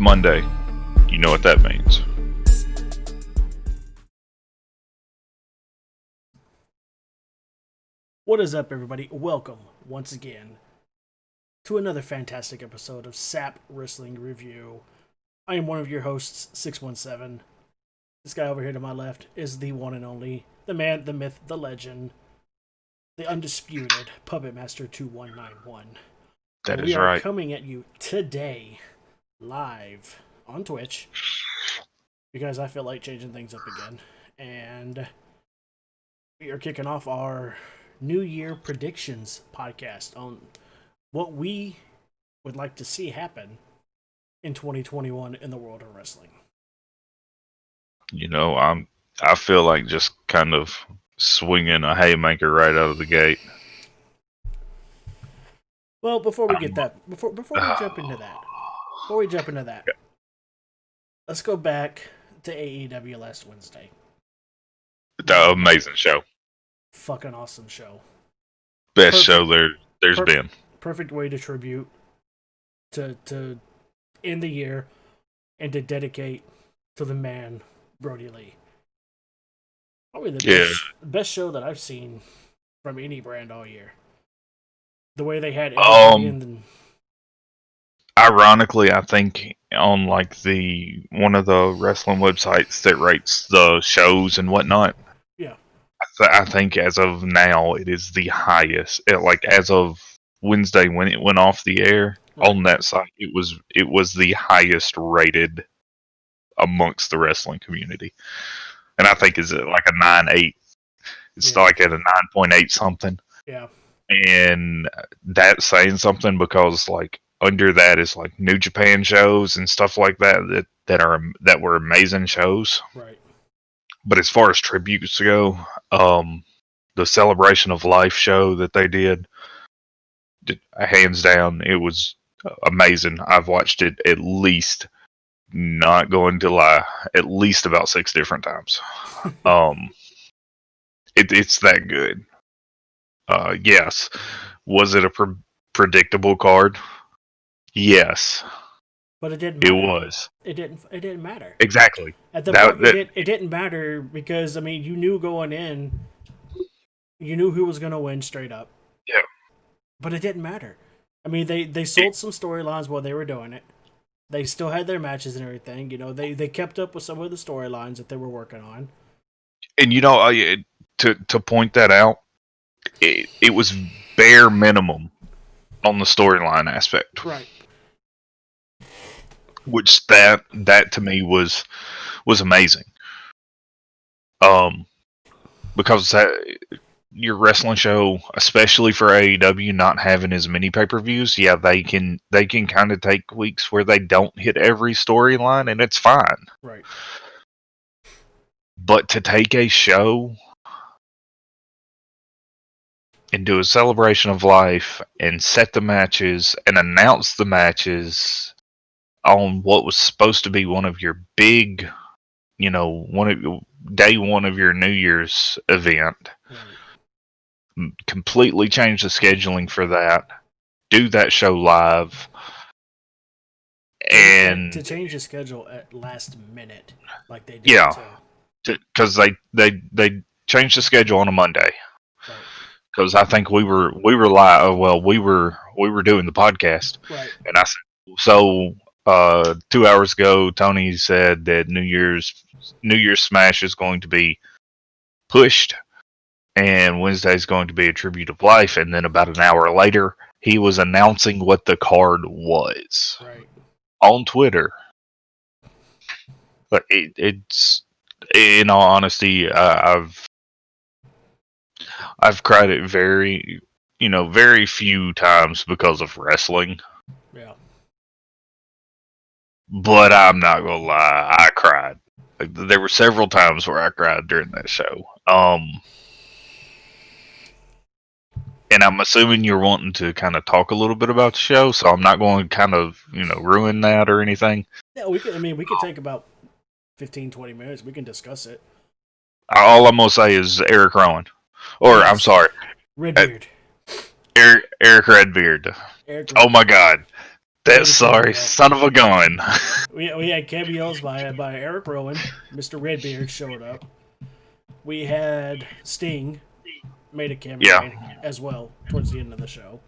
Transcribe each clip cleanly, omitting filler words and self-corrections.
Monday. You know what that means. What is up, everybody? Welcome once again to another fantastic episode of SAP Wrestling Review. I am one of your hosts, 617. This guy over here to my left is the one and only, the man, the myth, the legend, the undisputed Puppet Master 2191. That and is we are right. coming at you today, live on Twitch, because I feel like changing things up again. And we are kicking off our New Year predictions podcast on what we would like to see happen in 2021 in the world of wrestling. You know, I feel like just kind of swinging a haymaker right out of the gate. Well, before we get that, before we jump into that, let's go back to AEW last Wednesday. The amazing show. Fucking awesome show. Best show there's been. Perfect way to tribute to end the year Yeah. and to dedicate to the man Brody Lee. Probably the best show that I've seen from any brand all year. The way they had everybody in the... Ironically, I think on like one of the wrestling websites that rates the shows and whatnot. Yeah. I think as of now it is the highest. Like as of Wednesday when it went off the air on that site, it was the highest rated amongst the wrestling community. And I think is it like a 9.8. It's like at a 9.8 something. Yeah. And that's saying something because like under that is like New Japan shows and stuff like that were amazing shows. Right. But as far as tributes go, the Celebration of Life show that they did, hands down, it was amazing. I've watched it at least, not going to lie, at least about 6 different times. It's that good. Yes. Was it a predictable card? Yes. But it didn't matter. It was. It didn't matter. Exactly. At the point, it didn't matter because, I mean, you knew going in, you knew who was going to win straight up. Yeah. But it didn't matter. I mean, they sold some storylines while they were doing it. They still had their matches and everything. You know, they kept up with some of the storylines that they were working on. And, you know, to point that out, it was bare minimum on the storyline aspect. Right. Which that to me was amazing. Because your wrestling show, especially for AEW, not having as many pay-per-views, yeah, they can kind of take weeks where they don't hit every storyline, and it's fine. Right. But to take a show and do a celebration of life and set the matches and announce the matches on what was supposed to be one of your big, you know, day one of your New Year's event. Right. Completely change the scheduling for that. Do that show live. And to change the schedule at last minute, like they did. Yeah. Because they changed the schedule on a Monday. Because I think we were live. Well, we were doing the podcast. Right. And I said, so 2 hours ago, Tony said that New Year's Smash is going to be pushed, and Wednesday's going to be a tribute of life. And then about an hour later, he was announcing what the card was on Twitter. But it's, in all honesty, I've cried it very few times because of wrestling. Yeah. But I'm not gonna lie, I cried. Like, there were several times where I cried during that show. And I'm assuming you're wanting to kind of talk a little bit about the show, so I'm not going to kind of, ruin that or anything. Yeah, we could take about 15-20 minutes. We can discuss it. All I'm gonna say is Eric Rowan, or yes. I'm sorry, Redbeard. Eric Redbeard. Oh my God, That sorry son of a gun. We had cameos by Eric Rowan. Mr. Redbeard showed up. We had Sting made a cameo as well towards the end of the show.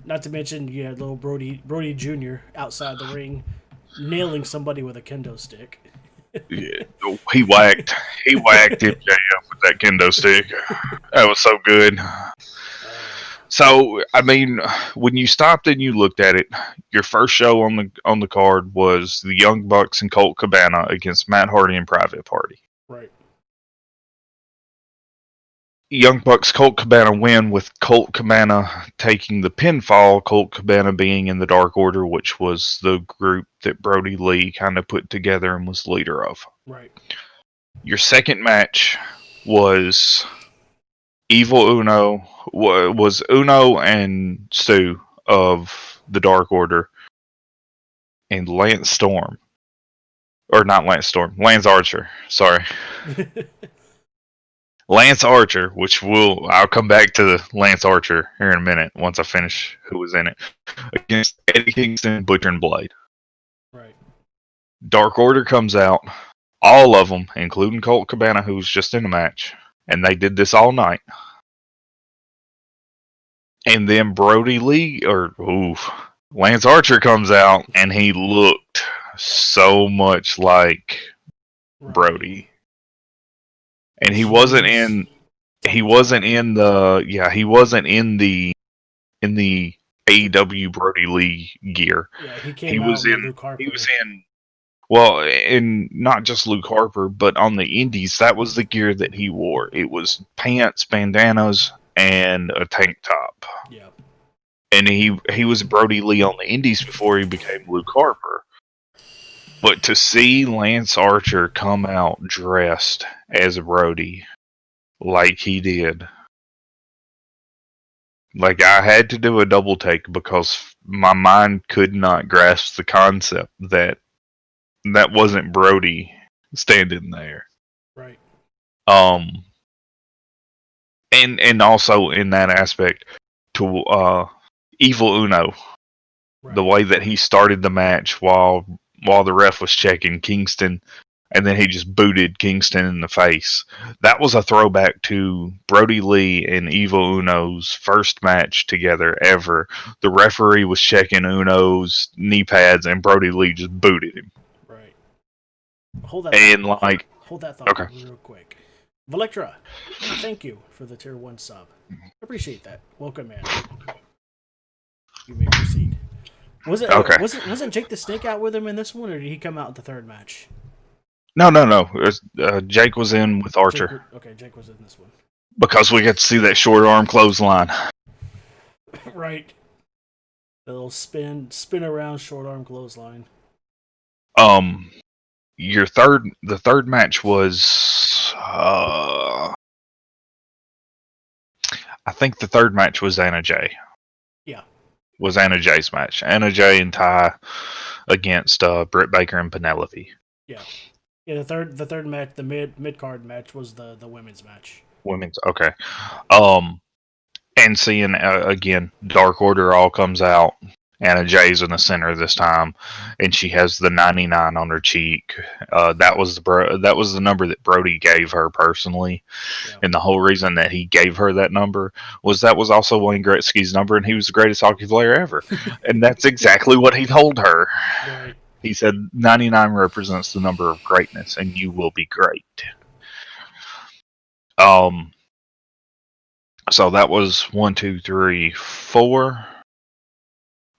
Not to mention you had little Brody Jr. outside the ring nailing somebody with a kendo stick. Yeah, he whacked MJF with that kendo stick. That was so good. So, I mean, when you stopped and you looked at it, your first show on the card was the Young Bucks and Colt Cabana against Matt Hardy and Private Party. Right. Young Bucks Colt Cabana win with Colt Cabana taking the pinfall, Colt Cabana being in the Dark Order, which was the group that Brody Lee kind of put together and was leader of. Right. Your second match was Evil Uno, was Uno and Stu of the Dark Order, and Lance Storm. Or not Lance Storm, Lance Archer, sorry. Lance Archer, which I'll come back to Lance Archer here in a minute once I finish who was in it, against Eddie Kingston, Butcher, and Blade. Right. Dark Order comes out, all of them, including Colt Cabana, who was just in the match, and they did this all night. And then Brody Lee, Lance Archer comes out, and he looked so much like Brody. And he wasn't in the AEW Brody Lee gear. Yeah, he was in Luke Harper. He was in, well, and not just Luke Harper, but on the indies, that was the gear that he wore. It was pants, bandanas, and a tank top. Yeah. And he was Brody Lee on the indies before he became Luke Harper. But to see Lance Archer come out dressed as Brody like he did, like I had to do a double take because my mind could not grasp the concept that wasn't Brody standing there. Right. And also in that aspect to Evil Uno, right. The way that he started the match while the ref was checking Kingston, and then he just booted Kingston in the face. That was a throwback to Brody Lee and Evil Uno's first match together ever. The referee was checking Uno's knee pads, and Brody Lee just booted him. Right. Hold that thought real quick. Valectra, thank you for the tier 1 sub. Appreciate that. Welcome, man. You may proceed. Wasn't Jake the Snake out with him in this one, or did he come out in the third match? No. Jake was in with Archer. Jake was in this one. Because we got to see that short arm clothesline. Right. The little spin around short arm clothesline. The third match was I think the third match was Anna Jay. Yeah. Was Anna Jay's match. Anna Jay and Ty against Britt Baker and Penelope. Yeah. Yeah, the third match, the mid card match was the women's match. Women's, okay. And seeing again, Dark Order all comes out. Anna Jay's in the center this time, and she has the 99 on her cheek. That was the number that Brody gave her personally, and the whole reason that he gave her that number was also Wayne Gretzky's number, and he was the greatest hockey player ever, and that's exactly what he told her. Right. He said 99 represents the number of greatness, and you will be great. So that was 1, 2, 3, 4.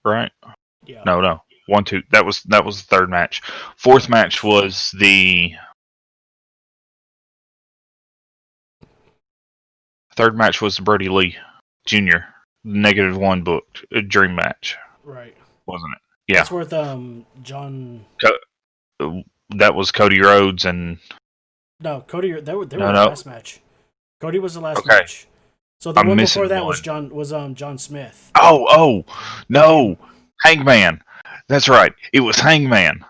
Right? Yeah. No. 1, 2. That was the third match. Fourth match was the Brody Lee Jr. -1 booked dream match. Right. Wasn't it? Yeah. That's worth John. That was Cody Rhodes and. No, Cody. They were the last match. Cody was the last match. So the one before that was John Smith. Oh, no, Hangman. That's right. It was Hangman.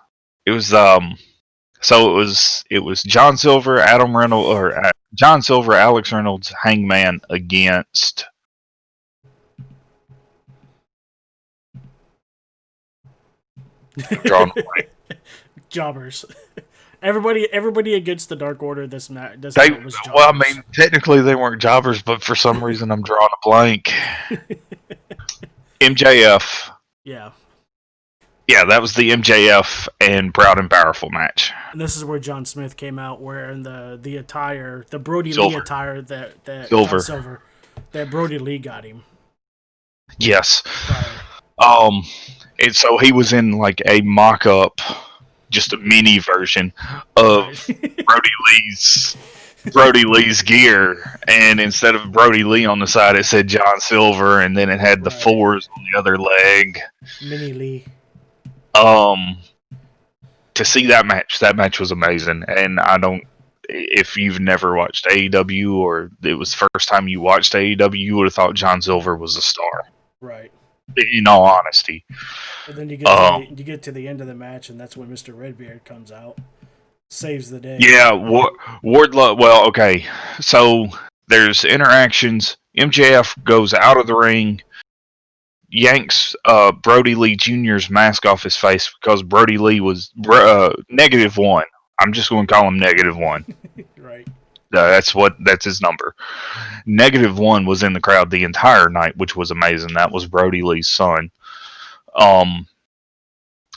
It was So it was John Silver, Alex Reynolds, Hangman against I'm drawing. Jobbers. Everybody against the Dark Order. This night was jobbers. Well, I mean, technically they weren't jobbers, but for some reason I'm drawing a blank. MJF. Yeah. Yeah, that was the MJF and Proud and Powerful match. And this is where John Smith came out wearing the attire, the Brody Silver. Lee attire that Silver. That Brody Lee got him. Yes. Prior. And so he was in like a mock-up, just a mini version of Brody Lee's gear, and instead of Brody Lee on the side, it said John Silver, and then it had the fours on the other leg. Mini Lee. To see that match was amazing, and if you've never watched AEW or it was the first time you watched AEW, you would have thought John Silver was a star. Right. In all honesty. And then you get to the end of the match, and that's when Mr. Redbeard comes out, saves the day. Yeah, Wardlow. Well, okay, so there's interactions. MJF goes out of the ring, yanks Brody Lee Jr.'s mask off his face because Brody Lee was -1. I'm just going to call him -1. Right. That's his number. -1 was in the crowd the entire night, which was amazing. That was Brody Lee's son.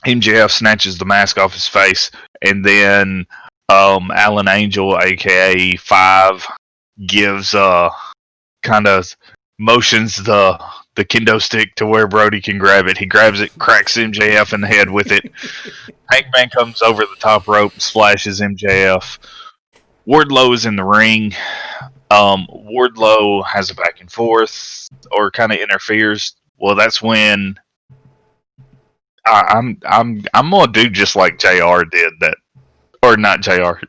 MJF snatches the mask off his face, and then Alan Angel, aka Five, gives kind of motions the kendo stick to where Brody can grab it. He grabs it, cracks MJF in the head with it. Hangman comes over the top rope, splashes MJF. Wardlow is in the ring. Wardlow has a back and forth, or kind of interferes. Well, that's when I'm gonna do just like JR did that, or not JR.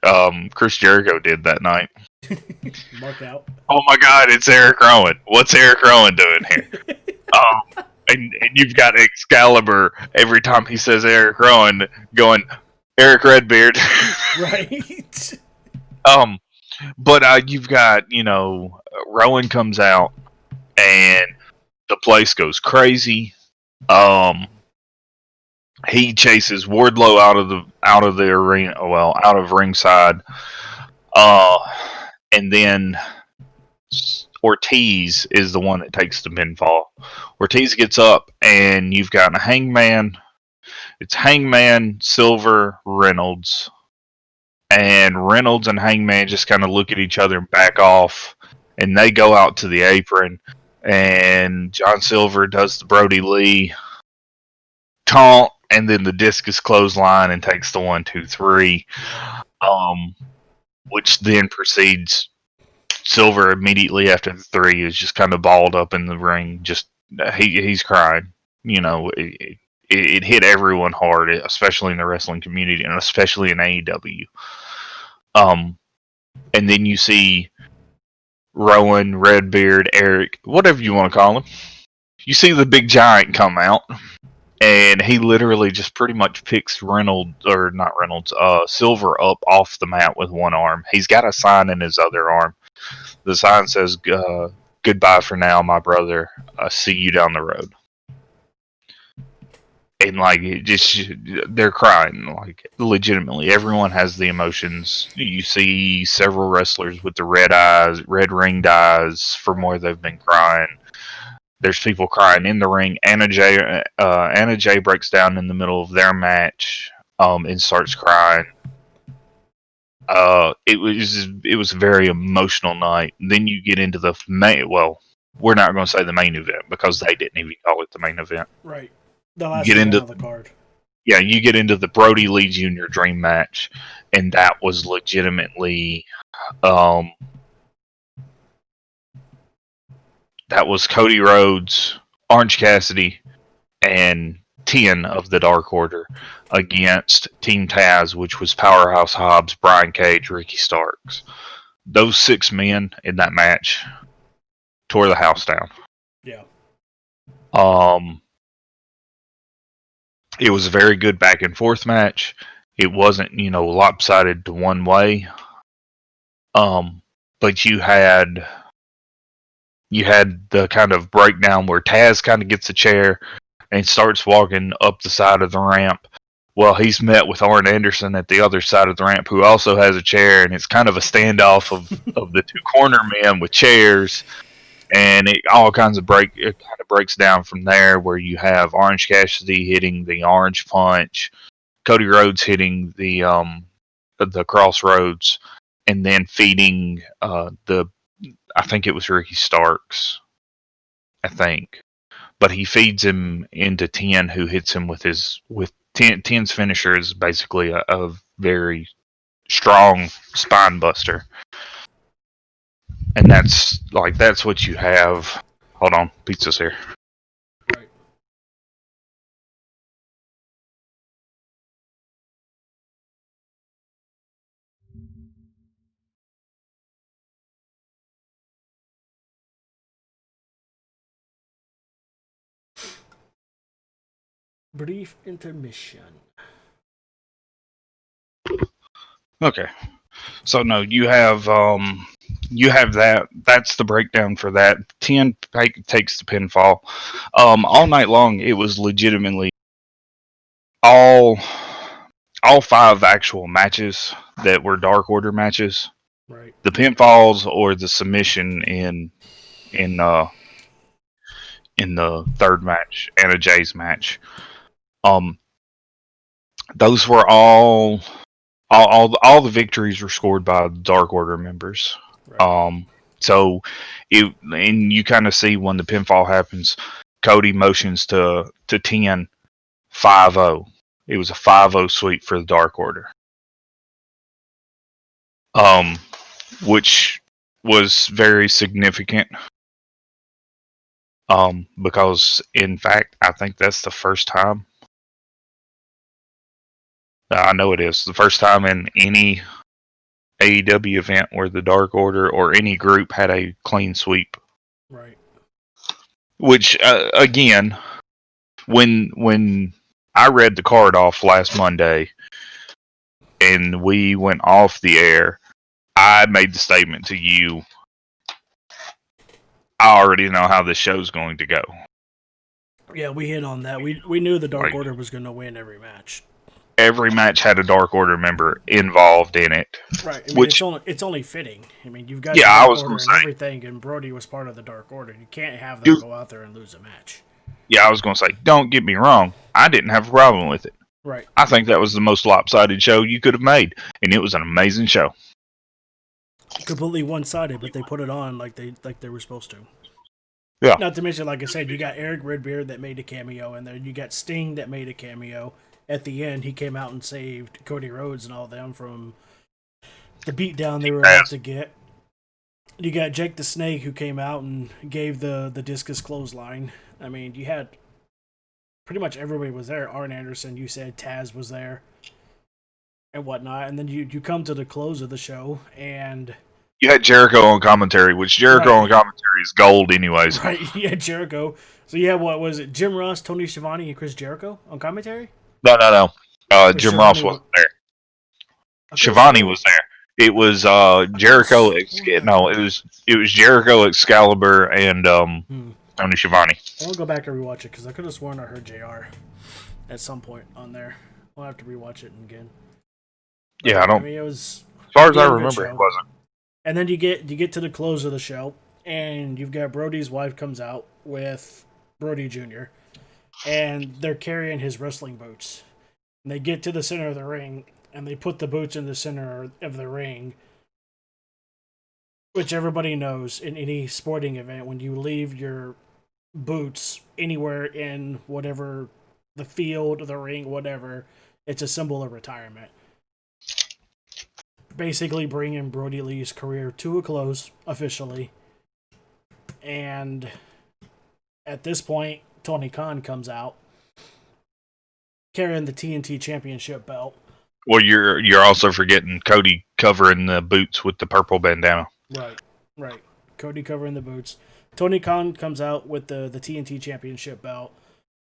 Chris Jericho did that night. Mark out. Oh my God, it's Eric Rowan. What's Eric Rowan doing here? And you've got Excalibur every time he says Eric Rowan going Eric Redbeard. Right. But you've got, Rowan comes out and the place goes crazy. He chases Wardlow out of the arena, well, out of ringside. And then Ortiz is the one that takes the pinfall. Ortiz gets up, and you've got a Hangman. It's Hangman, Silver, Reynolds. And Reynolds and Hangman just kind of look at each other and back off. And they go out to the apron. And John Silver does the Brody Lee taunt. And then the discus clothesline and takes the 1, 2, 3. Which then proceeds. Silver immediately after the 3 is just kind of balled up in the ring. Just he's crying. It hit everyone hard, especially in the wrestling community and especially in AEW. And then you see Rowan, Redbeard, Eric, whatever you want to call him. You see the big giant come out, and he literally just pretty much picks Silver up off the mat with one arm. He's got a sign in his other arm. The sign says, "Goodbye for now, my brother. See you down the road." And they're crying, legitimately. Everyone has the emotions. You see several wrestlers with the red ringed eyes from where they've been crying. There's people crying in the ring. Anna Jay breaks down in the middle of their match, and starts crying. It was a very emotional night. Then you get into the main. Well, we're not going to say the main event because they didn't even call it the main event. Right. The last event on the card. Yeah, you get into the Brody Lee Jr. Dream match, and that was legitimately. That was Cody Rhodes, Orange Cassidy, and 10 of the Dark Order against Team Taz, which was Powerhouse Hobbs, Brian Cage, Ricky Starks. Those 6 men in that match tore the house down. Yeah. It was a very good back and forth match. It wasn't, lopsided to one way. But you had the kind of breakdown where Taz kind of gets a chair and starts walking up the side of the ramp, Well, he's met with Arn Anderson at the other side of the ramp, who also has a chair, and it's kind of a standoff of the two corner men with chairs, and it all kinds of it kind of breaks down from there, where you have Orange Cassidy hitting the Orange Punch, Cody Rhodes hitting the Crossroads, and then feeding I think it was Ricky Starks, I think, but he feeds him into 10, who hits him with 10's finisher is basically a very strong spine buster, and that's what you have. Hold on, pizza's here. Right. Brief intermission. Okay, so no, you have that. That's the breakdown for that. 10 takes the pinfall. All night long, it was legitimately all 5 actual matches that were Dark Order matches. Right. The pinfalls or the submission in the third match, Anna Jay's match. Those were all the victories were scored by Dark Order members. Right. So and you kind of see when the pinfall happens, Cody motions to 10 5-0. It was a 5-0 sweep for the Dark Order. Which was very significant. Because in fact, I think that's the first time. I know it is the first time in any AEW event where the Dark Order or any group had a clean sweep. Right. Which again, when I read the card off last Monday and we went off the air, I made the statement to you, I already know how this show's going to go. Yeah, we hit on that. We knew the Dark Order was going to win every match. Every match had a Dark Order member involved in it. Right. I mean, it's only fitting. I mean, you've got the Dark Order and everything, and Brody was part of the Dark Order. You can't have them go out there and lose a match. Yeah, I was going to say, don't get me wrong. I didn't have a problem with it. Right. I think that was the most lopsided show you could have made, and it was an amazing show. Completely one-sided, but they put it on like they were supposed to. Yeah. Not to mention, like I said, you got Eric Redbeard that made a cameo in there. You got Sting that made a cameo. At the end, he came out and saved Cody Rhodes and all them from the beatdown they were about to get. You got Jake the Snake, who came out and gave the discus clothesline. I mean, you had pretty much everybody was there. Arn Anderson, you said Taz was there and whatnot. And then you come to the close of the show, and you had Jericho on commentary, which Jericho on commentary is gold anyways. Right, yeah, Jericho. So you had, what was it, Jim Ross, Tony Schiavone, and Chris Jericho on commentary? No. Jim Ross wasn't there. Okay, Schiavone was there. It was Jericho. No, it was Jericho, Excalibur, and Tony Schiavone. I want to go back and rewatch it because I could have sworn I heard JR at some point on there. I'll have to rewatch it again. But, yeah, I don't. I mean, it was, as far as I remember, it wasn't. And then you get to the close of the show, and you've got Brody's wife comes out with Brody Jr., and they're carrying his wrestling boots. And they get to the center of the ring, and they put the boots in the center of the ring, which everybody knows in any sporting event, when you leave your boots anywhere in whatever the field, the ring, whatever, it's a symbol of retirement. Basically bringing Brody Lee's career to a close officially. And at this point, Tony Khan comes out carrying the TNT Championship belt. Well, you're also forgetting Cody covering the boots with the purple bandana. Right. Cody covering the boots. Tony Khan comes out with the TNT Championship belt.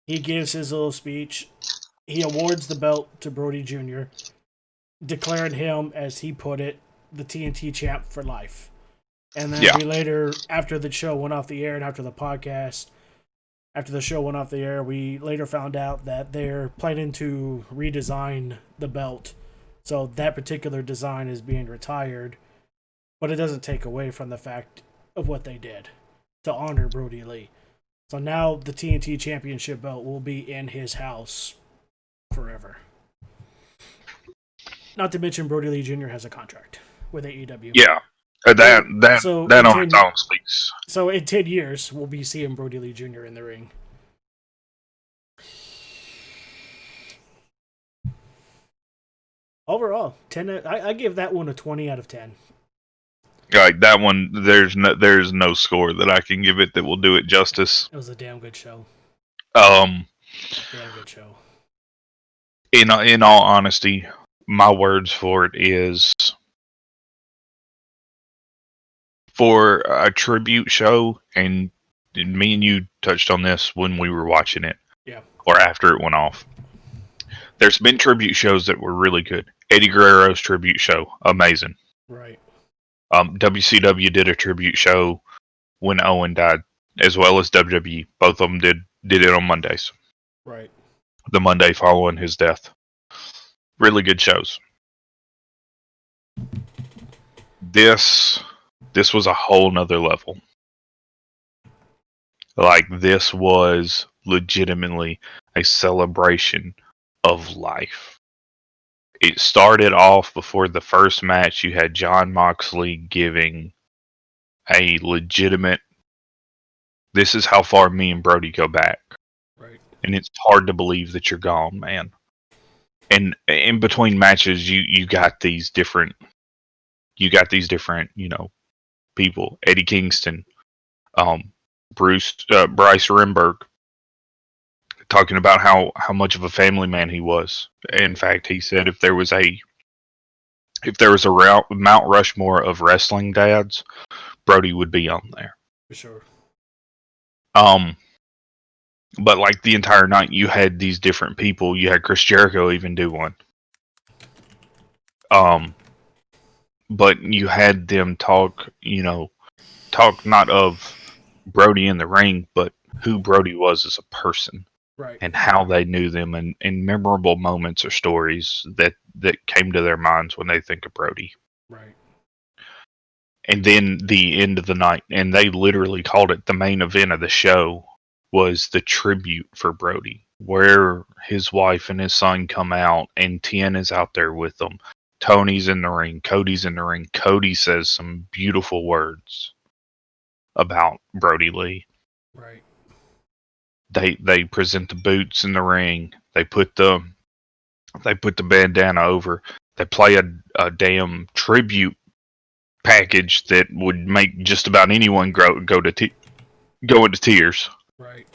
He gives his little speech. He awards the belt to Brody Jr., declared him, as he put it, the TNT champ for life. And then we later, after the show went off the air and after the podcast, After the show went off the air, we later found out that they're planning to redesign the belt. So that particular design is being retired, but it doesn't take away from the fact of what they did to honor Brody Lee. So now the TNT Championship belt will be in his house forever. Not to mention Brody Lee Jr. has a contract with AEW. Yeah, that on its own speaks. So in 10 years, we'll be seeing Brody Lee Jr. in the ring. Overall, 10. I give that one a 20 out of 10. Like that one, there's no score that I can give it that will do it justice. It was a damn good show. Damn good show. In all honesty, my words for it is, for a tribute show, and me and you touched on this when we were watching it, or after it went off. There's been tribute shows that were really good. Eddie Guerrero's tribute show, amazing. Right. WCW did a tribute show when Owen died, as well as WWE. Both of them did it on Mondays. Right. The Monday following his death. Really good shows. This was a whole nother level. Like, this was legitimately a celebration of life. It started off before the first match. You had Jon Moxley giving a legitimate, this is how far me and Brody go back. Right. And it's hard to believe that you're gone, man. And in between matches, you got these different, people. Eddie Kingston, Bryce Remberg, talking about how much of a family man he was. In fact, he said if there was a Mount Rushmore of wrestling dads, Brody would be on there. For sure. But like the entire night, you had these different people. You had Chris Jericho even do one. But you had them talk not of Brody in the ring, but who Brody was as a person. Right. And how they knew them, and memorable moments or stories that came to their minds when they think of Brody. Right. And then the end of the night, and they literally called it the main event of the show, was the tribute for Brody, where his wife and his son come out, and Tien is out there with them. Tony's in the ring. Cody's in the ring. Cody says some beautiful words about Brody Lee. Right. They present the boots in the ring. They put the bandana over. They play a damn tribute package that would make just about anyone go into tears. Right.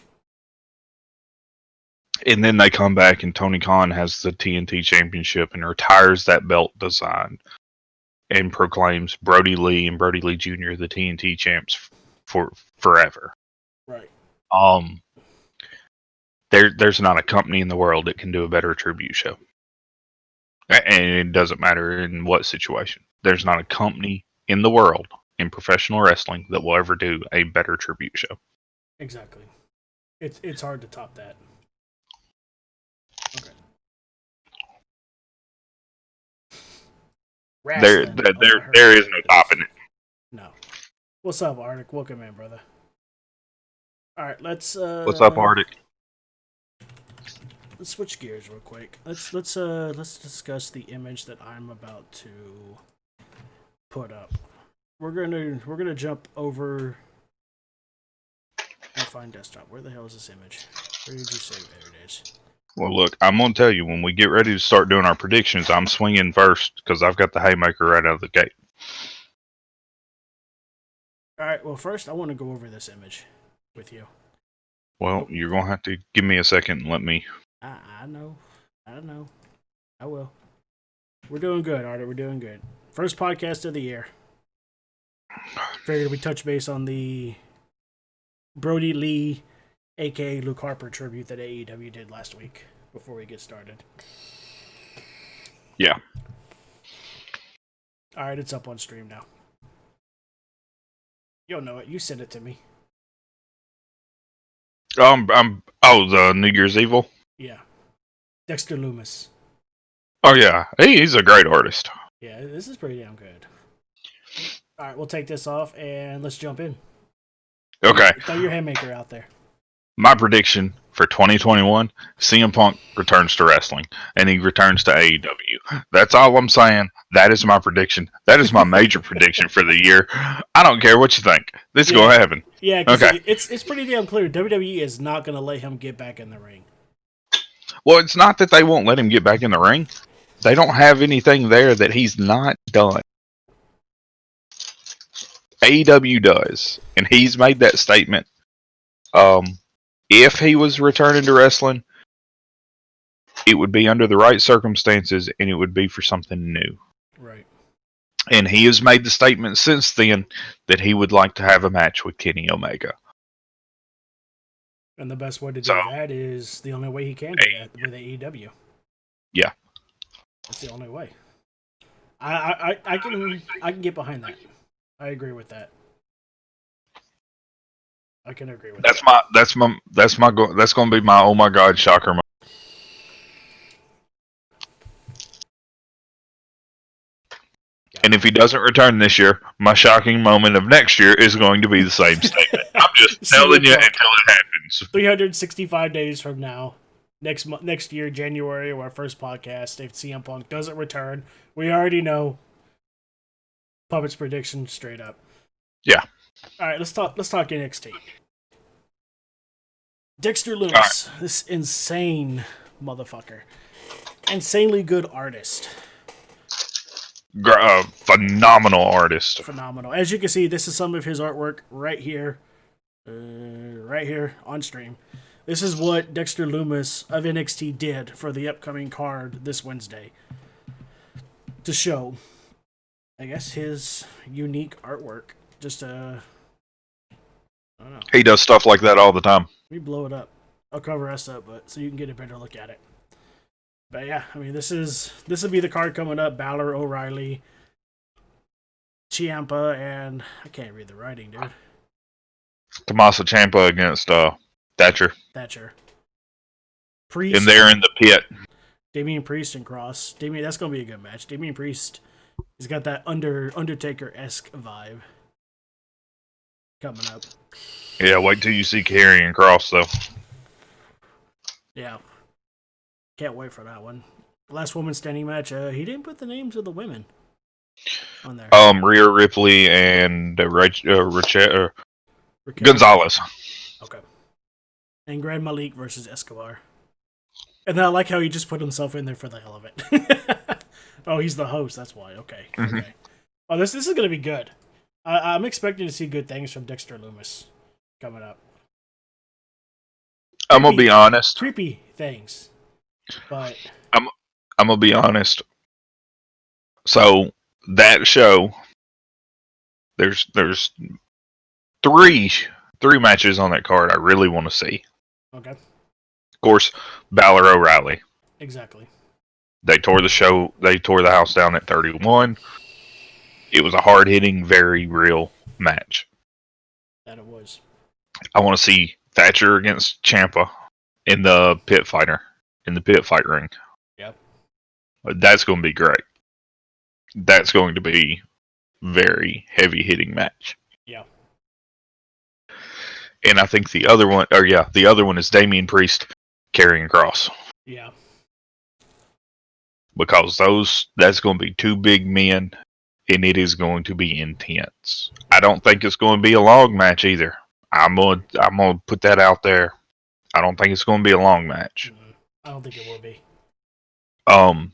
And then they come back, and Tony Khan has the TNT Championship and retires that belt design and proclaims Brody Lee and Brody Lee Jr. the TNT champs for forever. Right. There's not a company in the world that can do a better tribute show. And it doesn't matter in what situation. There's not a company in the world in professional wrestling that will ever do a better tribute show. Exactly. It's hard to top that. Okay. There is no topping it. No. What's up, Arctic? Welcome in, brother. All right, let's. What's up, Arctic? Let's switch gears real quick. Let's discuss the image that I'm about to put up. We're gonna jump over and find desktop. Where the hell is this image? Where did you save it? There it is. Well, look, I'm gonna tell you, when we get ready to start doing our predictions, I'm swinging first because I've got the haymaker right out of the gate. All right. Well, first I want to go over this image with you. Well, you're gonna have to give me a second and let me. I know. I will. We're doing good, Artie. We're doing good. First podcast of the year. Figured we touch base on the Brody Lee, aka Luke Harper tribute that AEW did last week before we get started. Yeah. All right, it's up on stream now. You'll know it. You sent it to me. The New Year's Evil. Yeah, Dexter Loomis. Oh yeah, he's a great artist. Yeah, this is pretty damn good. All right, we'll take this off and let's jump in. Okay, Throw your haymaker out there. my prediction for 2021: CM Punk returns to wrestling, and he returns to AEW. That's all I'm saying. That is my prediction. That is my major prediction for the year. I don't care what you think. This is gonna happen. Yeah, because Okay. it's pretty damn clear. WWE is not going to let him get back in the ring. Well, it's not that they won't let him get back in the ring. They don't have anything there that he's not done. AEW does, and he's made that statement. If he was returning to wrestling, it would be under the right circumstances, and it would be for something new. Right. And he has made the statement since then that he would like to have a match with Kenny Omega. And the best way to do that is the only way he can do that with AEW. Yeah, that's the only way. I can get behind that. I agree with that. I can agree with that's that. That's going to be my oh my god shocker moment. And if he doesn't return this year, my shocking moment of next year is going to be the same statement. I'm just telling you until it happens. 365 days from now, next year, January, or our first podcast, if CM Punk doesn't return, we already know Puppet's prediction straight up. Yeah. All right, let's talk NXT. Dexter Loomis, this insane motherfucker, insanely good artist. Phenomenal artist. Phenomenal. As you can see, this is some of his artwork right here on stream. This is what Dexter Loomis of NXT did for the upcoming card this Wednesday to show, I guess, his unique artwork. Just I don't know. He does stuff like that all the time. Let me blow it up. I'll cover us up, but so you can get a better look at it. But yeah, I mean, this will be the card coming up. Balor, O'Reilly, Ciampa, and I can't read the writing, dude. Tommaso Ciampa against Thatcher. Priest. And they're in the pit. Damian Priest and Cross. That's gonna be a good match. Damian Priest, he's got that Undertaker-esque vibe coming up. Yeah, wait till you see Karrion Kross though. Yeah. Can't wait for that one. Last woman standing match. He didn't put the names of the women on there. Rhea Ripley and Gonzalez. Okay. And Grand Malik versus Escobar. And then I like how he just put himself in there for the hell of it. Oh, he's the host. That's why. Okay. Mm-hmm. Okay. Oh, this is gonna be good. I'm expecting to see good things from Dexter Loomis coming up. I'm gonna be honest. Creepy things. But I'm gonna be honest. So that show, there's three matches on that card I really want to see. Okay. Of course, Balor O'Reilly. Exactly. They tore the house down at 31. It was a hard hitting, very real match. That it was. I want to see Thatcher against Ciampa in the pit fight ring. Yep. That's going to be great. That's going to be very heavy hitting match. Yeah. And I think the other one is Damian Priest Karrion Kross. Yeah. Because that's going to be two big men, and it is going to be intense. I don't think it's going to be a long match either. I'm gonna put that out there. I don't think it's going to be a long match. I don't think it will be. I'm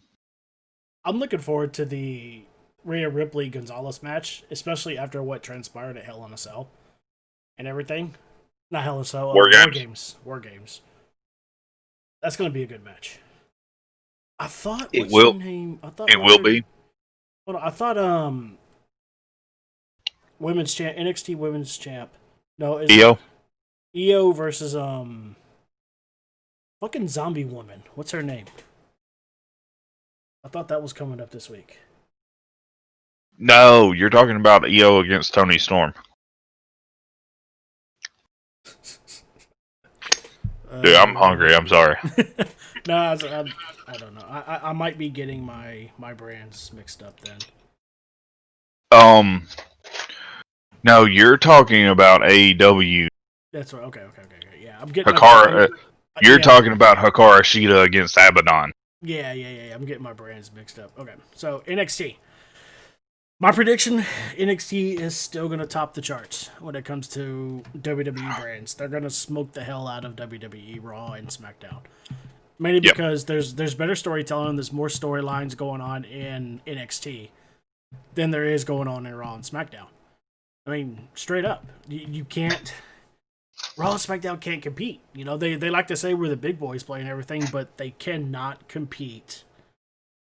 looking forward to the Rhea Ripley Gonzalez match, especially after what transpired at Hell in a Cell and everything. Not Hell in a Cell. War Games. That's going to be a good match. I thought it will. It will be. Hold on, I thought women's champ, NXT women's champ. No, is Io versus fucking zombie woman. What's her name? I thought that was coming up this week. No, you're talking about Io against Toni Storm. Dude, I'm hungry. I'm sorry. No, I don't know. I might be getting my brands mixed up then. Um, no, you're talking about AEW. That's right. Okay. Yeah, I'm getting. Hikaru. You're Yeah, talking about Hikaru Shida against Abaddon. yeah. I'm getting my brands mixed up. Okay, so NXT. My prediction: NXT is still going to top the charts when it comes to WWE brands. They're going to smoke the hell out of WWE Raw and SmackDown. Mainly Yep. because there's better storytelling, and there's more storylines going on in NXT than there is going on in Raw and SmackDown. I mean, straight up, you can't. Raw and SmackDown can't compete. You know, they like to say we're the big boys playing everything, but they cannot compete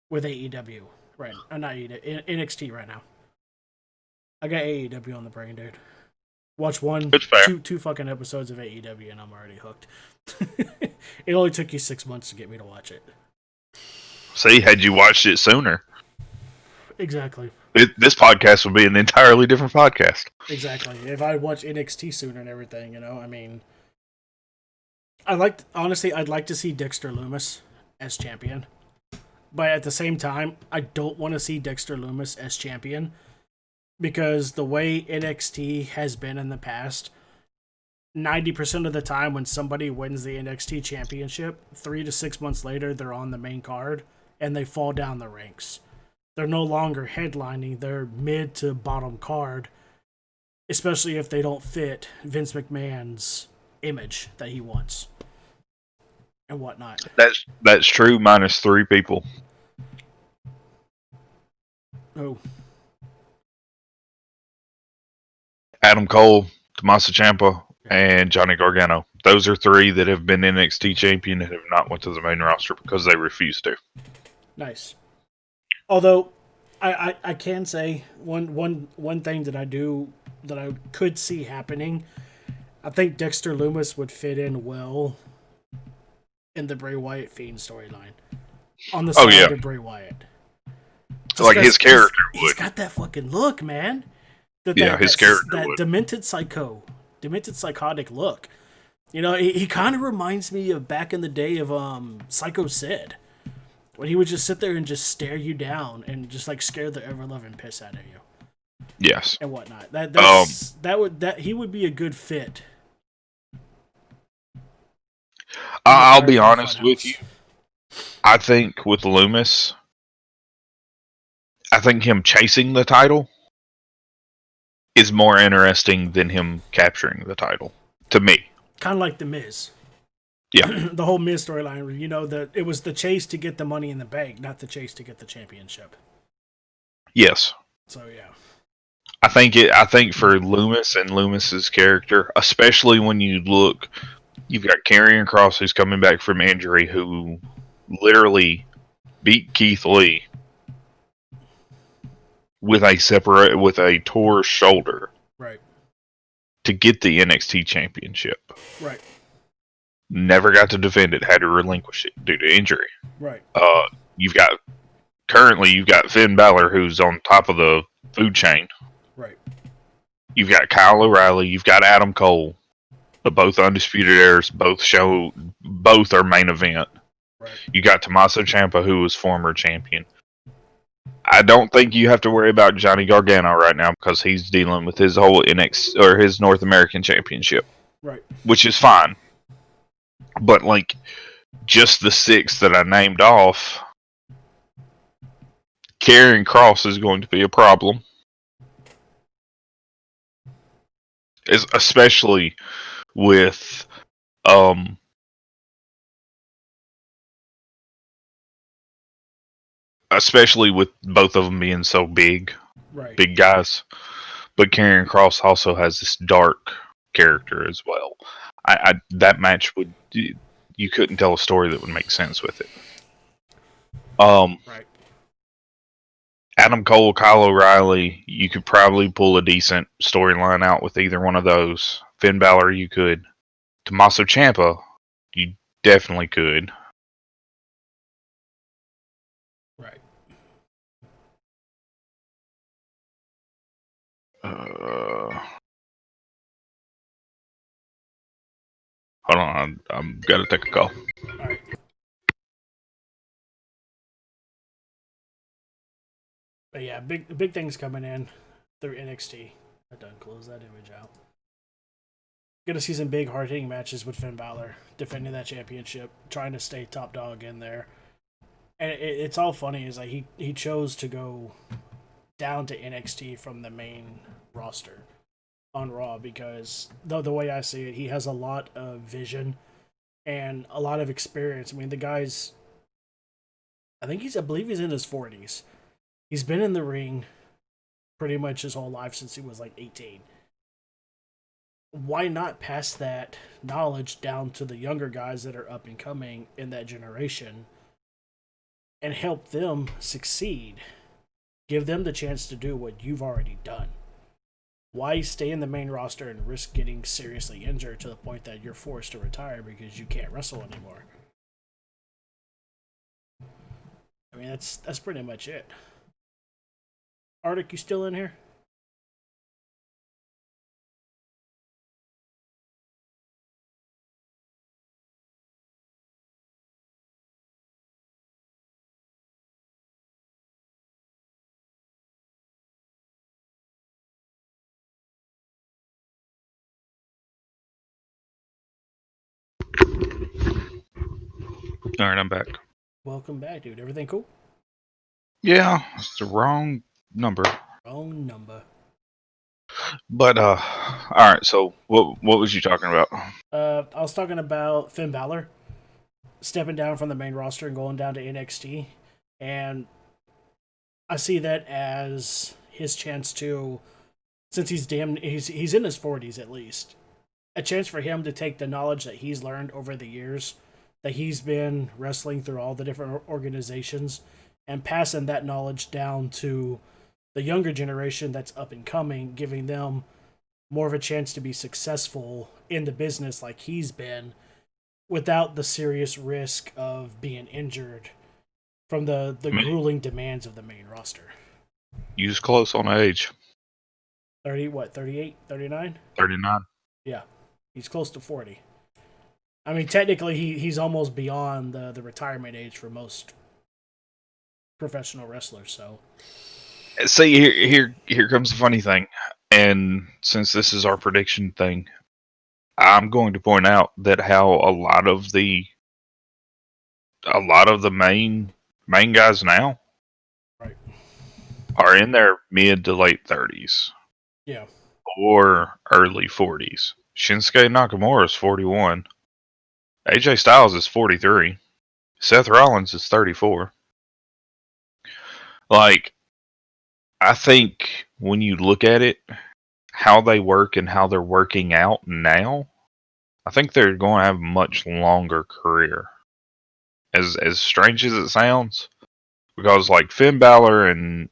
with AEW right. Not AEW, NXT right now. I got AEW on the brain, dude. Watch It's fair. two fucking episodes of AEW, and I'm already hooked. It only took you 6 months to get me to watch it. See, had you watched it sooner, Exactly. this podcast would be an entirely different podcast. Exactly. If I watched NXT sooner and everything, I mean, I'd like to see Dexter Lumis as champion, but at the same time, I don't want to see Dexter Lumis as champion because the way NXT has been in the past, 90% of the time when somebody wins the NXT championship, 3 to 6 months later, they're on the main card and they fall down the ranks. They're no longer headlining, they're mid to bottom card, especially if they don't fit Vince McMahon's image that he wants and whatnot. That's true. Minus 3 people. Oh, Adam Cole, Tommaso Ciampa, and Johnny Gargano. Those are 3 that have been NXT champion and have not went to the main roster because they refused to. nice. Although I can say one thing that I could see happening. I think Dexter Lumis would fit in well in the Bray Wyatt Fiend storyline on the side of Bray Wyatt. Like his character would. He's got that fucking look, man. His character that would. demented psychotic look. You know, he kind of reminds me of back in the day of Psycho Sid, when he would just sit there and just stare you down and just like scare the ever loving piss out of you. Yes. And whatnot. He would be a good fit. I'll be honest with you. I think with Lumis, I think him chasing the title is more interesting than him capturing the title. To me. Kind of like The Miz. Yeah. The whole Miz storyline, it was the chase to get the money in the bank, not the chase to get the championship. Yes. So yeah. I think for Lumis and Lumis's character, especially when you look, you've got Karrion Kross who's coming back from injury, who literally beat Keith Lee with a tore shoulder, right, to get the NXT championship. Right. Never got to defend it, had to relinquish it due to injury. Right. You've got Finn Balor, who's on top of the food chain. Right. You've got Kyle O'Reilly, you've got Adam Cole, both undisputed heirs, both are main event. Right. You got Tommaso Ciampa, who was former champion. I don't think you have to worry about Johnny Gargano right now because he's dealing with his whole his North American Championship. Right. Which is fine. But like just the 6 that I named off, Karrion Kross is going to be a problem. Especially with both of them being so big. Right. Big guys. But Karrion Kross also has this dark character as well. That match you couldn't tell a story that would make sense with it. Right. Adam Cole, Kyle O'Reilly, you could probably pull a decent storyline out with either one of those. Finn Balor, you could. Tommaso Ciampa, you definitely could. Right. Hold on, I'm gotta take a call. All right. But yeah, big things coming in through NXT. I done close that image out. Gonna see some big hard hitting matches with Finn Balor defending that championship, trying to stay top dog in there. And it's all funny is like he chose to go down to NXT from the main roster on Raw because the way I see it, he has a lot of vision and a lot of experience. I mean, the guy's I believe he's in his 40s. He's been in the ring pretty much his whole life since he was like 18. Why not pass that knowledge down to the younger guys that are up and coming in that generation and help them succeed? Give them the chance to do what you've already done. Why stay in the main roster and risk getting seriously injured to the point that you're forced to retire because you can't wrestle anymore? I mean, that's pretty much it. Arctic, you still in here? All right, I'm back. Welcome back, dude. Everything cool? Yeah, it's the wrong number. Wrong number. But all right. So what was you talking about? I was talking about Finn Balor stepping down from the main roster and going down to NXT, and I see that as his chance to, since he's in his 40s at least, a chance for him to take the knowledge that he's learned over the years, that he's been wrestling through all the different organizations, and passing that knowledge down to the younger generation that's up and coming, giving them more of a chance to be successful in the business like he's been without the serious risk of being injured from the grueling demands of the main roster. Use close on age. 30, what, 38, 39? 39. Yeah, he's close to 40. I mean, technically, he's almost beyond the retirement age for most professional wrestlers. So, See, here comes the funny thing. And since this is our prediction thing, I'm going to point out that how a lot of the main guys now right, are in their mid to late 30s yeah, or early 40s. Shinsuke Nakamura is 41. AJ Styles is 43. Seth Rollins is 34. Like, I think when you look at it, how they work and how they're working out now, I think they're going to have a much longer career. As strange as it sounds, because like Finn Balor and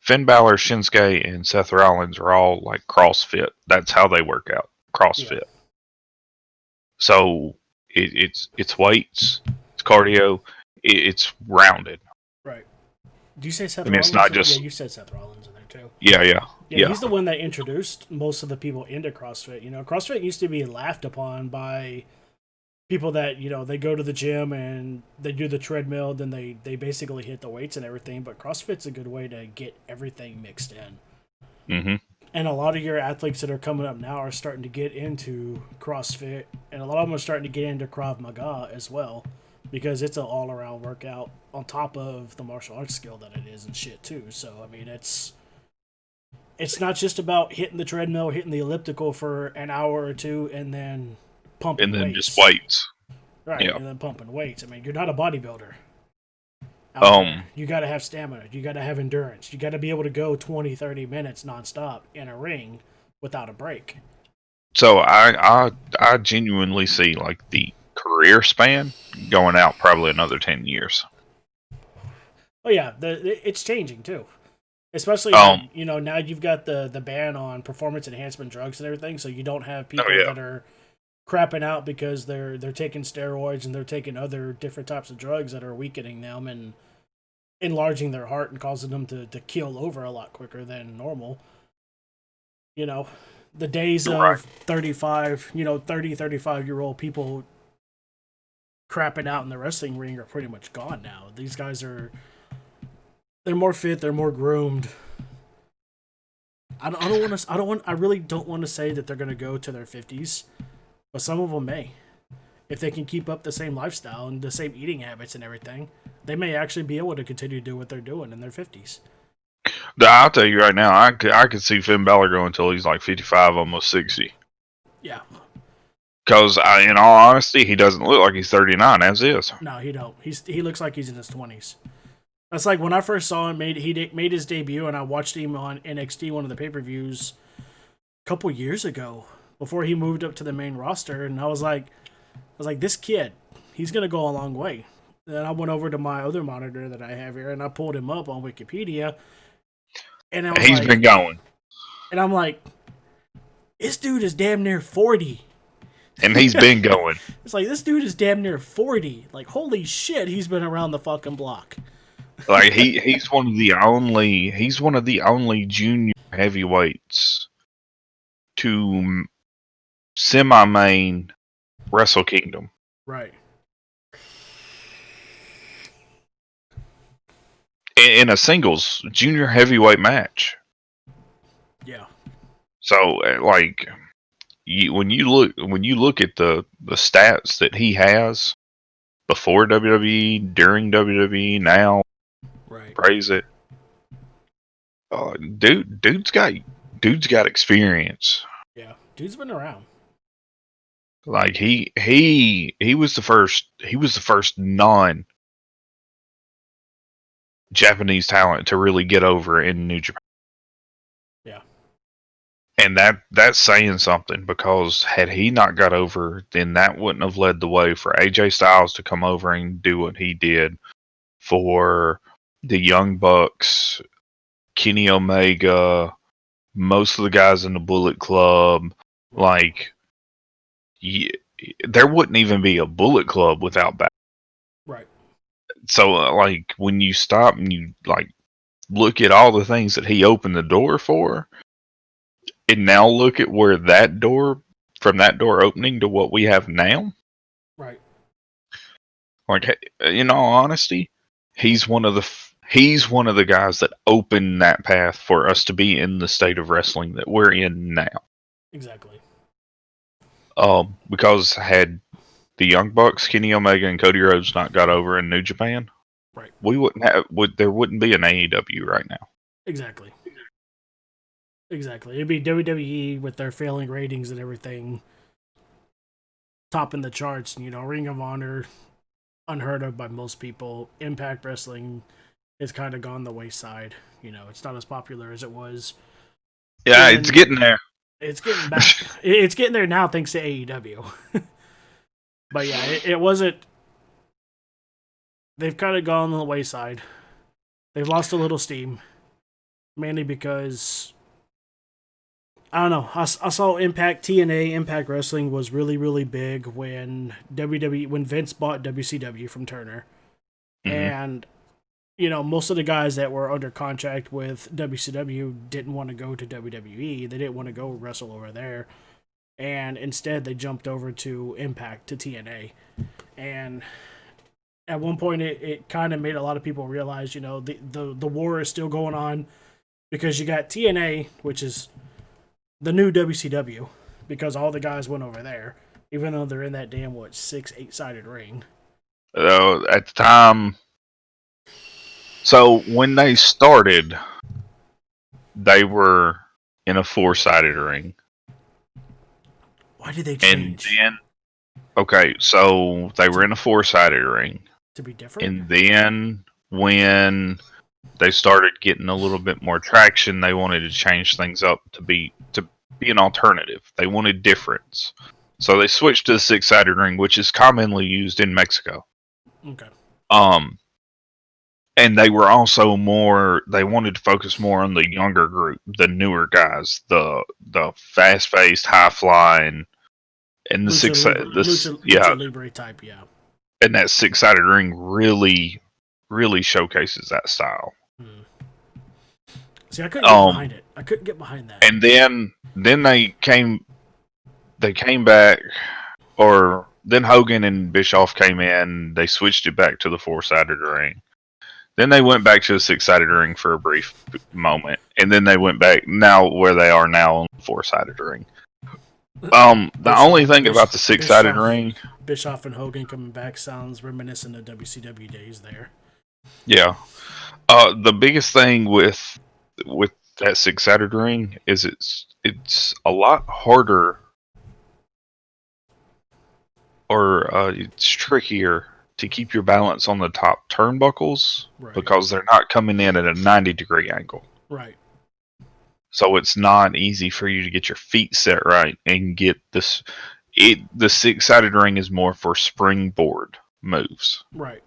Finn Balor, Shinsuke, and Seth Rollins are all like CrossFit. That's how they work out. CrossFit. yeah. So it's weights, it's cardio, it's rounded. Right. Do you say Seth I mean, Rollins? it's not just Yeah, you said Seth Rollins in there too. yeah. Yeah, he's the one that introduced most of the people into CrossFit. You know, CrossFit used to be laughed upon by people that, you know, they go to the gym and they do the treadmill, then they basically hit the weights and everything. But CrossFit's a good way to get everything mixed in. Mm-hmm. And a lot of your athletes that are coming up now are starting to get into CrossFit, and a lot of them are starting to get into Krav Maga as well, because it's an all-around workout on top of the martial arts skill that it is and shit too. So I mean, it's not just about hitting the treadmill, hitting the elliptical for an hour or two, and then pumping And then weights. just weights. Right, Yeah. and then pumping weights. I mean, you're not a bodybuilder. You got to have stamina. You got to have endurance. You got to be able to go 20, 30 minutes nonstop in a ring without a break. So I genuinely see like the career span going out probably another 10 years. Oh yeah, it's changing too. Especially you know, now you've got the ban on performance enhancement drugs and everything, so you don't have people that are crapping out because they're taking steroids and they're taking other different types of drugs that are weakening them and enlarging their heart and causing them to keel over a lot quicker than normal. You know, The days of 35, 35-year-old people crapping out in the wrestling ring are pretty much gone now. These guys they're more fit, they're more groomed. I really don't want to say that they're going to go to their 50s, but some of them may. If they can keep up the same lifestyle and the same eating habits and everything, they may actually be able to continue to do what they're doing in their 50s. I'll tell you right now, I could see Finn Balor going until he's like 55, almost 60. Yeah. Because, in all honesty, he doesn't look like he's 39, as is. No, he don't. He looks like he's in his 20s. That's like when I first saw him, he made his debut, and I watched him on NXT, one of the pay-per-views, a couple years ago, before he moved up to the main roster, and I was like, this kid, he's going to go a long way. Then I went over to my other monitor that I have here, and I pulled him up on Wikipedia, and he's been going. And I'm like, this dude is damn near 40. And he's been going. It's like, this dude is damn near 40. Like, holy shit, he's been around the fucking block. Like, he's one of the only junior heavyweights to semi-main Wrestle Kingdom. Right. In a singles junior heavyweight match. Yeah. So, like, when you look at the stats that he has before WWE, during WWE, now, right, praise it. Dude's got experience. Yeah, dude's been around. Like he was the first non Japanese talent to really get over in New Japan. Yeah. And that's saying something, because had he not got over, then that wouldn't have led the way for AJ Styles to come over and do what he did, for the Young Bucks, Kenny Omega, most of the guys in the Bullet Club. Like, there wouldn't even be a Bullet Club without that. Right. So, like, when you stop and you, like, look at all the things that he opened the door for, and now look at where from that door opening to what we have now. Right. Like, in all honesty, he's one of the guys that opened that path for us to be in the state of wrestling that we're in now. Exactly. Because had the Young Bucks, Kenny Omega, and Cody Rhodes not got over in New Japan, right, there wouldn't be an AEW right now. Exactly. It'd be WWE with their failing ratings and everything, topping the charts. Ring of Honor, unheard of by most people. Impact Wrestling has kind of gone the wayside. It's not as popular as it was. Yeah, it's getting there. It's getting back. It's getting there now thanks to AEW. But yeah, it wasn't. They've kind of gone on the wayside. They've lost a little steam, mainly because, I don't know. I saw TNA Impact Wrestling was really, really big when Vince bought WCW from Turner. Mm-hmm. And, most of the guys that were under contract with WCW didn't want to go to WWE. They didn't want to go wrestle over there. And instead, they jumped over to Impact, to TNA. And at one point, it kind of made a lot of people realize, the war is still going on, because you got TNA, which is the new WCW, because all the guys went over there, even though they're in that damn, 6-8-sided ring. At the time, so when they started, they were in a 4-sided ring. Why did they change? And then, so they were in a 4-sided ring. To be different? And then when they started getting a little bit more traction, they wanted to change things up to be an alternative. They wanted difference. So they switched to the 6-sided ring, which is commonly used in Mexico. Okay. And they were also they wanted to focus more on the younger group, the newer guys, the fast-paced, high-flying, and the Lucha Libre type, yeah. And that 6-sided ring really, really showcases that style. See, I couldn't get behind it. I couldn't get behind that. And then they came back, or then Hogan and Bischoff came in. They switched it back to the 4-sided ring. Then they went back to the 6-sided ring for a brief moment, and then they went back now where they are now on the 4-sided ring. The only thing about the 6-sided ring, Bischoff and Hogan coming back sounds reminiscent of WCW days there. Yeah. The biggest thing with that 6-sided ring is it's a lot harder, or it's trickier to keep your balance on the top turnbuckles, Right. because they're not coming in at a 90-degree angle. Right. So it's not easy for you to get your feet set right and get this. The 6-sided ring is more for springboard moves. Right.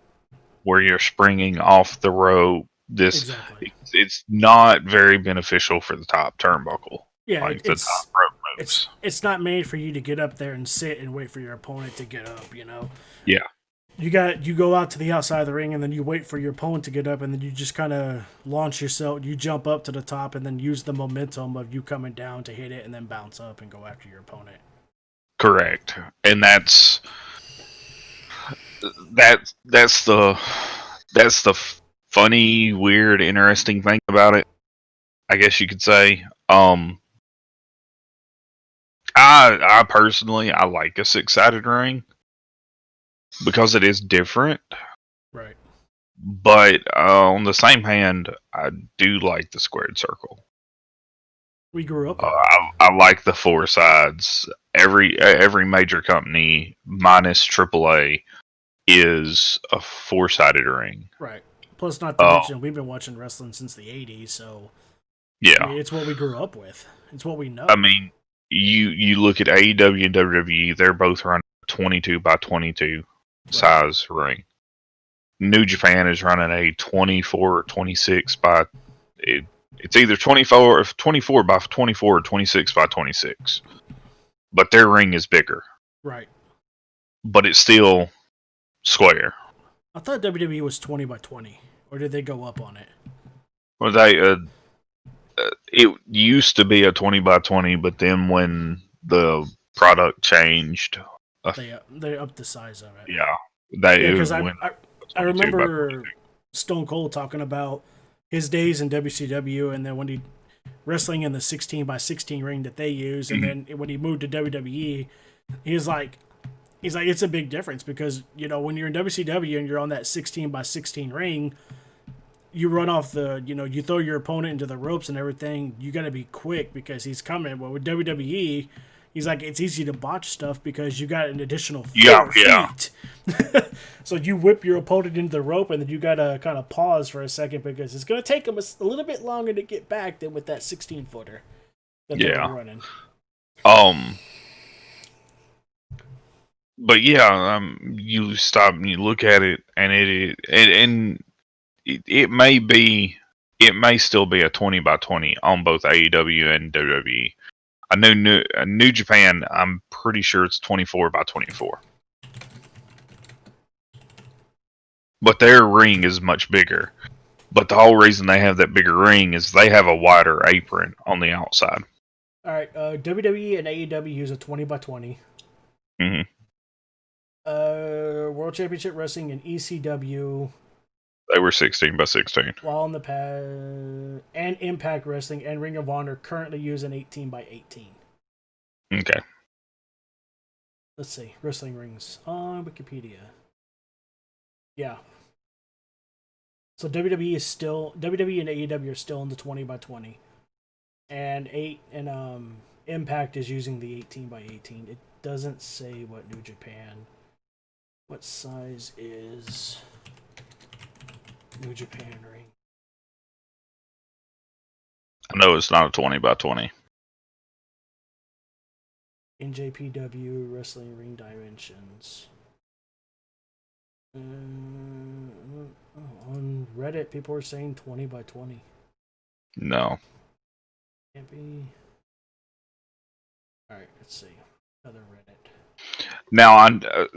Where you're springing off the rope. Exactly. It's not very beneficial for the top turnbuckle. Yeah, like the top rope moves. It's not made for you to get up there and sit and wait for your opponent to get up, you know? Yeah. You go out to the outside of the ring, and then you wait for your opponent to get up, and then you just kind of launch yourself. You jump up to the top, and then use the momentum of you coming down to hit it, and then bounce up and go after your opponent. Correct, and that's the funny, weird, interesting thing about it, I guess you could say. I personally like a 6-sided ring because it is different. Right. But on the same hand, I do like the squared circle. We grew up. I like the 4 sides. Every major company minus AAA is a 4-sided ring. Right. Plus, not to mention, we've been watching wrestling since the 80s, so yeah, I mean, it's what we grew up with. It's what we know. I mean, you look at AEW and WWE; they're both running 22 by 22 size ring. New Japan is running a 24 or 26 by. It's either 24 by 24 or 26 by 26. But their ring is bigger. Right. But it's still square. I thought WWE was 20 by 20. Or did they go up on it? Well, it used to be a 20 by 20, but then when the product changed, they upped the size of it. Yeah, because I remember Stone Cold talking about his days in WCW, and then when he wrestling in the 16 by 16 ring that they use, and then when he moved to WWE, he's like it's a big difference, because when you're in WCW and you're on that 16 by 16 ring, you run off you throw your opponent into the ropes and everything. You got to be quick because he's coming. But with WWE, he's like, it's easy to botch stuff because you got an additional 4 feet. So you whip your opponent into the rope, and then you got to kind of pause for a second because it's going to take them a little bit longer to get back than with that 16-footer that they were running. But yeah, you stop and you look at it, and it may still be a 20 by 20 on both AEW and WWE. I know New Japan, I'm pretty sure it's 24 by 24. But their ring is much bigger. But the whole reason they have that bigger ring is they have a wider apron on the outside. All right, WWE and AEW use a 20 by 20. Mm-hmm. World Championship Wrestling and ECW. They were 16 by 16. While on the pad, and Impact Wrestling and Ring of Honor currently use an 18 by 18. Okay. Let's see. Wrestling rings on Wikipedia. Yeah. So WWE and AEW are still in the 20 by 20. And Impact is using the 18 by 18. It doesn't say what New Japan. What size is New Japan ring? I know it's not a 20 by 20. NJPW Wrestling Ring Dimensions. On Reddit, people are saying 20 by 20. No. Can't be. Alright, let's see. Other Reddit. Now,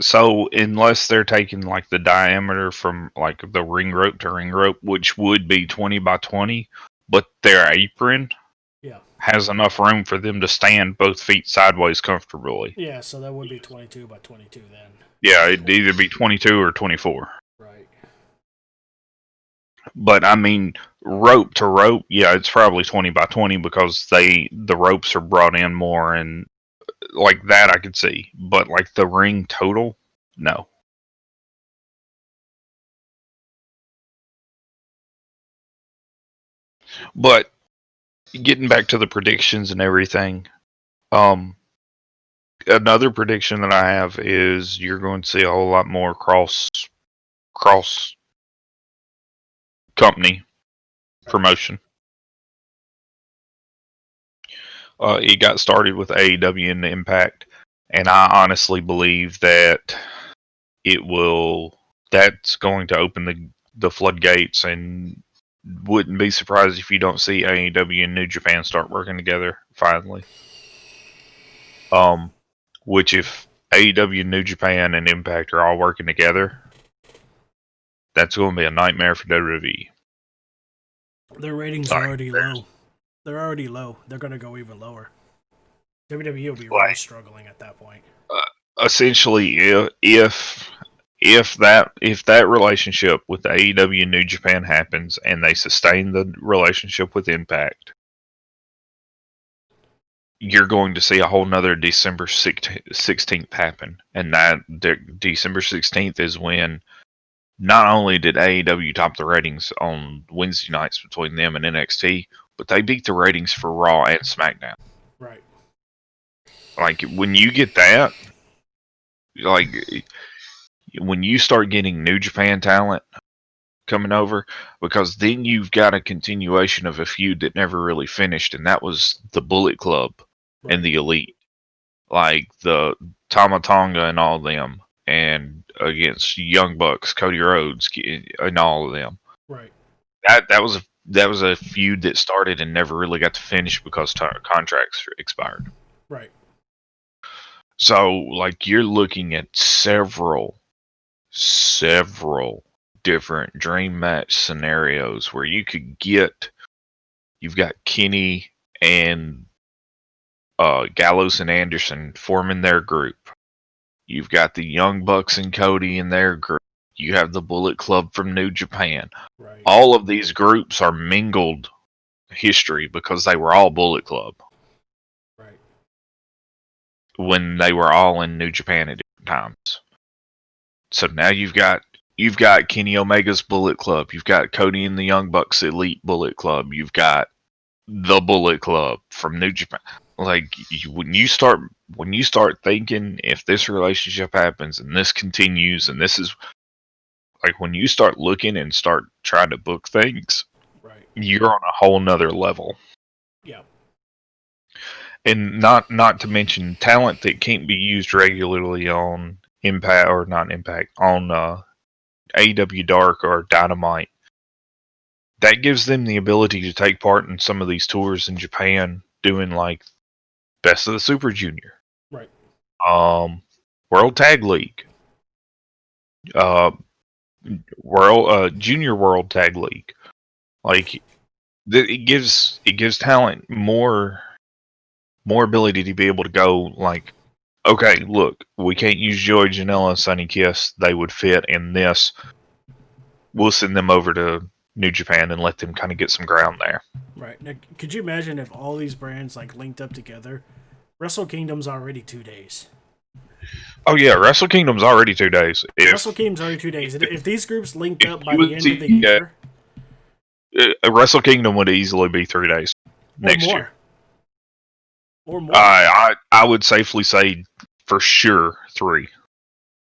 so unless they're taking like the diameter from like the ring rope to ring rope, which would be 20 by 20, but their apron Yeah. has enough room for them to stand both feet sideways comfortably. Yeah, so that would be 22 by 22 then. Yeah, it'd either be 22 or 24. Right. But I mean, rope to rope, yeah, it's probably 20 by 20 because the ropes are brought in more, and like that I could see. But like the ring total, no. But getting back to the predictions and everything, another prediction that I have is you're going to see a whole lot more cross company promotion. It got started with AEW and Impact, and I honestly believe that it will. That's going to open the floodgates, and wouldn't be surprised if you don't see AEW and New Japan start working together finally. Which if AEW, New Japan, and Impact are all working together, that's going to be a nightmare for WWE. Their ratings are already low. They're already low. They're going to go even lower. WWE will be really struggling at that point. Essentially, if that relationship with AEW and New Japan happens, and they sustain the relationship with Impact, you're going to see a whole nother December 16th happen. And that December 16th is when not only did AEW top the ratings on Wednesday nights between them and NXT, but they beat the ratings for Raw and SmackDown. Right. Like, when you get that, like, when you start getting New Japan talent coming over, because then you've got a continuation of a feud that never really finished, and that was the Bullet Club and the Elite. Like, the Tama Tonga and all of them, and against Young Bucks, Cody Rhodes, and all of them. Right. That was a feud that started and never really got to finish because contracts expired. Right. So, like, you're looking at several different dream match scenarios where you could get. You've got Kenny and Gallows and Anderson forming their group. You've got the Young Bucks and Cody in their group. You have the Bullet Club from New Japan. Right. All of these groups are mingled history because they were all Bullet Club. Right. When they were all in New Japan at different times. So now you've got Kenny Omega's Bullet Club. You've got Cody and the Young Bucks Elite Bullet Club. You've got the Bullet Club from New Japan. Like, when you start thinking, if this relationship happens and this continues and this is like, when you start looking and start trying to book things, right, you're on a whole nother level. Yeah. And not to mention talent that can't be used regularly on Impact, or not Impact, on AEW Dark or Dynamite. That gives them the ability to take part in some of these tours in Japan, doing like Best of the Super Junior, right, World Tag League, Junior World Tag League. Like, it gives talent more ability to be able to go, like, okay, look, we can't use Joey Janela and Sonny Kiss. They would fit in this. We'll send them over to New Japan and let them kind of get some ground there. Right. Now, could you imagine if all these brands like linked up together? Wrestle Kingdom's already 2 days. Oh yeah, Wrestle Kingdom's already 2 days. Wrestle Kingdom's already 2 days. If these groups linked up by the end of the year, Wrestle Kingdom would easily be 3 days next year. Or more. I would safely say for sure 3.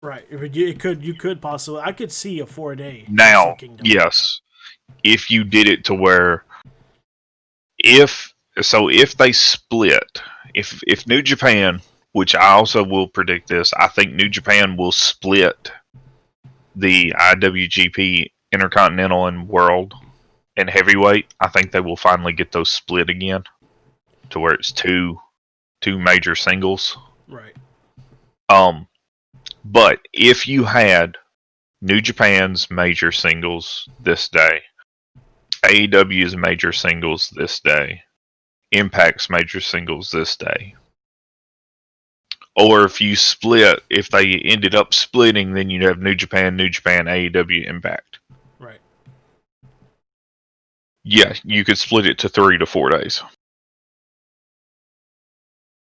Right. You could possibly. I could see a 4-day. Now, yes, if you did it to where, if they split, if New Japan, which I also will predict this, I think New Japan will split the IWGP Intercontinental and World and Heavyweight. I think they will finally get those split again to where it's two major singles. Right. But if you had New Japan's major singles this day, AEW's major singles this day, Impact's major singles this day. Or if they ended up splitting, then you'd have New Japan, AEW, Impact. Right. Yeah, you could split it to 3 to 4 days.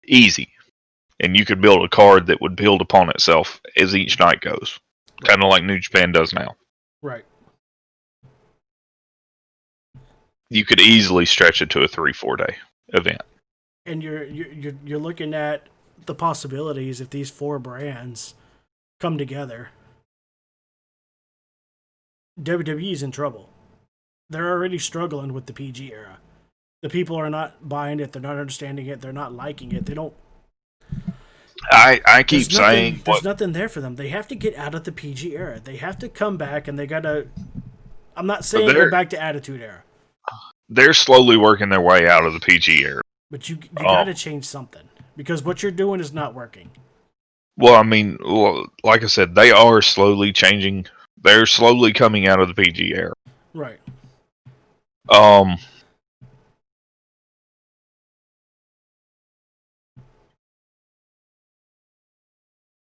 Easy. And you could build a card that would build upon itself as each night goes. Right. Kind of like New Japan does now. Right. You could easily stretch it to a 3-4 day event. And you're looking at the possibilities if these 4 brands come together. WWE's in trouble. They're already struggling with the PG era. The people are not buying it. They're not understanding it. They're not liking it. They don't. I keep saying there's nothing there for them. They have to get out of the PG era. They have to come back, and they gotta. I'm not saying go back to Attitude Era. They're slowly working their way out of the PG era. But you gotta change something because what you're doing is not working. Well, I mean, like I said, they are slowly changing. They're slowly coming out of the PG era. Right.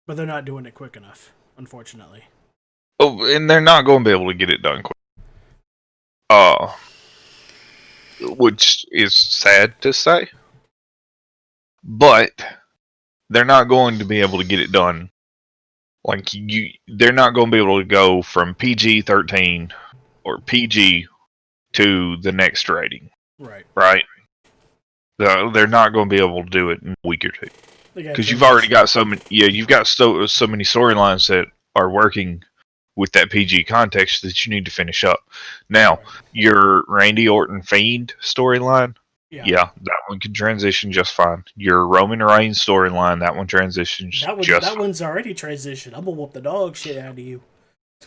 But they're not doing it quick enough, unfortunately. Oh, and they're not going to be able to get it done quick. Which is sad to say. But they're not going to be able to get it done. They're not going to be able to go from PG-13 or PG to the next rating. Right. Right? They're not going to be able to do it in a week or two. Because you've already got so many storylines that are working with that PG context that you need to finish up. Now, your Randy Orton Fiend storyline, yeah, that one can transition just fine. Your Roman Reigns storyline, that one transitions that one's already transitioned. I'm gonna whoop the dog shit out of you.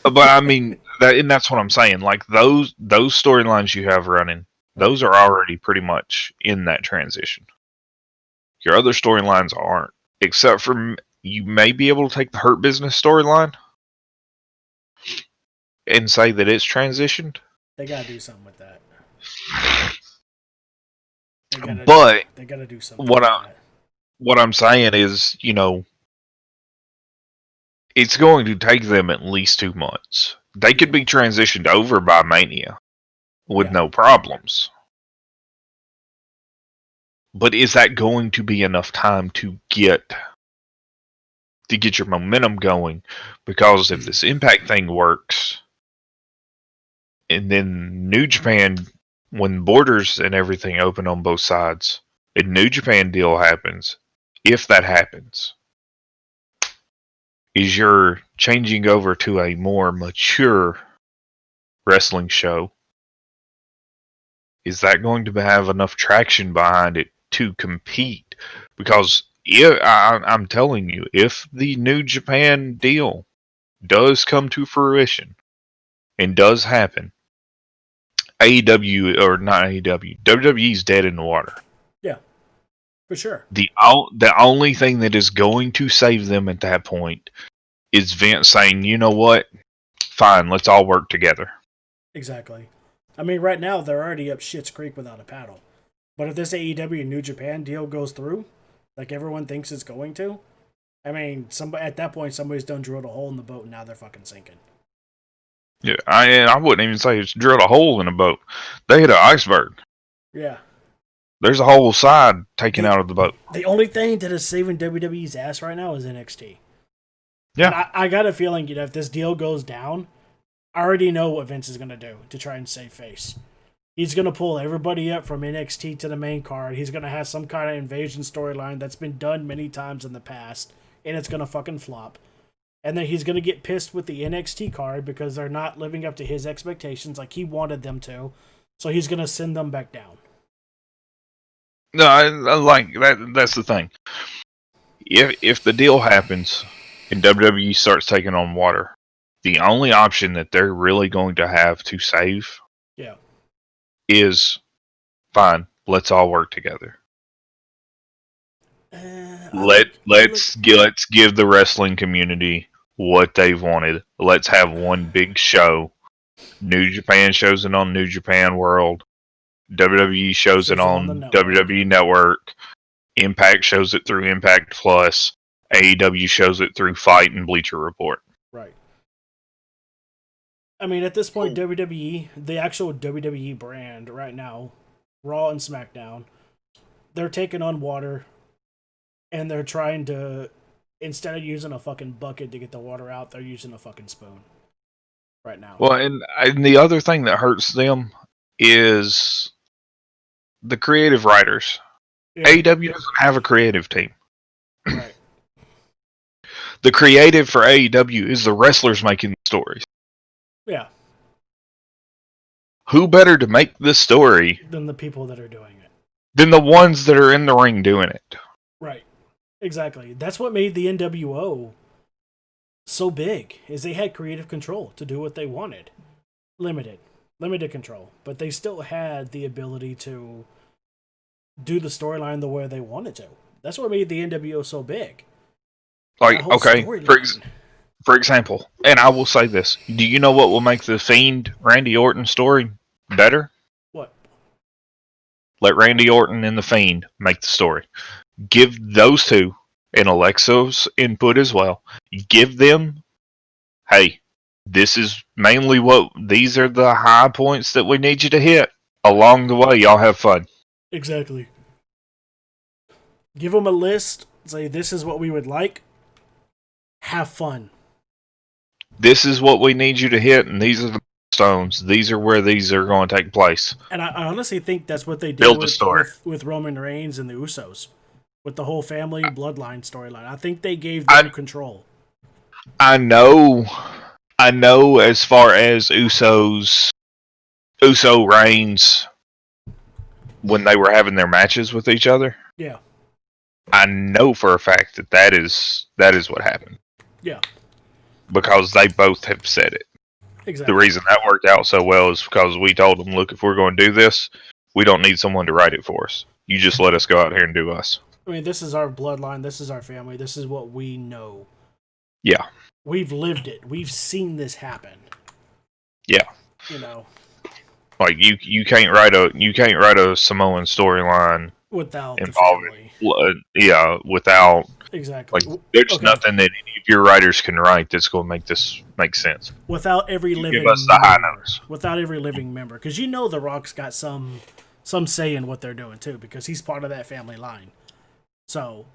But I mean, that's what I'm saying. Like those storylines you have running, those are already pretty much in that transition. Your other storylines aren't, except for you may be able to take the Hurt Business storyline and say that it's transitioned. They gotta do something with that. They gotta do something. What I'm saying is, it's going to take them at least 2 months. They could be transitioned over by Mania with no problems. But is that going to be enough time to get your momentum going? Because if this Impact thing works, and then New Japan, when borders and everything open on both sides, a New Japan deal happens, if that happens, is you're changing over to a more mature wrestling show. Is that going to have enough traction behind it to compete? Because I'm telling you, if the New Japan deal does come to fruition and does happen, WWE's dead in the water. Yeah, for sure. The only thing that is going to save them at that point is Vince saying, you know what? Fine, let's all work together. Exactly. I mean, right now, they're already up Schitt's Creek without a paddle. But if this AEW New Japan deal goes through, like everyone thinks it's going to, I mean, at that point, somebody's done drilled a hole in the boat and now they're fucking sinking. Yeah, I wouldn't even say it's drilled a hole in a boat. They hit an iceberg. Yeah. There's a whole side taken out of the boat. The only thing that is saving WWE's ass right now is NXT. Yeah. I got a feeling, if this deal goes down, I already know what Vince is going to do to try and save face. He's going to pull everybody up from NXT to the main card. He's going to have some kind of invasion storyline that's been done many times in the past, and it's going to fucking flop. And then he's going to get pissed with the NXT card because they're not living up to his expectations like he wanted them to. So he's going to send them back down. No, I like that. That's the thing. If the deal happens and WWE starts taking on water, the only option that they're really going to have to save is, fine, let's all work together. Let's give the wrestling community what they've wanted. Let's have one big show New Japan shows it on New Japan World. WWE shows it on the on network. WWE Network. Impact shows it through Impact Plus. AEW shows it through Fight and Bleacher Report. Right. I mean, at this point, WWE, the actual WWE brand right now, Raw and SmackDown, they're taking on water, and they're trying to, instead of using a fucking bucket to get the water out, they're using a fucking spoon right now. Well, and the other thing that hurts them is the creative writers. Yeah. AEW doesn't have a creative team. Right. The creative for AEW is the wrestlers making the stories. Yeah. Who better to make this story Than the people that are doing it. than the ones that are in the ring doing it? Right. Exactly. That's what made the NWO so big, is they had creative control to do what they wanted. Limited control, but they still had the ability to do the storyline the way they wanted to. That's what made the NWO so big. Like, okay, for example, and I will say this: do you know what will make the Fiend Randy Orton story better? What? Let Randy Orton and the Fiend make the story. Give those two, and Alexa's input as well. Give them, hey, this is mainly these are the high points that we need you to hit. Along the way, y'all have fun. Exactly. Give them a list. Say, this is what we would like. Have fun. This is what we need you to hit, and these are the stones. These are where these are going to take place. And I honestly think that's what they did with Roman Reigns and the Usos. With the whole family bloodline storyline. I think they gave them control. I know as far as Uso Reigns, when they were having their matches with each other. Yeah. I know for a fact that is what happened. Yeah. Because they both have said it. Exactly. The reason that worked out so well is because we told them, look, if we're going to do this, we don't need someone to write it for us. You just let us go out here and do us. I mean, this is our bloodline. This is our family. This is what we know. Yeah. We've lived it. We've seen this happen. Yeah. You know. Like you can't write a Samoan storyline without involving without exactly. Like, there's nothing that any of your writers can write that's going to make this make sense. Without every living give us the high notes. Without every living member, because you know The Rock's got some say in what they're doing too, because he's part of that family line. So,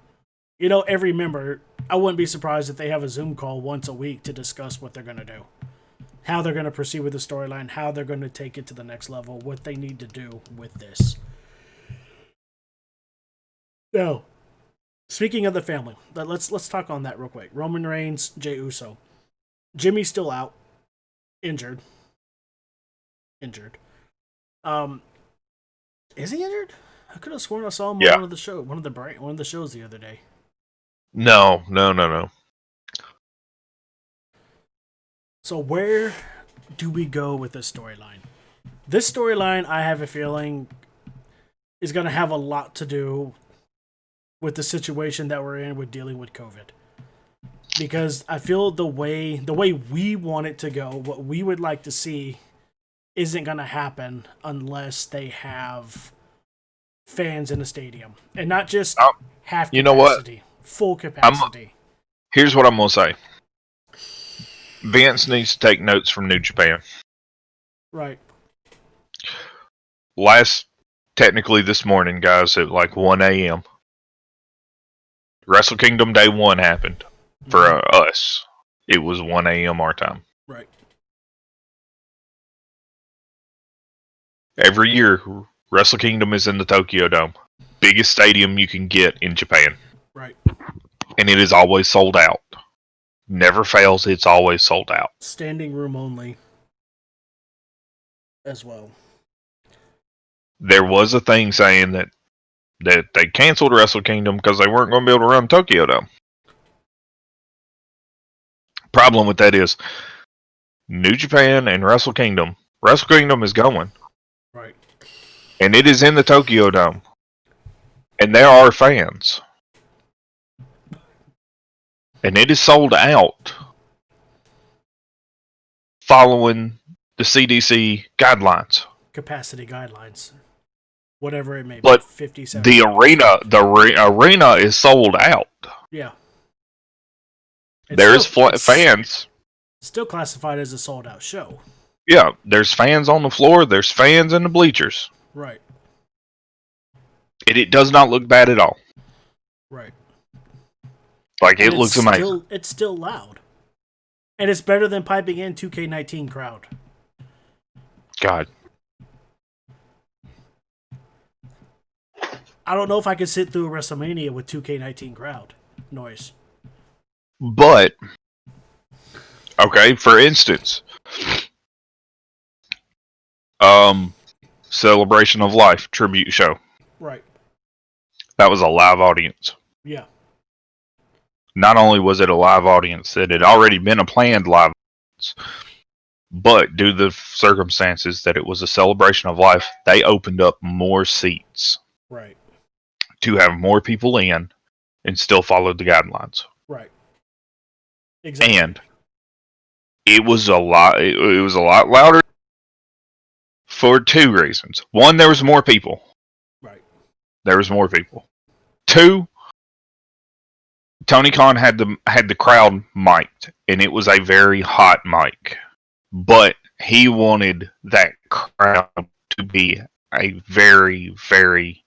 you know, every member. I wouldn't be surprised if they have a Zoom call once a week to discuss what they're going to do, how they're going to proceed with the storyline, how they're going to take it to the next level, what they need to do with this. Now, speaking of the family, let's talk on that real quick. Roman Reigns, Jey Uso. Jimmy's still out. Injured. Is he injured? I could have sworn I saw him on one of the shows the other day. No. So where do we go with this storyline? This storyline, I have a feeling, is going to have a lot to do with the situation that we're in with dealing with COVID. Because I feel the way we want it to go, what we would like to see, isn't going to happen unless they have fans in the stadium. And not just half capacity, you know what? Full capacity. Here's what I'm going to say. Vince needs to take notes from New Japan. Right. Technically this morning, guys, at like 1 a.m., Wrestle Kingdom Day 1 happened. For us, it was 1 a.m. our time. Right. Every year, Wrestle Kingdom is in the Tokyo Dome. Biggest stadium you can get in Japan. Right. And it is always sold out. Never fails, it's always sold out. Standing room only as well. There was a thing saying that they canceled Wrestle Kingdom because they weren't going to be able to run Tokyo Dome. Problem with that is New Japan and Wrestle Kingdom is going. Right. And it is in the Tokyo Dome. And there are fans. And it is sold out following the CDC guidelines. Capacity guidelines, whatever it may be, But 57. the arena is sold out. Yeah. There's fans. Still classified as a sold out show. Yeah, there's fans on the floor. There's fans in the bleachers. Right. And it does not look bad at all. Right. Like, it looks amazing. It's still loud. And it's better than piping in 2K19 crowd. God. I don't know if I could sit through a WrestleMania with 2K19 crowd noise. But, okay, for instance, Celebration of Life tribute show. Right. That was a live audience. Yeah. Not only was it a live audience, it had already been a planned live audience, but due to the circumstances that it was a celebration of life, they opened up more seats. Right. To have more people in and still followed the guidelines. Right. Exactly. And it was a lot louder for two reasons. One, there was more people. Right. There was more people. Two, Tony Khan had the crowd mic'd, and it was a very hot mic. But he wanted that crowd to be a very, very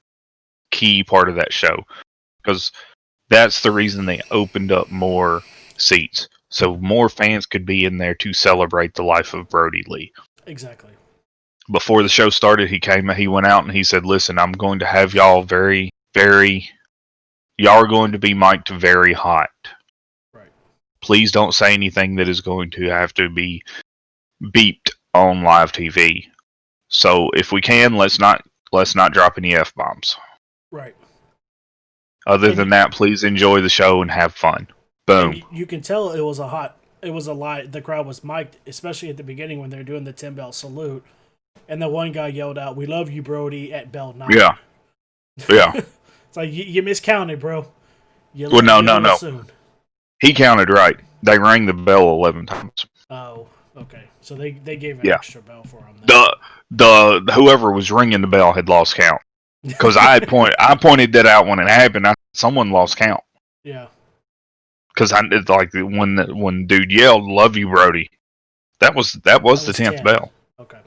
key part of that show. Because that's the reason they opened up more seats. So more fans could be in there to celebrate the life of Brody Lee. Exactly. Before the show started, he went out and he said, listen, I'm going to have y'all very, very... Y'all are going to be mic'd very hot. Right. Please don't say anything that is going to have to be beeped on live TV. So if we can, let's not drop any F-bombs. Right. Other than that, please enjoy the show and have fun. Boom. You can tell it was a lie. The crowd was mic'd, especially at the beginning when they're doing the 10 bell salute. And the one guy yelled out, "We love you, Brody," at bell 9. Yeah. Yeah. It's like, you miscounted, bro. Well, no. Soon. He counted right. They rang the bell 11 times. Oh, okay. So they gave an extra bell for him. The whoever was ringing the bell had lost count. Because I pointed that out when it happened. Someone lost count. Yeah. Because it's like when dude yelled, "Love you, Brody." That was the 10th bell. Okay.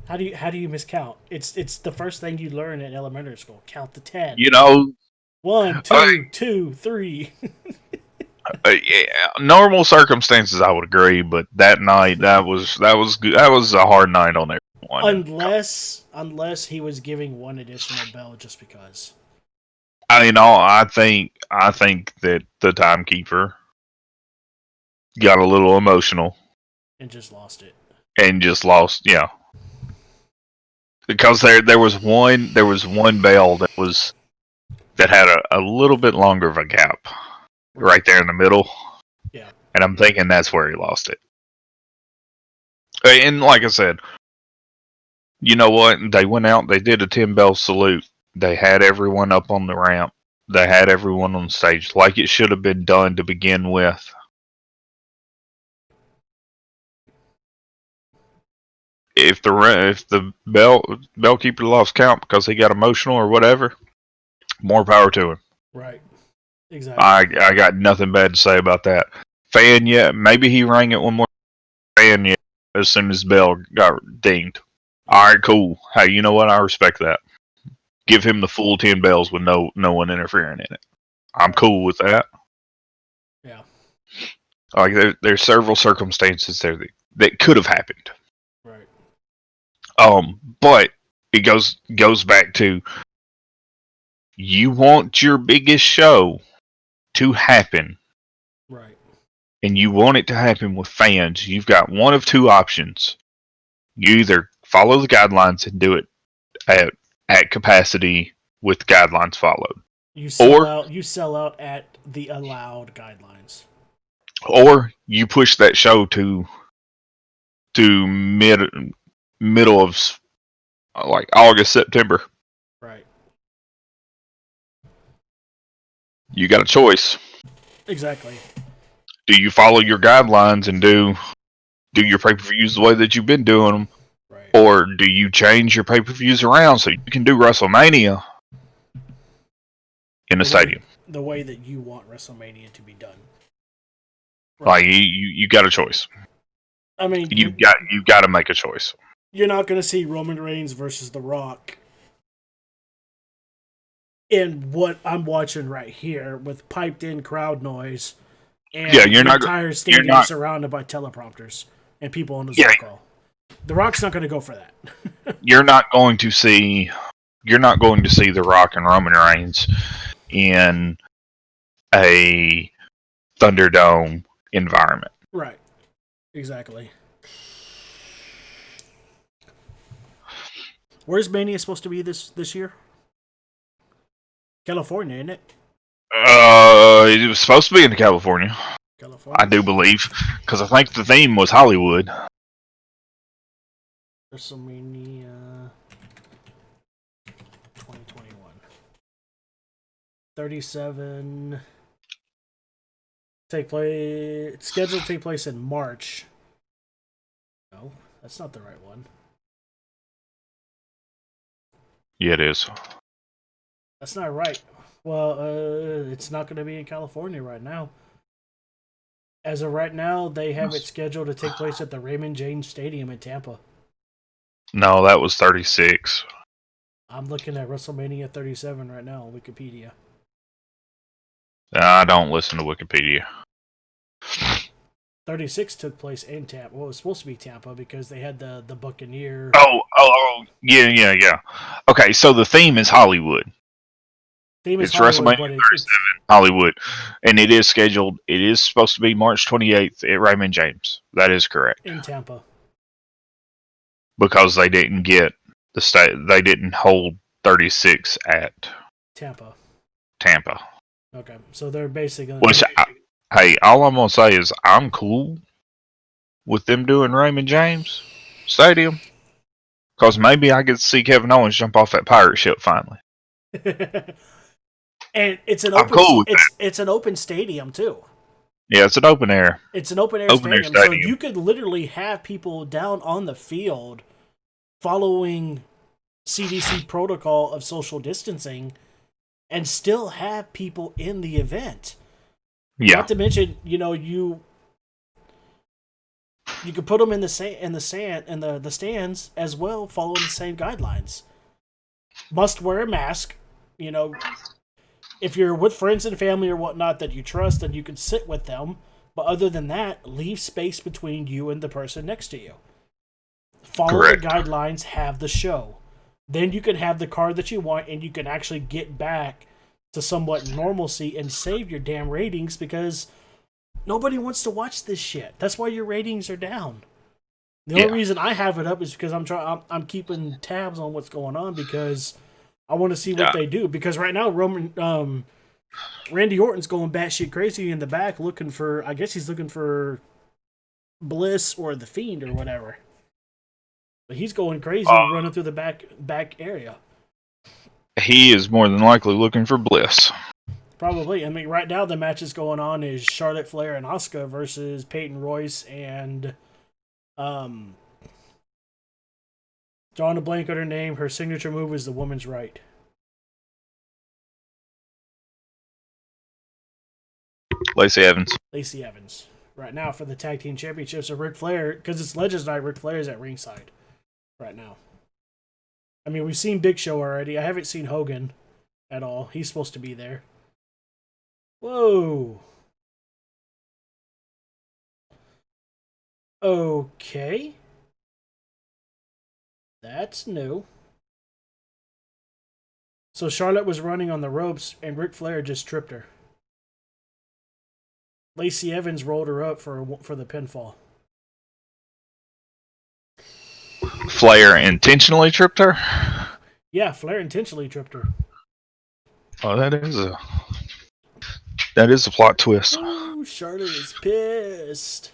How do you miscount? It's the first thing you learn in elementary school. Count to 10. 1, 2, 2, 3. Yeah, normal circumstances I would agree, but that night that was a hard night on everyone. Unless he was giving one additional bell just because. I think that the timekeeper got a little emotional and just lost it. Yeah. Because there was one bell that had a little bit longer of a gap right there in the middle. Yeah. And I'm thinking that's where he lost it. And like I said, you know what? They went out, they did a 10 bell salute. They had everyone up on the ramp. They had everyone on stage like it should have been done to begin with. If the bellkeeper lost count because he got emotional or whatever, more power to him. Right. Exactly. I got nothing bad to say about that. Fan, yeah, maybe he rang it one more. Fan, yeah, as soon as the bell got dinged. All right, cool. Hey, you know what? I respect that. Give him the full 10 bells with no one interfering in it. I'm cool with that. Yeah. Like there's several circumstances there that could have happened. Right. But it goes back to, you want your biggest show to happen. Right. And you want it to happen with fans. You've got one of two options. You either follow the guidelines and do it at capacity with guidelines followed. You sell out at the allowed guidelines. Or you push that show to middle of like August, September. Right. You got a choice. Exactly. Do you follow your guidelines and do your pay-per-views the way that you've been doing them, Right. or do you change your pay-per-views around so you can do WrestleMania in a stadium? The way that you want WrestleMania to be done. Right. Like you got a choice. I mean, you got to make a choice. You're not going to see Roman Reigns versus The Rock in what I'm watching right here with piped-in crowd noise and the entire stadium surrounded by teleprompters and people on the Zoom call. The Rock's not going to go for that. You're not going to see The Rock and Roman Reigns in a Thunderdome environment. Right. Exactly. Where's Mania supposed to be this year? California, isn't it? It was supposed to be in California. I do believe, because I think the theme was Hollywood. WrestleMania 2021. 37 scheduled to take place in March. No, that's not the right one. Yeah, it is. That's not right. Well, it's not going to be in California right now. As of right now, they have it scheduled to take place at the Raymond James Stadium in Tampa. No, that was 36. I'm looking at WrestleMania 37 right now on Wikipedia. I don't listen to Wikipedia. 36 took place in Tampa. Well, it was supposed to be Tampa because they had the Buccaneer. Yeah. Okay, so the theme is Hollywood. It's WrestleMania 37 Hollywood, and it is scheduled. It is supposed to be March 28th at Raymond James. That is correct. In Tampa, because they didn't get they didn't hold 36 at Tampa. Okay, so they're basically. Hey, all I'm gonna say is I'm cool with them doing Raymond James Stadium, because maybe I get to see Kevin Owens jump off that pirate ship finally. And it's an open. It's an open stadium too. Yeah, it's an open air. It's an open air stadium, so you could literally have people down on the field following CDC protocol of social distancing, and still have people in the event. Yeah. Not to mention, you could put them in the stands as well, following the same guidelines. Must wear a mask. If you're with friends and family or whatnot that you trust, then you can sit with them. But other than that, leave space between you and the person next to you. Follow the guidelines, have the show. Then you can have the card that you want, and you can actually get back to somewhat normalcy and save your damn ratings, because nobody wants to watch this shit. That's why your ratings are down. The only reason I have it up is because I'm keeping tabs on what's going on, because I want to see what they do. Because right now, Randy Orton's going batshit crazy in the back, looking for. I guess he's looking for Bliss or the Fiend or whatever. But he's going crazy, running through the back area. He is more than likely looking for Bliss. Probably. I mean, right now the match is going on is Charlotte Flair and Asuka versus Peyton Royce and drawing a blank on her name. Her signature move is the woman's right. Lacey Evans. Right now for the tag team championships of Ric Flair, because it's Legends Night, Ric Flair is at ringside right now. I mean, we've seen Big Show already. I haven't seen Hogan at all. He's supposed to be there. Whoa. Okay. That's new. So Charlotte was running on the ropes, and Ric Flair just tripped her. Lacey Evans rolled her up for the pinfall. Flair intentionally tripped her? Yeah, Flair intentionally tripped her. Oh, that is a plot twist. Ooh, Charlotte is pissed.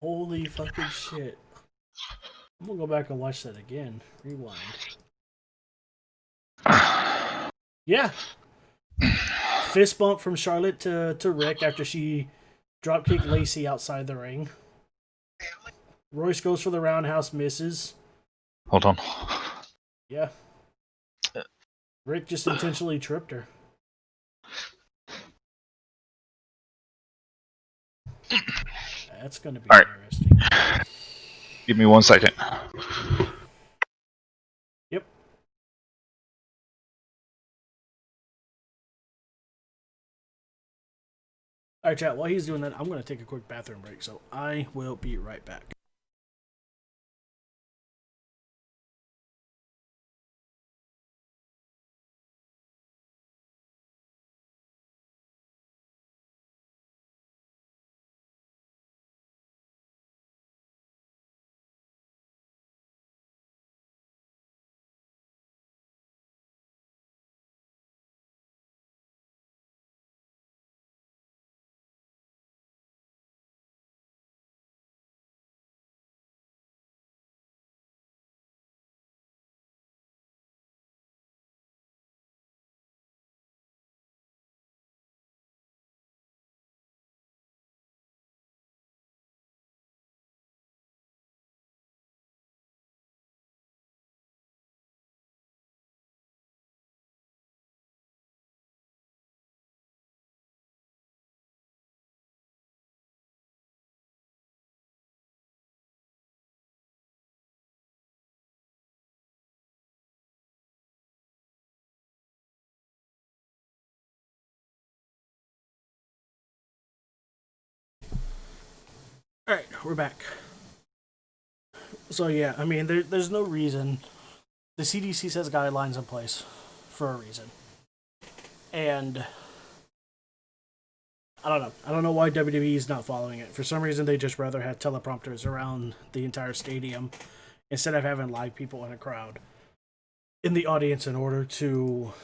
Holy fucking shit. I'm gonna go back and watch that again. Rewind. Yeah. fist bump from Charlotte to Rick after she dropkicked Lacey outside the ring. Royce goes for the roundhouse, misses. Hold on. Yeah. Rick just intentionally tripped her. That's going to be interesting. Give me 1 second. Yep. Alright, chat, while he's doing that, I'm going to take a quick bathroom break, so I will be right back. Alright, we're back. So yeah, I mean, there's no reason. The CDC says guidelines in place for a reason. And I don't know. I don't know why WWE is not following it. For some reason, they just rather have teleprompters around the entire stadium instead of having live people in a crowd in the audience in order to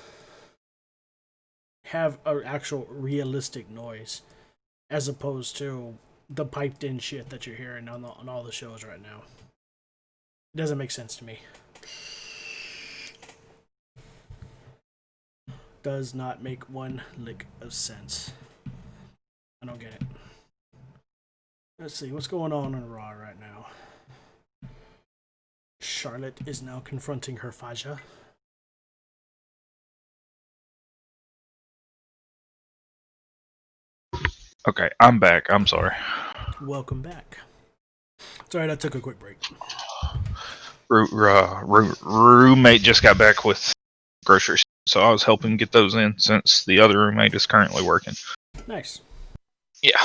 have an actual realistic noise as opposed to the piped in shit that you're hearing on all the shows right now. It doesn't make sense to me. Does not make one lick of sense. I don't get it. Let's see what's going on Raw right now. Charlotte is now confronting her Faja. Okay, I'm back. I'm sorry. Welcome back. It's alright, I took a quick break. Roommate just got back with groceries, so I was helping get those in since the other roommate is currently working. Nice. Yeah.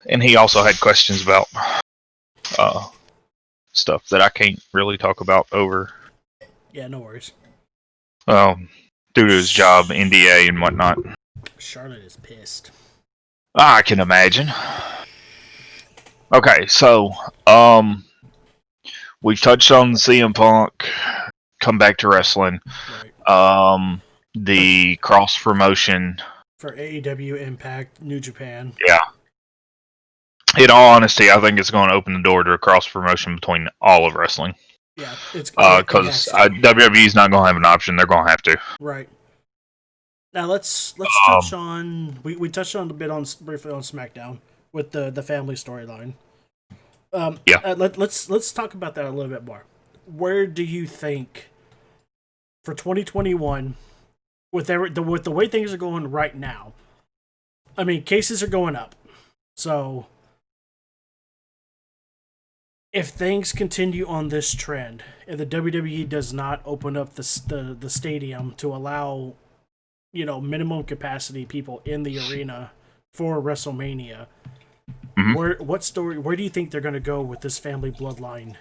And he also had questions about stuff that I can't really talk about over. Yeah, no worries. Due to his job, NDA, and whatnot. Charlotte is pissed. I can imagine. Okay, so we've touched on CM Punk come back to wrestling. Right. The cross promotion for AEW, Impact, New Japan. Yeah. In all honesty, I think it's going to open the door to a cross promotion between all of wrestling. Yeah, it's because WWE's not going to have an option; they're going to have to. Right. Now let's touch on we touched on a bit on briefly on SmackDown with the family storyline. Yeah. Let's talk about that a little bit more. Where do you think for 2021 with the way things are going right now? I mean, cases are going up. So if things continue on this trend, if the WWE does not open up the stadium to allow, minimum capacity people in the arena for WrestleMania, where do you think they're going to go with this family bloodline?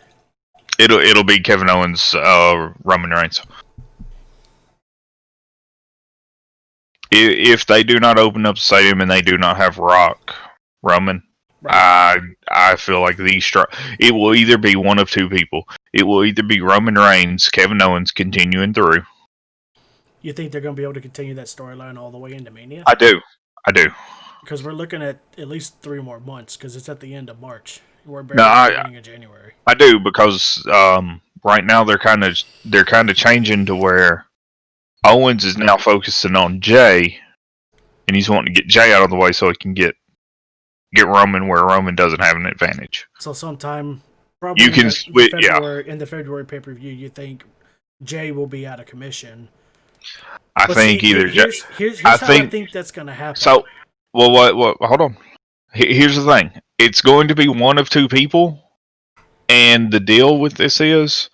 It'll be Kevin Owens, Roman Reigns. If they do not open up the stadium and they do not have Roman, right. I feel like it will either be one of two people. It will either be Roman Reigns, Kevin Owens continuing through. You think they're going to be able to continue that storyline all the way into Mania? I do. Because we're looking at least 3 more months, because it's at the end of March. We're barely at the beginning of January. I do, because right now they're kind of changing to where Owens is now focusing on Jay, and he's wanting to get Jay out of the way so he can get Roman where Roman doesn't have an advantage. So sometime You probably in can the switch, yeah. February pay-per-view, you think Jay will be out of commission. I But think see, either Jay. here's I how I think think that's gonna happen. so. Well, what? Hold on. Here's the thing. It's going to be one of two people, and the deal with this is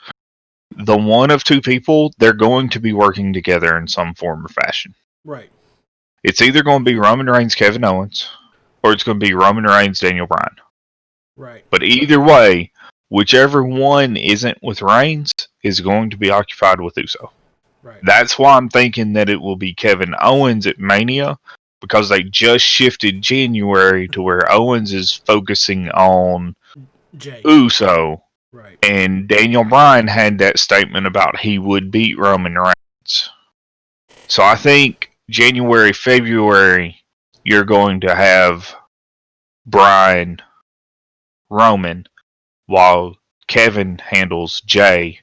the one of two people. They're going to be working together in some form or fashion. Right. It's either going to be Roman Reigns, Kevin Owens, or it's going to be Roman Reigns, Daniel Bryan. Right. But either way, whichever one isn't with Reigns is going to be occupied with Uso. Right. That's why I'm thinking that it will be Kevin Owens at Mania, because they just shifted January to where Owens is focusing on Jay. Uso. Right. And Daniel Bryan had that statement about he would beat Roman Reigns. So I think January, February, you're going to have Bryan, Roman, while Kevin handles Jay.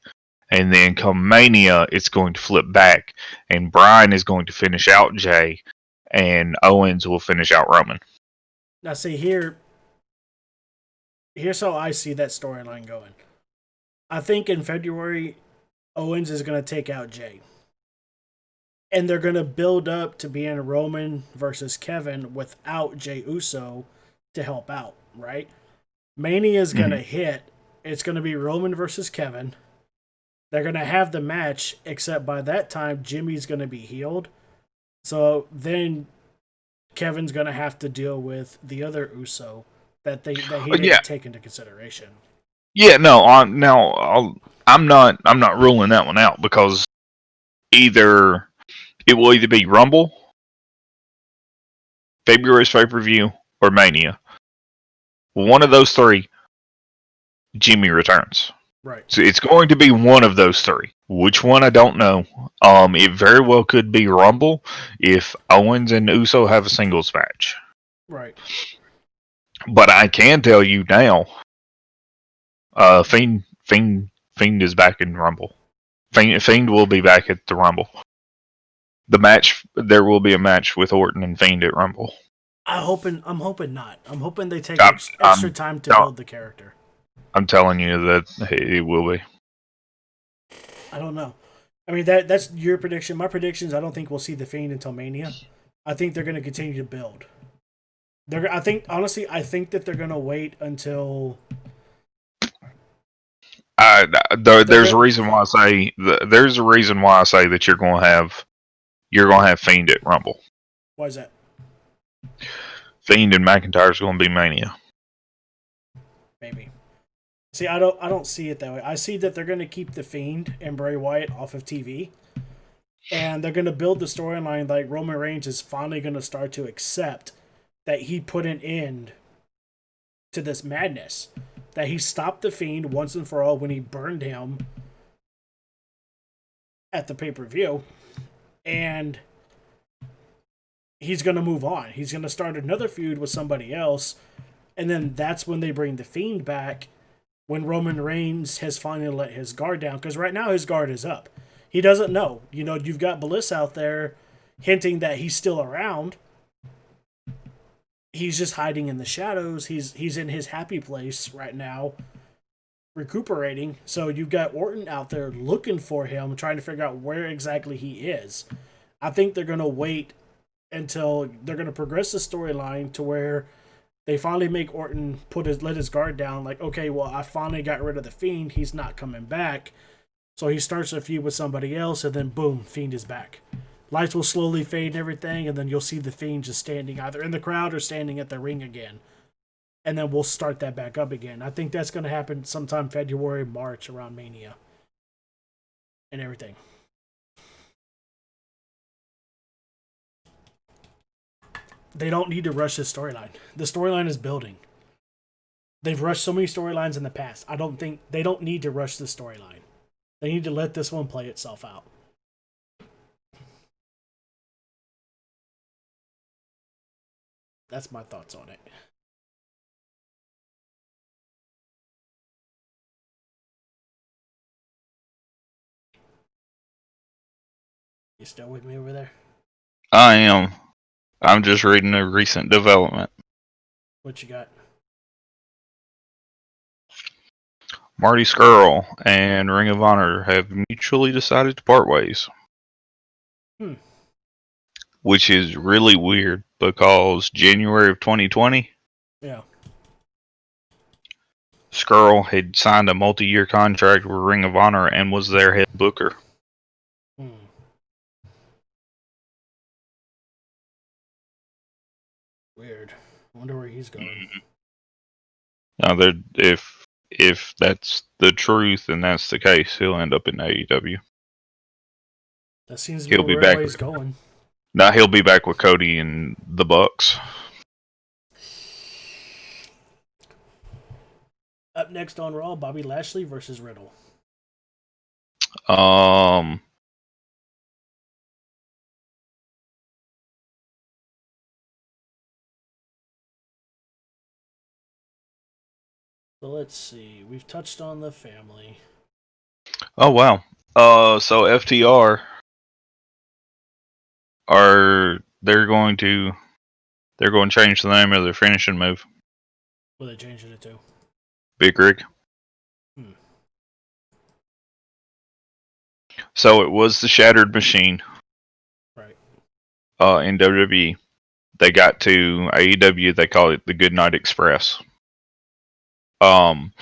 And then come Mania, it's going to flip back, and Bryan is going to finish out Jay, and Owens will finish out Roman. Now, see here's how I see that storyline going. I think in February, Owens is going to take out Jay. And they're going to build up to being Roman versus Kevin without Jey Uso to help out, right? Mania is going to hit. It's going to be Roman versus Kevin. They're going to have the match, except by that time, Jimmy's going to be healed. So then Kevin's going to have to deal with the other Uso that he didn't take into consideration. Yeah, no. I'm not ruling that one out, because it will either be Rumble, February's pay-per-view, or Mania. One of those three, Jimmy returns. Right. So it's going to be one of those three. Which one, I don't know. It very well could be Rumble if Owens and Uso have a singles match. Right. But I can tell you now, Fiend is back in Rumble. Fiend will be back at the Rumble. There will be a match with Orton and Fiend at Rumble. I'm hoping not. I'm hoping they take I'm- extra I'm- time to build the character. I'm telling you that it will be. I don't know. I mean, that's your prediction. My predictions, I don't think we'll see the Fiend until Mania. I think they're going to continue to build. I think that they're going to wait until. There's a reason why I say that you're going to have Fiend at Rumble. Why is that? Fiend and McIntyre is going to be Mania. Maybe. See, I don't see it that way. I see that they're going to keep the Fiend and Bray Wyatt off of TV, and they're going to build the storyline like Roman Reigns is finally going to start to accept that he put an end to this madness, that he stopped the Fiend once and for all when he burned him at the pay-per-view, and he's going to move on. He's going to start another feud with somebody else, and then that's when they bring the Fiend back, when Roman Reigns has finally let his guard down, because right now his guard is up. He doesn't know. You know, you've got Bliss out there hinting that he's still around. He's just hiding in the shadows. He's in his happy place right now, recuperating. So you've got Orton out there looking for him, trying to figure out where exactly he is. I think they're going to wait until they're going to progress the storyline to where they finally make Orton let his guard down. Like, okay, well, I finally got rid of the Fiend. He's not coming back. So he starts a feud with somebody else, and then boom, Fiend is back. Lights will slowly fade and everything, and then you'll see the Fiend just standing either in the crowd or standing at the ring again. And then we'll start that back up again. I think that's going to happen sometime February, March, around Mania. And everything. They don't need to rush this storyline. The storyline is building. They've rushed so many storylines in the past. They don't need to rush this storyline. They need to let this one play itself out. That's my thoughts on it. You still with me over there? I am. I'm just reading a recent development. What you got? Marty Scurll and Ring of Honor have mutually decided to part ways. Which is really weird because January of 2020, Yeah. Scurll had signed a multi-year contract with Ring of Honor and was their head booker. Weird. I wonder where he's going. Now, if that's the truth and that's the case, he'll end up in AEW. That seems to be where he's going. Now he'll be back with Cody and the Bucks. Up next on Raw, Bobby Lashley versus Riddle. So let's see. We've touched on the family. Oh wow. So FTR they're going to change the name of their finishing move. What are they changing it to? Big Rig. So it was the Shattered Machine. Right. In WWE. They got to AEW, they call it the Goodnight Express. And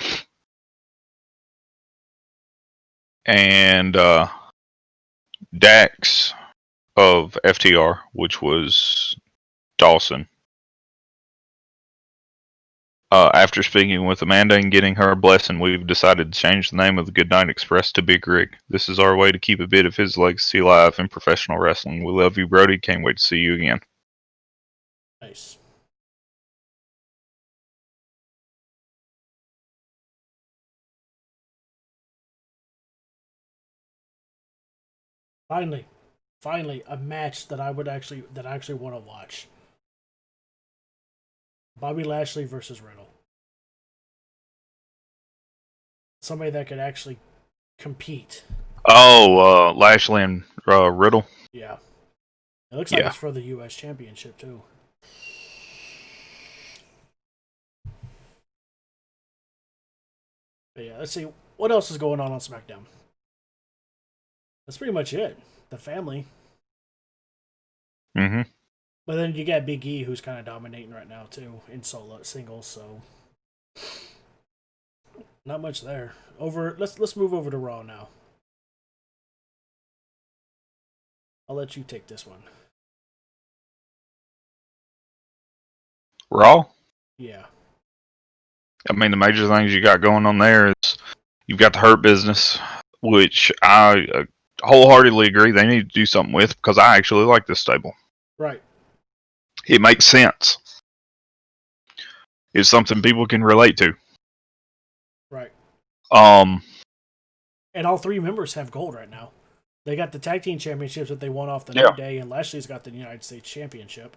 Dax of FTR, which was Dawson, after speaking with Amanda and getting her blessing, we've decided to change the name of the Goodnight Express to Big Rig. This is our way to keep a bit of his legacy alive in professional wrestling. We love you, Brody. Can't wait to see you again. Nice. Finally, a match that I actually want to watch. Bobby Lashley versus Riddle. Somebody that could actually compete. Oh, Lashley and Riddle. Yeah. It looks like it's for the U.S. Championship too. But yeah, let's see what else is going on SmackDown. That's pretty much it. The family. Mm-hmm. But then you got Big E, who's kind of dominating right now too in solo singles. So not much there. Let's move over to Raw now. I'll let you take this one. Raw? Yeah. I mean, the major things you got going on there is you've got the Hurt Business, which I wholeheartedly agree they need to do something with because I actually like this stable. Right. It makes sense. It's something people can relate to. Right. And all three members have gold right now. They got the tag team championships that they won off the New Day, and Lashley's got the United States Championship.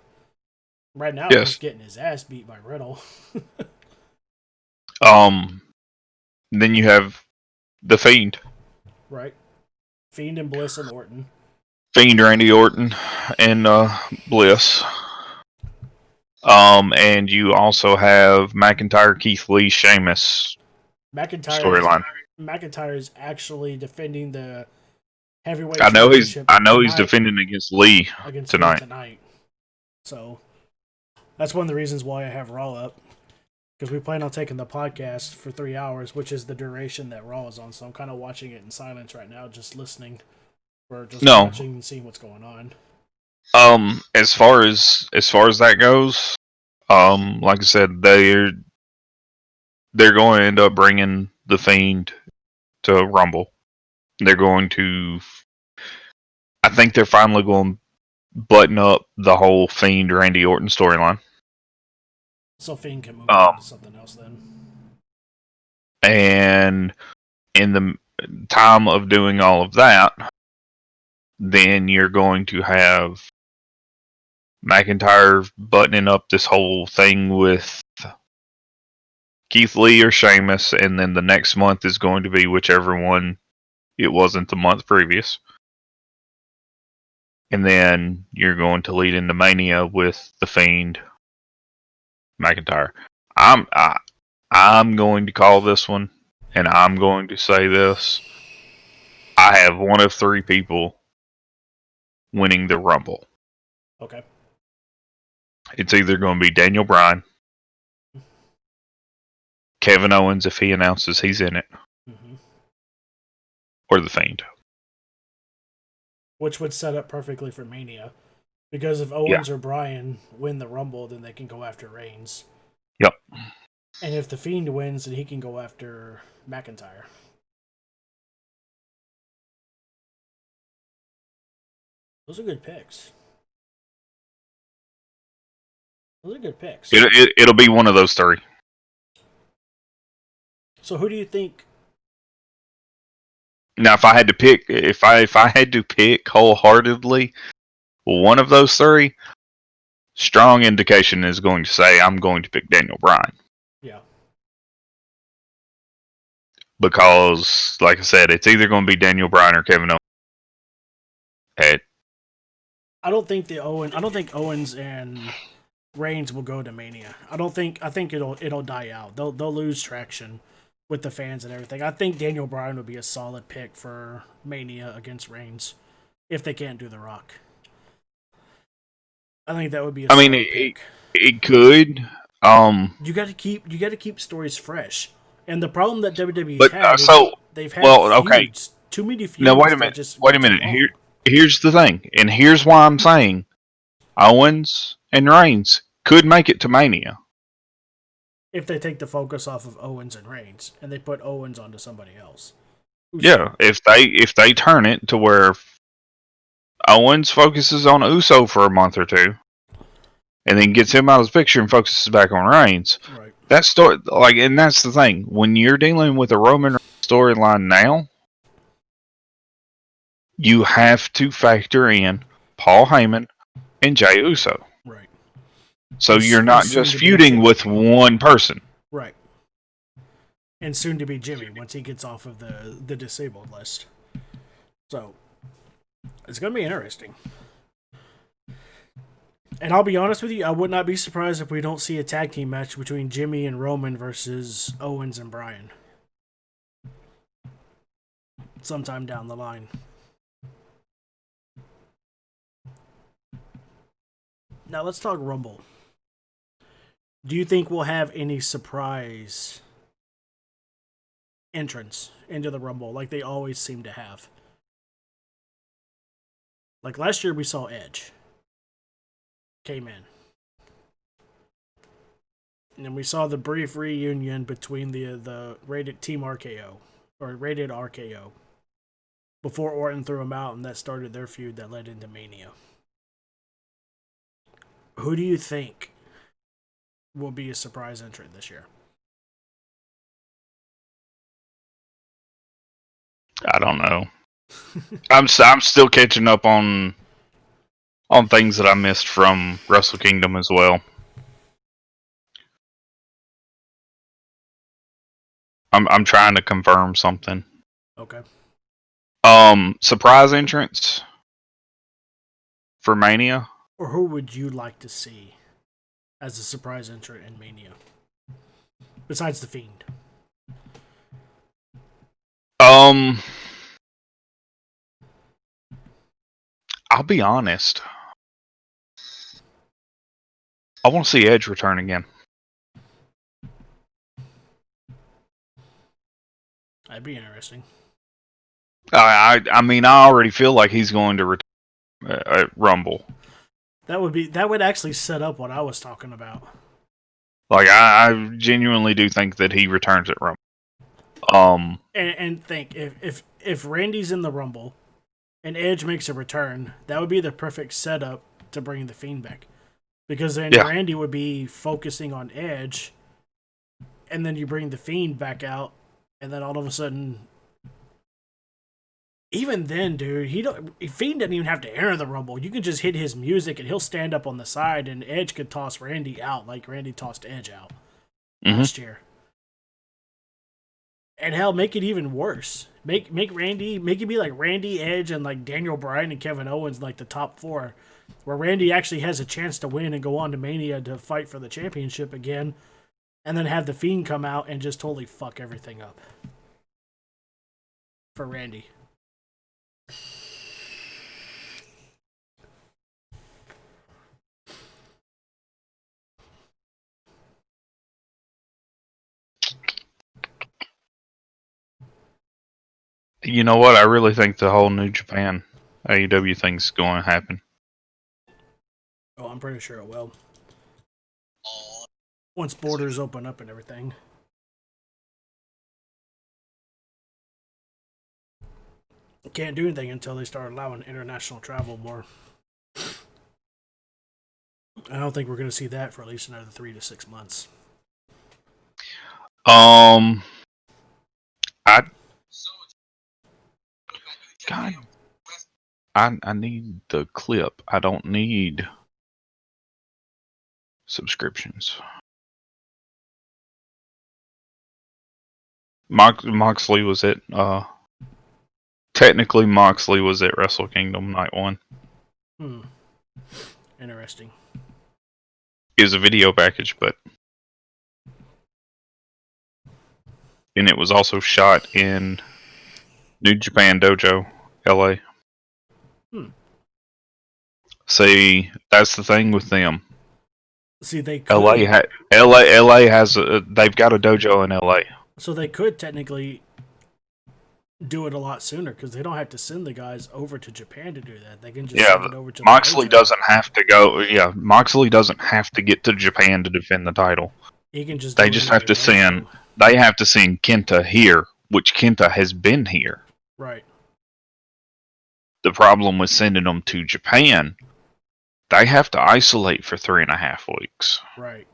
Right now, he's getting his ass beat by Riddle. Then you have the Fiend. Right. Fiend and Bliss and Orton. Fiend, Randy Orton, and Bliss. And you also have McIntyre, Keith Lee, Sheamus storyline. McIntyre is actually defending the heavyweight championship. I know he's defending against Lee tonight. So that's one of the reasons why I have Raw up, because we plan on taking the podcast for 3 hours, which is the duration that Raw is on. So I'm kind of watching it in silence right now, just listening, or just watching and seeing what's going on. As far as that goes, like I said, they're going to end up bringing the Fiend to Rumble. They're going to, I think they're finally going to button up the whole Fiend Randy Orton storyline. So Fiend can move on to something else then. And in the time of doing all of that, then you're going to have McIntyre buttoning up this whole thing with Keith Lee or Sheamus, and then the next month is going to be whichever one it wasn't the month previous. And then you're going to lead into Mania with The Fiend, McIntyre. I'm going to call this one, and I'm going to say this. I have one of three people winning the Rumble. Okay. It's either going to be Daniel Bryan, Kevin Owens if he announces he's in it, or The Fiend. Which would set up perfectly for Mania. Because if Owens or Bryan win the Rumble, then they can go after Reigns. Yep. And if The Fiend wins, then he can go after McIntyre. Those are good picks. Those are good picks. It'll be one of those three. So who do you think? Now, if I had to pick, if I had to pick wholeheartedly one of those three, strong indication is going to say I'm going to pick Daniel Bryan. Yeah. Because, like I said, it's either going to be Daniel Bryan or Kevin Owens. I don't think Owens and Reigns will go to Mania. I think it'll die out. They'll lose traction with the fans and everything. I think Daniel Bryan would be a solid pick for Mania against Reigns if they can't do The Rock. I think that would be a solid pick. It could. You got to keep stories fresh. And the problem that WWE had is they've had feuds, too many feuds. Now wait a minute. Here's the thing, and here's why I'm saying Owens and Reigns could make it to Mania. If they take the focus off of Owens and Reigns and they put Owens onto somebody else. Yeah, if they turn it to where Owens focuses on Uso for a month or two, and then gets him out of the picture and focuses back on Reigns. Right. That story, and that's the thing. When you're dealing with a Roman storyline now, you have to factor in Paul Heyman and Jey Uso. Right. So you're not just feuding with one person. Right. And soon to be Jimmy once he gets off of the disabled list. So it's going to be interesting. And I'll be honest with you, I would not be surprised if we don't see a tag team match between Jimmy and Roman versus Owens and Bryan sometime down the line. Now let's talk Rumble. Do you think we'll have any surprise entrance into the Rumble like they always seem to have? Like last year we saw Edge came in. And then we saw the brief reunion between the rated Team RKO, or rated RKO, before Orton threw him out and that started their feud that led into Mania. Who do you think will be a surprise entrant this year? I don't know. I'm still catching up on things that I missed from Wrestle Kingdom as well. I'm trying to confirm something. Okay. Surprise entrance for Mania. Or who would you like to see as a surprise entrant in Mania? Besides The Fiend. I'll be honest. I want to see Edge return again. That'd be interesting. I mean, I already feel like he's going to return at Rumble. That would actually set up what I was talking about. Like, I genuinely do think that he returns at Rumble. And think if Randy's in the Rumble and Edge makes a return, that would be the perfect setup to bring the Fiend back. Because then Randy would be focusing on Edge, and then you bring the Fiend back out, and then all of a sudden, even then, dude, Fiend doesn't even have to enter the Rumble. You can just hit his music, and he'll stand up on the side, and Edge could toss Randy out like Randy tossed Edge out last year. And hell, make it even worse. Make Randy, make it be like Randy, Edge, and like Daniel Bryan and Kevin Owens, like the top four, where Randy actually has a chance to win and go on to Mania to fight for the championship again, and then have the Fiend come out and just totally fuck everything up for Randy. You know what? I really think the whole New Japan AEW thing's going to happen. Oh, I'm pretty sure it will. Once borders open up and everything. Can't do anything until they start allowing international travel more. I don't think we're going to see that for at least another 3 to 6 months. I God, I need the clip. I don't need subscriptions. Moxley was at technically Moxley was at Wrestle Kingdom Night 1. Interesting. It was a video package, and it was also shot in New Japan Dojo, LA. See, that's the thing with them. See, they could. LA has they've got a dojo in LA. So they could technically do it a lot sooner because they don't have to send the guys over to Japan to do that. They can just send it over to Moxley doesn't have to go. Yeah, Moxley doesn't have to get to Japan to defend the title. He can just. They just have to send. They have to send Kenta here, which Kenta has been here. Right. The problem with sending them to Japan, they have to isolate for 3.5 weeks. Right.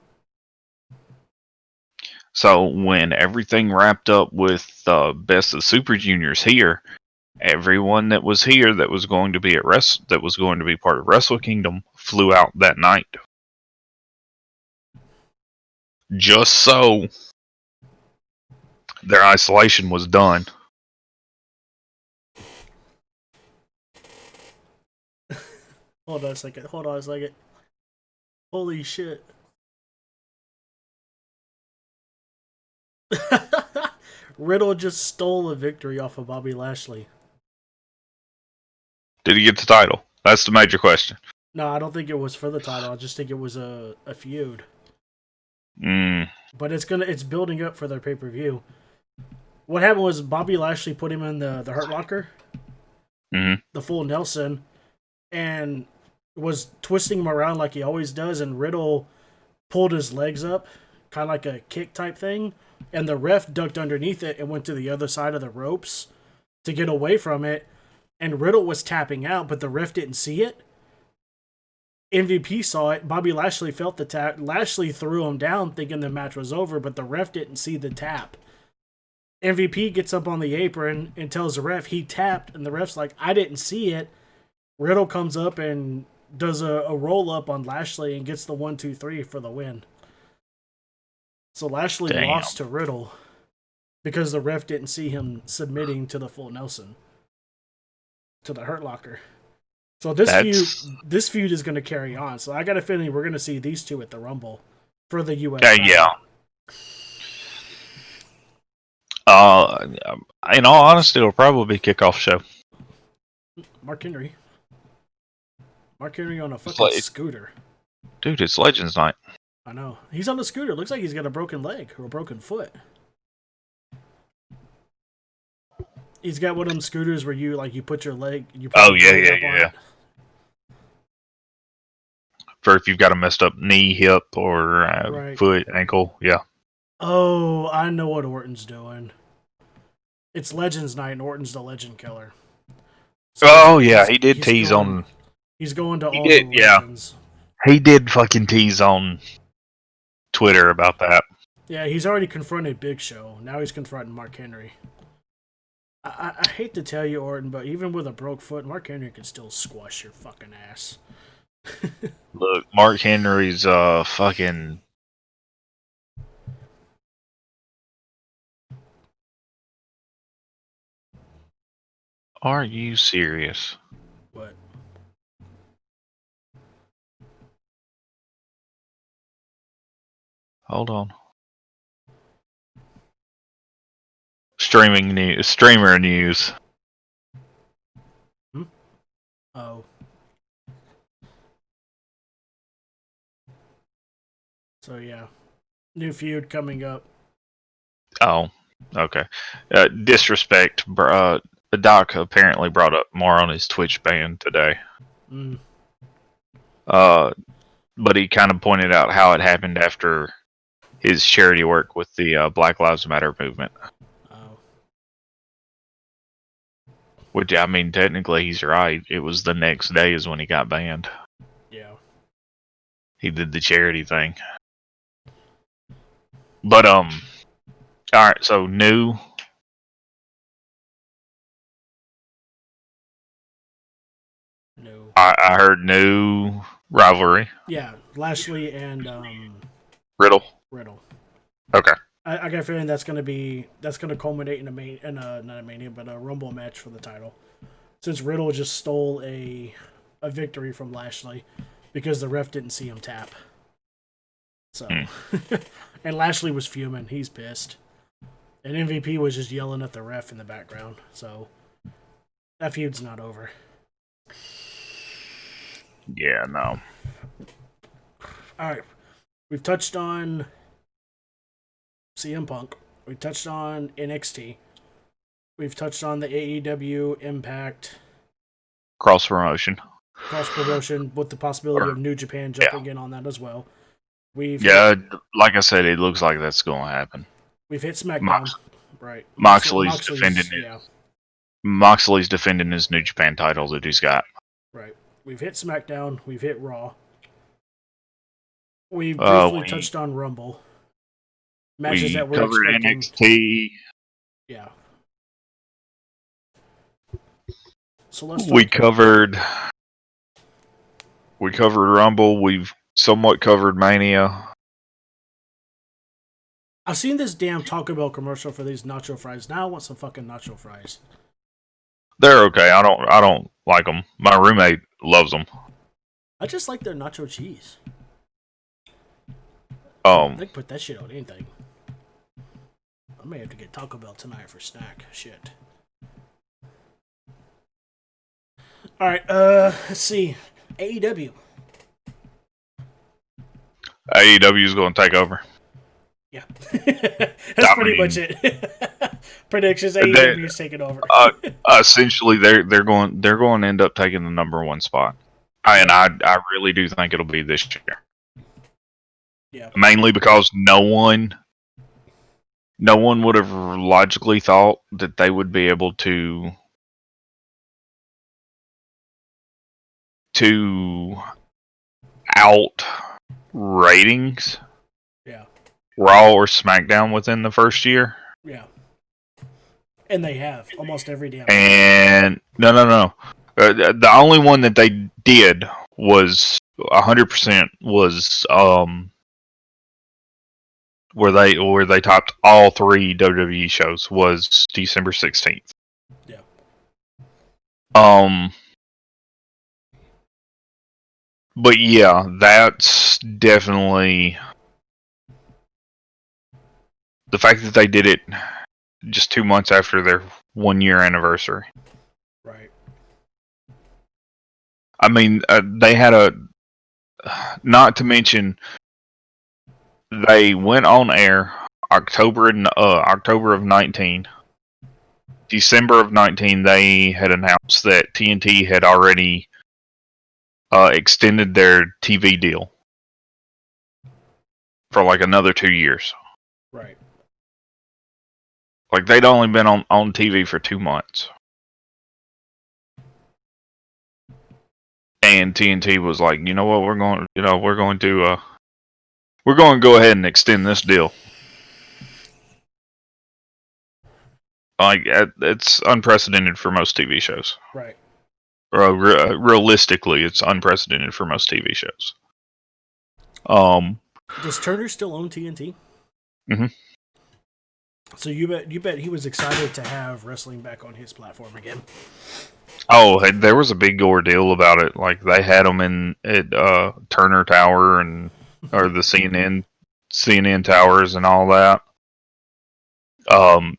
So when everything wrapped up with Best of Super Juniors here, everyone that was here that was going to be that was going to be part of Wrestle Kingdom flew out that night, just so their isolation was done. Hold on a second. Holy shit. Riddle just stole a victory off of Bobby Lashley. Did he get the title? That's the major question. No, I don't think it was for the title. I just think it was a feud. But it's building up for their pay-per-view. What happened was Bobby Lashley put him in the Hurt Locker, the full Nelson, and was twisting him around like he always does, and Riddle pulled his legs up, kind of like a kick type thing, and the ref ducked underneath it and went to the other side of the ropes to get away from it, and Riddle was tapping out, but the ref didn't see it. MVP saw it. Bobby Lashley felt the tap. Lashley threw him down thinking the match was over, but the ref didn't see the tap. MVP gets up on the apron and tells the ref he tapped, and the ref's like, I didn't see it. Riddle comes up and does a roll-up on Lashley and gets the 1-2-3 for the win. So Lashley lost to Riddle because the ref didn't see him submitting to the full Nelson, to the Hurt Locker. So this feud is going to carry on. So I got a feeling we're going to see these two at the Rumble for the US. Yeah. In all honesty, it'll probably be a kickoff show. Mark Henry on a fucking scooter. Dude, it's Legends Night. I know. He's on a scooter. Looks like he's got a broken leg or a broken foot. He's got one of them scooters where you put your leg. Yeah. For if you've got a messed up knee, hip, or foot, ankle, yeah. Oh, I know what Orton's doing. It's Legends Night, and Orton's the Legend Killer. So he did tease on. He's going to all the Legends. He did fucking tease on Twitter about that. Yeah, he's already confronted Big Show. Now he's confronting Mark Henry. I hate to tell you, Orton, but even with a broke foot, Mark Henry can still squash your fucking ass. Look, Mark Henry's fucking. Are you serious? What? Hold on. Streamer news. Oh. So yeah, new feud coming up. Oh, okay. Disrespect. Doc apparently brought up more on his Twitch ban today. Mm. But he kind of pointed out how it happened after his charity work with the Black Lives Matter movement. Oh. Which, I mean, technically he's right. It was the next day is when he got banned. Yeah. He did the charity thing. But, alright, so new. No. I heard new rivalry. Yeah, Lashley and Riddle. Okay. I got a feeling that's gonna culminate in not a mania, but a Rumble match for the title. Since Riddle just stole a victory from Lashley because the ref didn't see him tap. So and Lashley was fuming, he's pissed. And MVP was just yelling at the ref in the background. So that feud's not over. Yeah, no. Alright. We've touched on CM Punk. We touched on NXT. We've touched on the AEW Impact Cross promotion. cross promotion with the possibility of New Japan jumping in on that as well. Like I said, it looks like that's going to happen. We've hit SmackDown, right? Moxley's defending it. Yeah. Moxley's defending his New Japan title that he's got. Right. We've hit SmackDown. We've hit Raw. We've briefly touched on Rumble. Matches that we're covered expecting. NXT. Yeah. So let's we covered Rumble. We've somewhat covered Mania. I've seen this damn Taco Bell commercial for these nacho fries. Now I want some fucking nacho fries. They're okay. I don't like them. My roommate loves them. I just like their nacho cheese. They can put that shit on anything. I may have to get Taco Bell tonight for snack. Shit. Alright, let's see. AEW. AEW's going to take over. Yeah. That's pretty much it. Predictions, AEW is taking over. Essentially, they're going to end up taking the #1 spot. And I really do think it'll be this year. Yeah. Mainly because no one would have logically thought that they would be able to out ratings. Yeah. Raw or SmackDown within the first year. Yeah. And they have almost every damn. And no. The only one that they did was 100% was where they topped all 3 WWE shows was December 16th. Yeah. But yeah, that's definitely the fact that they did it just 2 months after their 1-year anniversary. Right. I mean, they had not to mention, they went on air October of 19. December of 19, they had announced that TNT had already extended their TV deal for like another 2 years. Right. Like they'd only been on TV for 2 months. And TNT was like, you know what, we're going to go ahead and extend this deal. Like it's unprecedented for most TV shows. Right. Realistically, it's unprecedented for most TV shows. Does Turner still own TNT? Mm-hmm. So you bet he was excited to have wrestling back on his platform again. Oh, there was a big ordeal about it. Like they had him in at Turner Tower and or the CNN towers and all that. Um,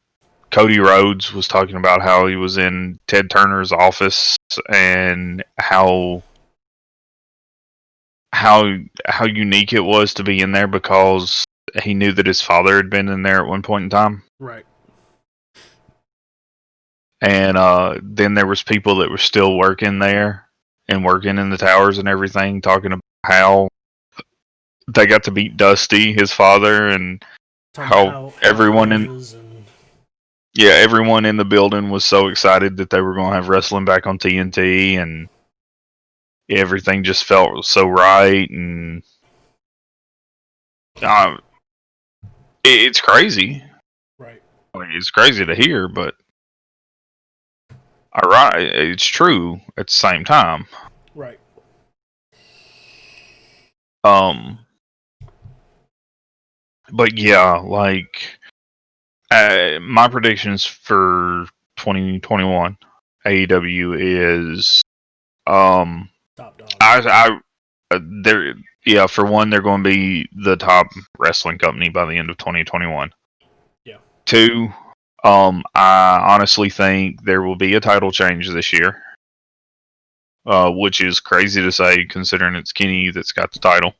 Cody Rhodes was talking about how he was in Ted Turner's office and how unique it was to be in there because he knew that his father had been in there at one point in time. Right. And then there was people that were still working there and working in the towers and everything, talking about how they got to meet Dusty, his father, and how everyone in everyone in the building was so excited that they were going to have wrestling back on TNT, and everything just felt so right. And it's crazy. Right. I mean, it's crazy to hear, but alright, it's true at the same time. Right. But yeah, like my predictions for 2021 AEW is top dog. They're yeah, for one, they're going to be the top wrestling company by the end of 2021. Yeah. Two, I honestly think there will be a title change this year, which is crazy to say considering it's Kenny that's got the title.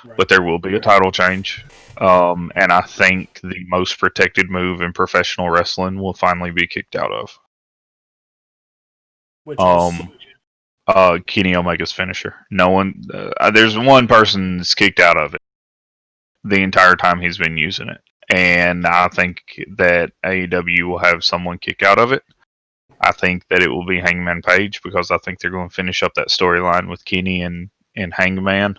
Right. But there will be a title change, and I think the most protected move in professional wrestling will finally be kicked out of. Which is? Kenny Omega's finisher. No one. There's one person that's kicked out of it the entire time he's been using it, and I think that AEW will have someone kick out of it. I think that it will be Hangman Page because I think they're going to finish up that storyline with Kenny and Hangman,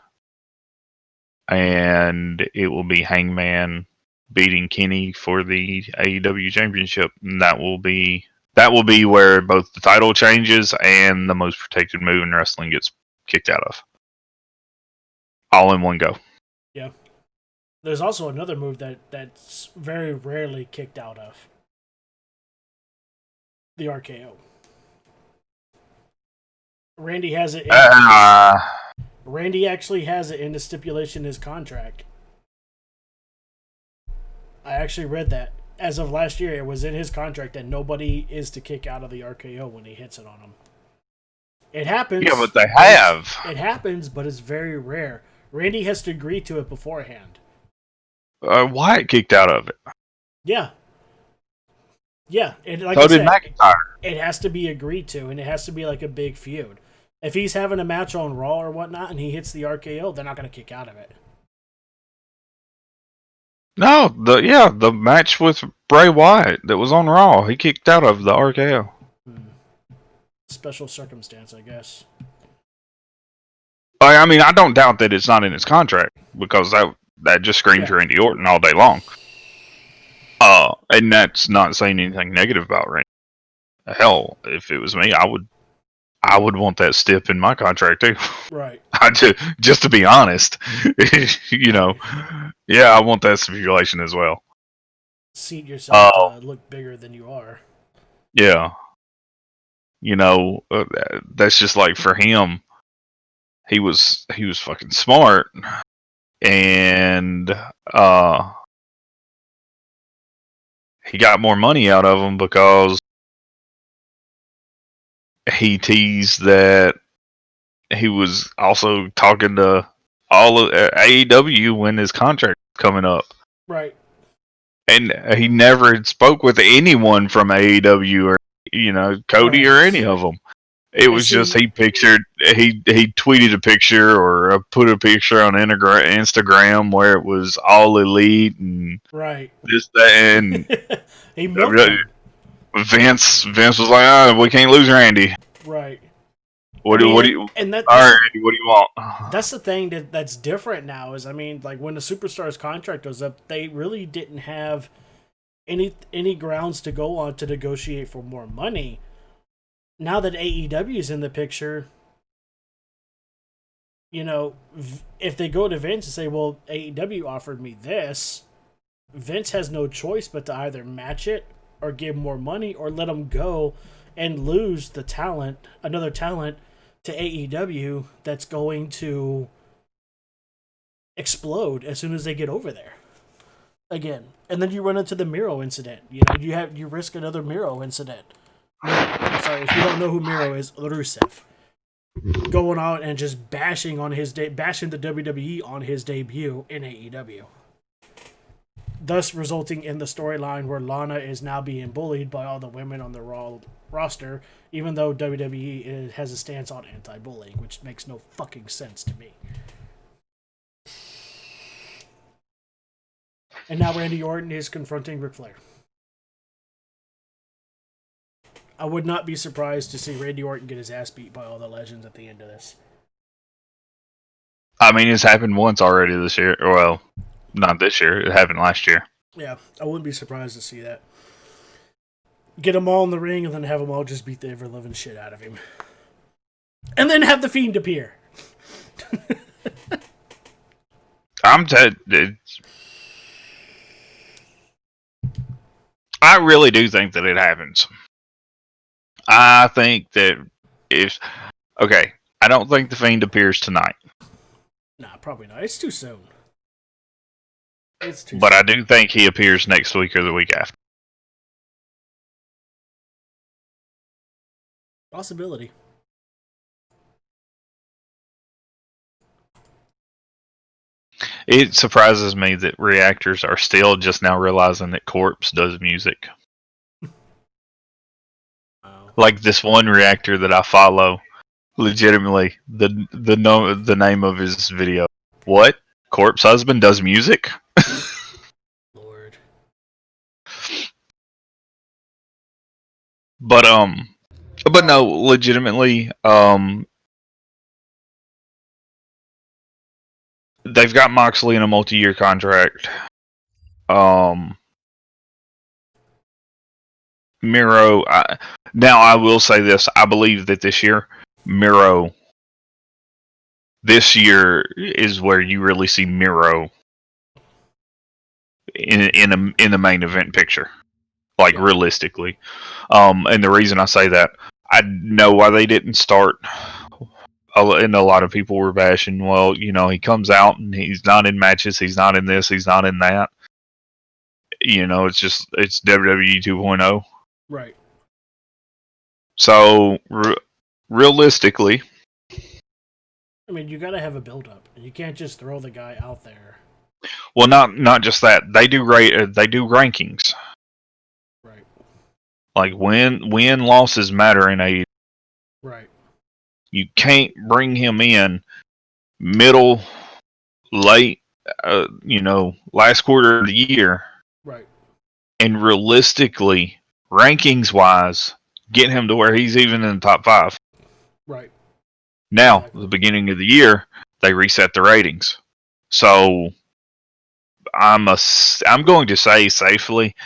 and it will be Hangman beating Kenny for the AEW Championship, and that will be where both the title changes and the most protected move in wrestling gets kicked out of. All in one go. Yeah. There's also another move that's very rarely kicked out of. The RKO. Randy has it. Randy actually has it in the stipulation in his contract. I actually read that. As of last year, it was in his contract that nobody is to kick out of the RKO when he hits it on him. It happens. Yeah, but they have. It happens, but it's very rare. Randy has to agree to it beforehand. Wyatt kicked out of it. Yeah. Yeah. So did McIntyre. It has to be agreed to, and it has to be like a big feud. If he's having a match on Raw or whatnot and he hits the RKO, they're not going to kick out of it. No, the match with Bray Wyatt that was on Raw, he kicked out of the RKO. Special circumstance, I guess. I mean, I don't doubt that it's not in his contract because that just screams Randy Orton all day long. And that's not saying anything negative about Randy. Hell, if it was me, I would want that stip in my contract too. Right. Just to be honest, you know, yeah, I want that stipulation as well. Seat yourself to look bigger than you are. Yeah. You know, that's just like for him. He was fucking smart, and he got more money out of him because he teased that he was also talking to all of AEW when his contract was coming up. Right. And he never had spoke with anyone from AEW or, you know, Cody or any of them. It was just he tweeted a picture or put a picture on Instagram where it was all elite and this, that, and he milked him. Vince was like, we can't lose Randy. Right. What do you want? That's the thing that's different now is, I mean, like when the Superstars contract was up, they really didn't have any grounds to go on to negotiate for more money. Now that AEW is in the picture, you know, if they go to Vince and say, well, AEW offered me this, Vince has no choice but to either match it or give more money or let him go and lose the talent, another talent to AEW that's going to explode as soon as they get over there. Again, and then you run into the Miro incident. You risk another Miro incident. Sorry, if you don't know who Miro is, Rusev going out and just bashing the WWE on his debut in AEW, thus resulting in the storyline where Lana is now being bullied by all the women on the Raw roster, even though WWE has a stance on anti-bullying, which makes no fucking sense to me. And now Randy Orton is confronting Ric Flair. I would not be surprised to see Randy Orton get his ass beat by all the legends at the end of this. I mean, it's happened once already this year. Well, not this year. It happened last year. Yeah, I wouldn't be surprised to see that. Get them all in the ring and then have them all just beat the ever-living shit out of him. And then have The Fiend appear. I really do think that it happens. I think that I don't think The Fiend appears tonight. Nah, probably not. It's too soon. But I do think he appears next week or the week after. Possibility. It surprises me that reactors are still just now realizing that Corpse does music. Wow. Like this one reactor that I follow, legitimately, the name of his video. What? Corpse husband does music? Lord. But no, legitimately, they've got Moxley in a multi-year contract. Miro. Now I will say this: I believe that this year, Miro. This year is where you really see Miro in the main event picture, like realistically. And the reason I say that, I know why they didn't start. And a lot of people were bashing. Well, he comes out and he's not in matches. He's not in this. He's not in that. It's WWE 2.0. Right. So realistically, I mean, you gotta have a build-up. You can't just throw the guy out there. Well, not just that. They do rankings. Right. Like win losses matter in AEW. Right. You can't bring him in middle, late, last quarter of the year. Right. And realistically, rankings wise, get him to where he's even in the top 5. Right. Now, at the beginning of the year, they reset the ratings. So I'm going to say safely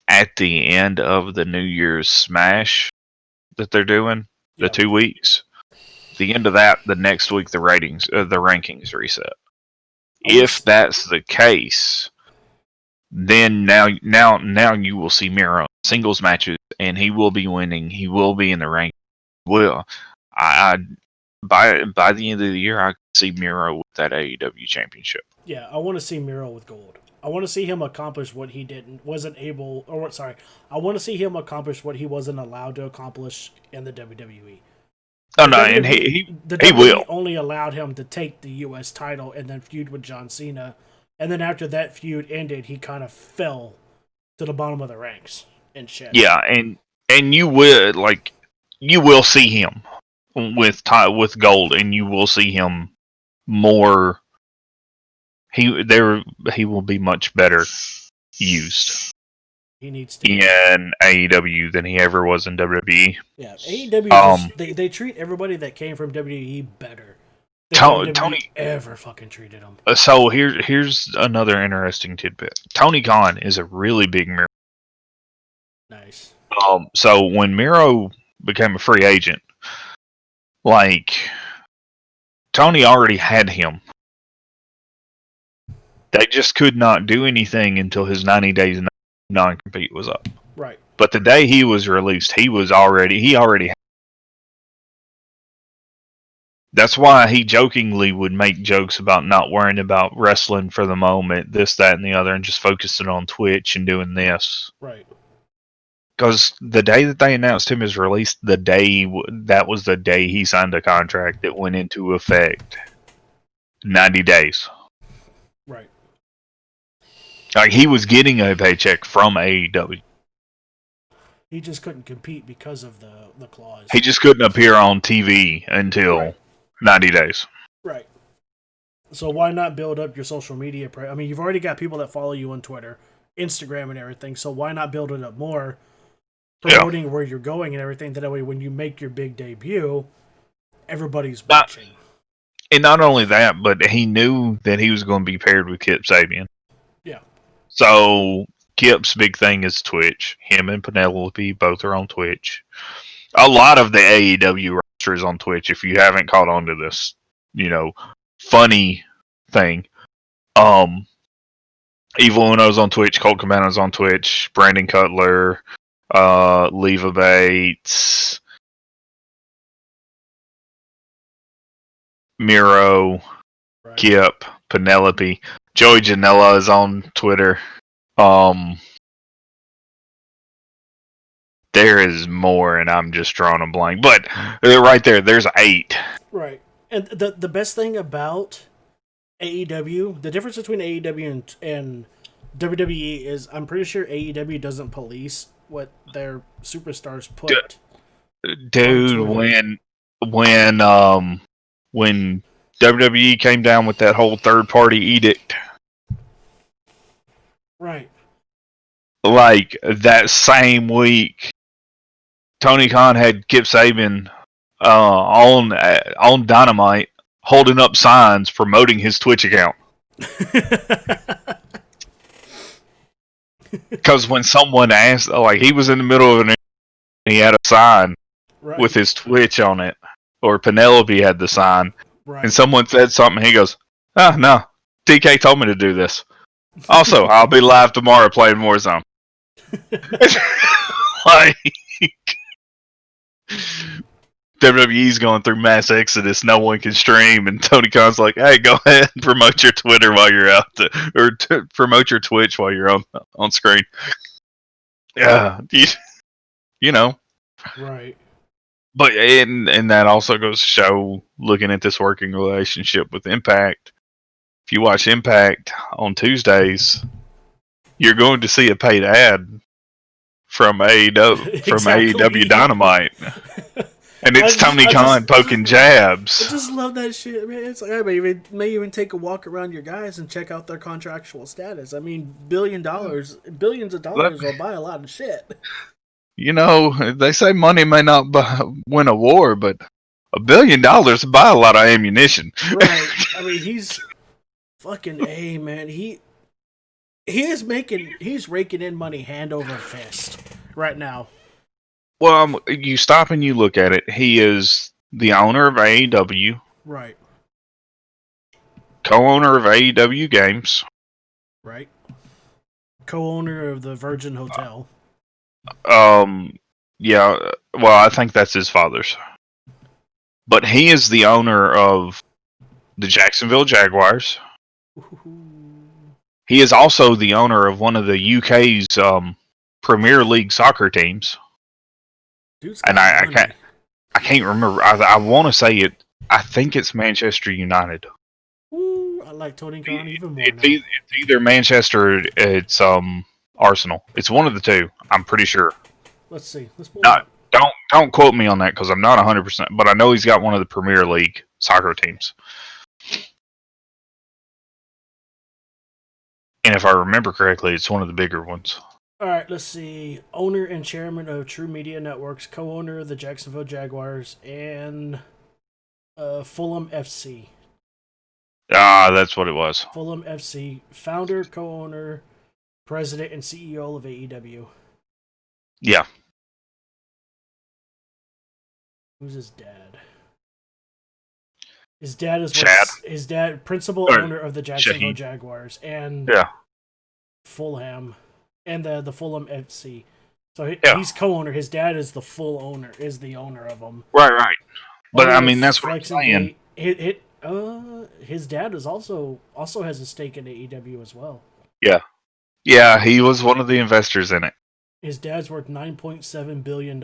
at the end of the New Year's Smash that they're doing, the 2 weeks, the end of that, the next week the rankings reset. If that's the case, then now you will see Miro singles matches, and he will be winning. He will be in the rank. Well, by the end of the year, I can see Miro with that AEW championship. Yeah, I want to see Miro with gold. I want to see him accomplish what he I want to see him accomplish what he wasn't allowed to accomplish in the WWE. And he will. Only allowed him to take the U.S. title and then feud with John Cena, and then after that feud ended, he kind of fell to the bottom of the ranks and shit. Yeah, and you will see him with gold, and you will see him more. He will be much better used. He needs to in AEW than he ever was in WWE. Yeah, AEW they treat everybody that came from WWE better than Tony ever fucking treated them. So here's another interesting tidbit. Tony Khan is a really big Miro. Nice. So when Miro became a free agent, like Tony already had him. They just could not do anything until his 90 days non-compete was up. Right. But the day he was released, he already. That's why he jokingly would make jokes about not worrying about wrestling for the moment, this, that, and the other, and just focusing on Twitch and doing this. Right. Because the day that they announced him as released, that was the day he signed a contract that went into effect 90 days. Right. Like, he was getting a paycheck from AEW. He just couldn't compete because of the clause. He just couldn't appear on TV until 90 days. Right. So why not build up your social media? I mean, you've already got people that follow you on Twitter, Instagram, and everything. So why not build it up more, promoting where you're going and everything? That way, when you make your big debut, everybody's watching. And not only that, but he knew that he was going to be paired with Kip Sabian. Yeah. So Kip's big thing is Twitch. Him and Penelope both are on Twitch. A lot of the AEW roster is on Twitch. If you haven't caught on to this, funny thing. Evil Uno's on Twitch. Colt Cabana's on Twitch. Brandon Cutler, Leva Bates, Miro, right. Kip, Penelope. Joey Janela is on Twitter. There is more, and I'm just drawing a blank. But right there's 8. Right. And the best thing about AEW, the difference between AEW and WWE is I'm pretty sure AEW doesn't police what their superstars put. Dude, when WWE came down with that whole third-party edict. Right. Like, that same week, Tony Khan had Kip Sabian on Dynamite holding up signs promoting his Twitch account. Because when someone asked, like, he was in the middle of an interview, he had a sign with his Twitch on it, or Penelope had the sign, and someone said something, he goes, no, TK told me to do this. Also, I'll be live tomorrow playing Warzone. Like, WWE's going through mass exodus. No one can stream, and Tony Khan's like, "Hey, go ahead and promote your Twitter while you're out, promote your Twitch while you're on screen." Yeah, Right. But and that also goes to show, looking at this working relationship with Impact. If you watch Impact on Tuesdays, you're going to see a paid ad from AEW Dynamite. And it's Tony Khan poking jabs. I just love that shit, man. It's like I may even take a walk around your guys and check out their contractual status. I mean, billions of dollars will buy a lot of shit. They say money may not win a war, but $1 billion buy a lot of ammunition. Right. I mean, he's fucking man. He's raking in money hand over fist right now. Well, you stop and you look at it. He is the owner of AEW. Right. Co-owner of AEW Games. Right. Co-owner of the Virgin Hotel. Yeah. Well, I think that's his father's. But he is the owner of the Jacksonville Jaguars. He is also the owner of one of the UK's Premier League soccer teams. And I can't remember. I want to say it. I think it's Manchester United. Ooh, I like Tony Khan even more. It's either Manchester or it's Arsenal. It's one of the two. I'm pretty sure. Let's see. Don't quote me on that because I'm not 100%. But I know he's got one of the Premier League soccer teams. And if I remember correctly, it's one of the bigger ones. All right, let's see. Owner and chairman of True Media Networks, co-owner of the Jacksonville Jaguars, and Fulham FC. Ah, that's what it was. Fulham FC, founder, co-owner, president, and CEO of AEW. Yeah. Who's his dad? His dad is Chad. his dad, principal Or owner of the Jacksonville Shaheed. Jaguars and Yeah. Fulham, and the Fulham FC. So Yeah. he's co-owner. His dad is the full owner, is the owner of them. Right. But I Owner of mean, that's what I'm Flexing saying. Gate. His dad is also has a stake in AEW as well. Yeah, he was one of the investors in it. His dad's worth $9.7 billion.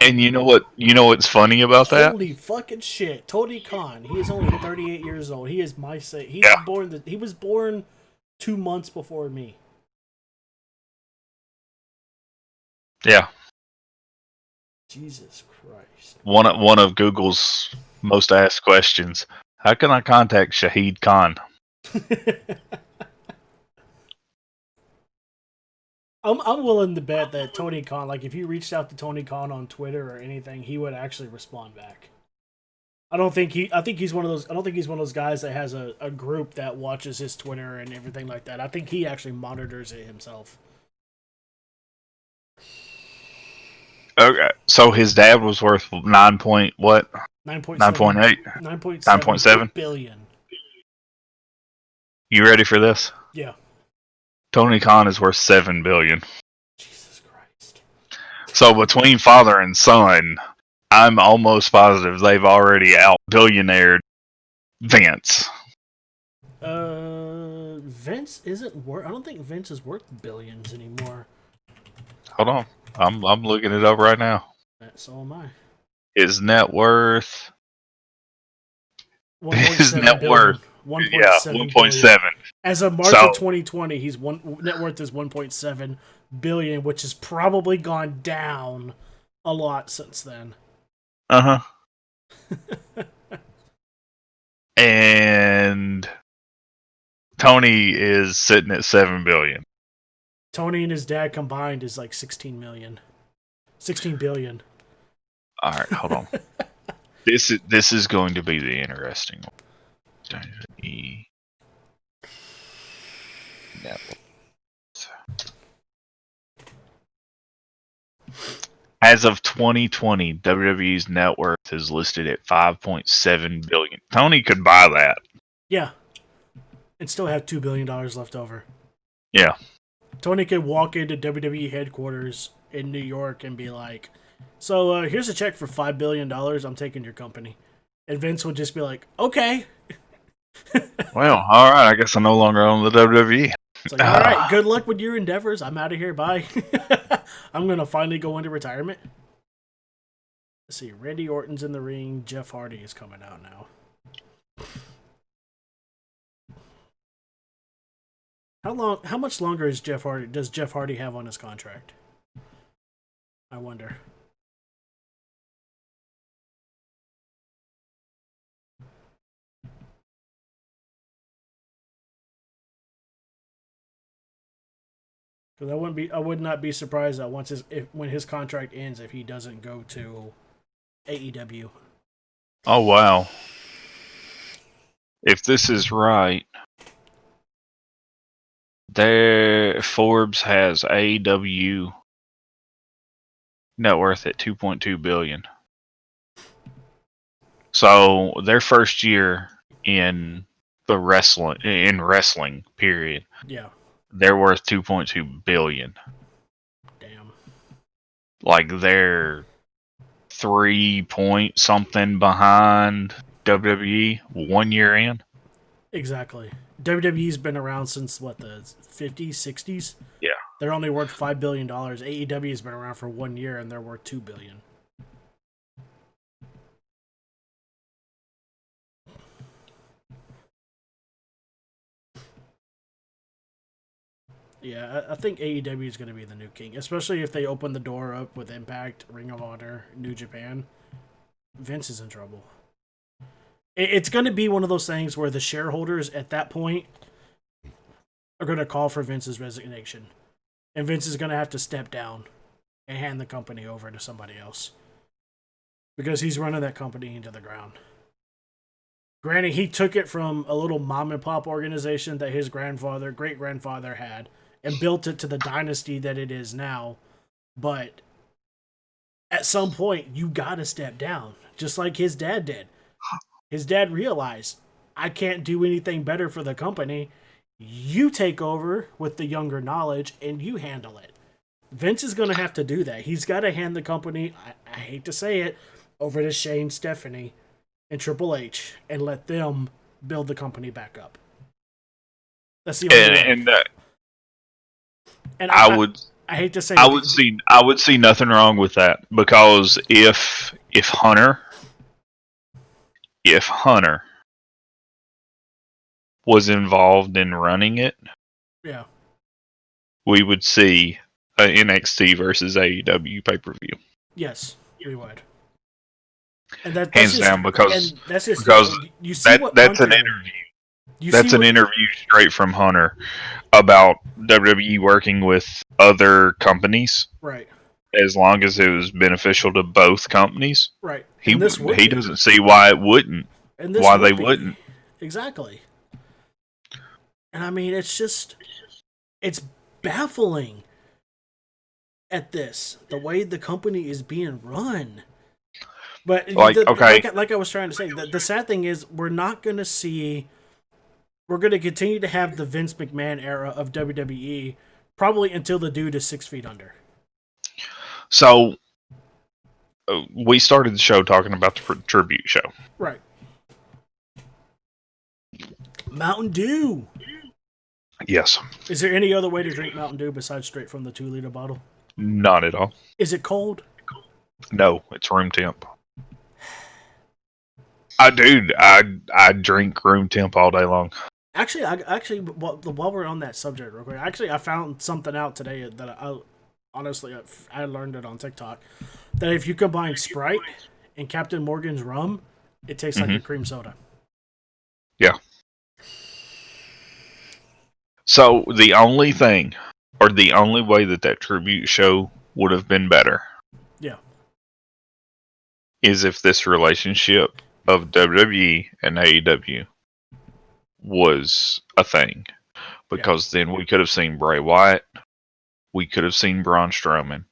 And you know what? You know what's funny about that? Holy fucking shit! Tony Khan. He is only 38 years old. He is my say. Yeah. He was born 2 months before me. Yeah. Jesus Christ. One of Google's most asked questions. How can I contact Shahid Khan? I'm willing to bet that Tony Khan, like if you reached out to Tony Khan on Twitter or anything, he would actually respond back. I think he's one of those guys that has a group that watches his Twitter and everything like that. I think he actually monitors it himself. Okay, so his dad was worth 9 point what? 9.8. 9.7 billion. You ready for this? Yeah. Tony Khan is worth 7 billion. Jesus Christ. So between father and son, I'm almost positive they've already out billionaired Vince. Vince isn't worth. I don't think Vince is worth billions anymore. Hold on, I'm looking it up right now. So am I. His net worth. 1.7. 1.7. As of March of 2020, net worth is 1.7 billion, which has probably gone down a lot since then. And Tony is sitting at 7 billion. Tony and his dad combined is like 16 billion. All right, hold on. This is going to be the interesting one. As of 2020, WWE's net worth is listed at 5.7 billion. Tony could buy that. Yeah, and still have $2 billion left over. Yeah. Tony could walk into WWE headquarters in New York and be like, so here's a check for $5 billion. I'm taking your company. And Vince would just be like, okay. Well, all right. I guess I'm no longer on the WWE. It's like, all right, good luck with your endeavors. I'm out of here. Bye. I'm going to finally go into retirement. Let's see. Randy Orton's in the ring. Jeff Hardy is coming out now. How much longer does Jeff Hardy have on his contract? I wonder. Because I would not be surprised that when his contract ends, if he doesn't go to AEW. Oh wow! If this is right, Forbes has AEW net worth at 2.2 billion. So their first year in the wrestling period. Yeah. They're worth 2.2 billion. Damn. Like they're 3 point something behind WWE 1 year in. Exactly. WWE's been around since the 50s, 60s. Yeah. They're only worth $5 billion. AEW's been around for 1 year and they're worth $2 billion. Yeah, I think AEW is going to be the new king, especially if they open the door up with Impact, Ring of Honor, New Japan. Vince is in trouble. It's going to be one of those things where the shareholders at that point are going to call for Vince's resignation. And Vince is going to have to step down and hand the company over to somebody else. Because he's running that company into the ground. Granted, he took it from a little mom and pop organization that his great grandfather had and built it to the dynasty that it is now. But at some point you gotta step down, just like his dad did. His dad realized, I can't do anything better for the company. You take over with the younger knowledge and you handle it. Vince is going to have to do that. He's got to hand the company, I hate to say it, over to Shane, Stephanie, and Triple H and let them build the company back up. That's the only way. And I hate to say I would see nothing wrong with that, because if Hunter was involved in running it, yeah, we would see an NXT versus AEW pay-per-view. Yes, we would. And that's hands just, down, because you see that's an interview. That's an interview straight from Hunter about WWE working with other companies. Right. As long as it was beneficial to both companies. Right. He doesn't see why it wouldn't. Why they wouldn't. Exactly. And I mean, it's baffling at this, the way the company is being run. But like I was trying to say, the sad thing is we're going to continue to have the Vince McMahon era of WWE probably until the dude is 6 feet under. So we started the show talking about the tribute show. Right. Mountain Dew. Yes. Is there any other way to drink Mountain Dew besides straight from the 2-liter bottle? Not at all. Is it cold? No, it's room temp. I drink room temp all day long. Actually, while we're on that subject real quick, I found something out today that I learned it on TikTok, that if you combine Sprite and Captain Morgan's rum, it tastes like a cream soda. Yeah. So the only thing, or the only way that tribute show would have been better, yeah, is if this relationship of WWE and AEW was a thing. Because then we could have seen Bray Wyatt, we could have seen Braun Strowman,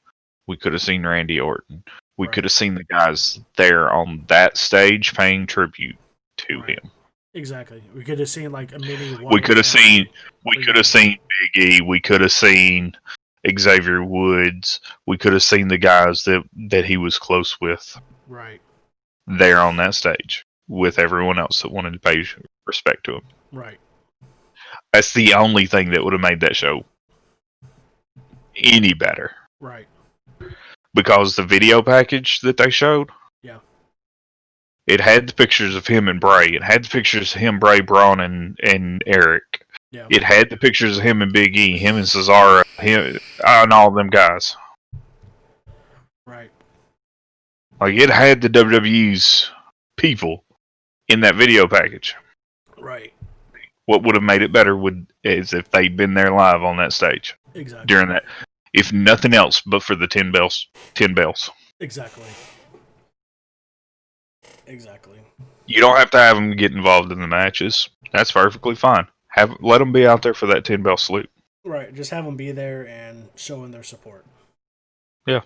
we could have seen Randy Orton, we could have seen the guys there on that stage paying tribute to him. Exactly. We could have seen like a mini. We could have seen Big E. We could have seen Xavier Woods. We could have seen the guys that he was close with. Right. There on that stage with everyone else that wanted to pay respect to him. Right. That's the only thing that would have made that show any better. Right. Because the video package that they showed, it had the pictures of him and Bray. It had the pictures of him, Bray, Braun, and Eric. Yeah. It had the pictures of him and Big E, him and Cesaro, him and all them guys. Right. Like, it had the WWE's people in that video package. Right. What would have made it better is if they'd been there live on that stage. Exactly. During that. If nothing else but for the 10 bells. 10 bells. Exactly. Exactly. You don't have to have them get involved in the matches. That's perfectly fine. Let them be out there for that 10 bell salute. Right. Just have them be there and showing their support. Yeah.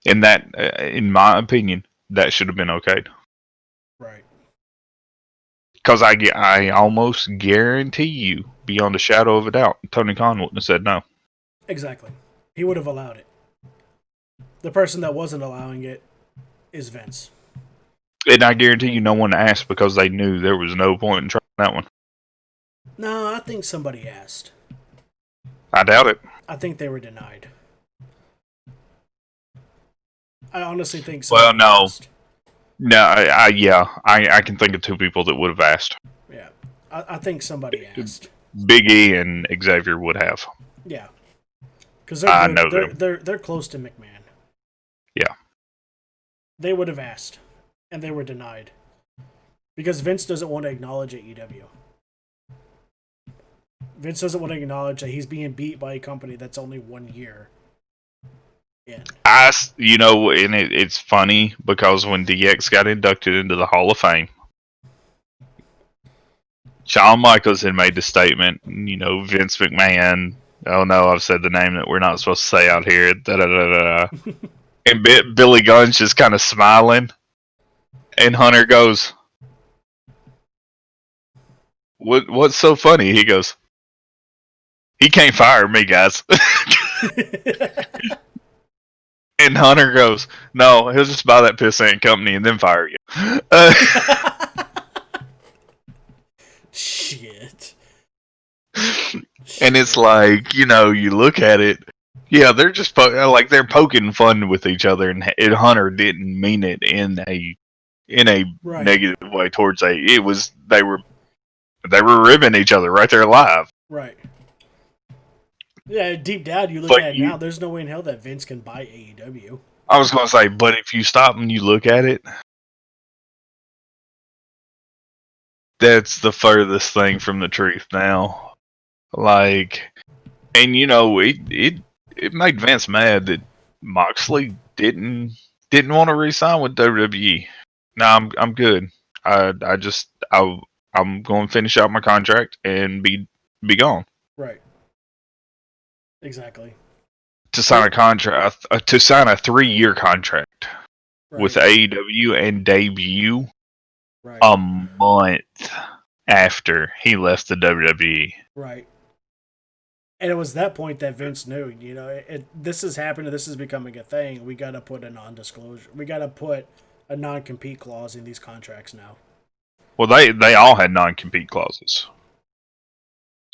And that, in my opinion, that should have been okayed. Right. Because I almost guarantee you, beyond a shadow of a doubt, Tony Khan wouldn't have said no. Exactly. He would have allowed it. The person that wasn't allowing it is Vince. And I guarantee you no one asked because they knew there was no point in trying that one. No, I think somebody asked. I doubt it. I think they were denied. I honestly think somebody asked. No, I can think of two people that would have asked. Yeah, I think somebody asked. Big E and Xavier would have. Yeah, because they're close to McMahon. Yeah, they would have asked, and they were denied because Vince doesn't want to acknowledge AEW. Vince doesn't want to acknowledge that he's being beat by a company that's only 1 year. Yeah. And it's funny because when DX got inducted into the Hall of Fame, Shawn Michaels had made the statement, Vince McMahon oh no, I've said the name that we're not supposed to say out here. Da da da da. And Billy Gunn's just kind of smiling, and Hunter goes, What's so funny?" He goes, "He can't fire me, guys." And Hunter goes, "No, he'll just buy that pissant company and then fire you." Shit. And it's like, you look at it. Yeah, they're just like they're poking fun with each other, and Hunter didn't mean it in a Right. negative way towards It was they were ribbing each other right there live. Right. Yeah, deep down, you look at it now. There's no way in hell that Vince can buy AEW. I was gonna say, but if you stop and you look at it, that's the furthest thing from the truth now. Like, and it made Vince mad that Moxley didn't want to re-sign with WWE. No, I'm good. I'm going to finish out my contract and be gone. Right. Exactly. To sign a contract, to sign a 3-year contract with AEW and debut a month after he left the WWE. Right. And it was that point that Vince knew, this is happening, this is becoming a thing. We got to put a non-disclosure. We got to put a non-compete clause in these contracts now. Well, they all had non-compete clauses.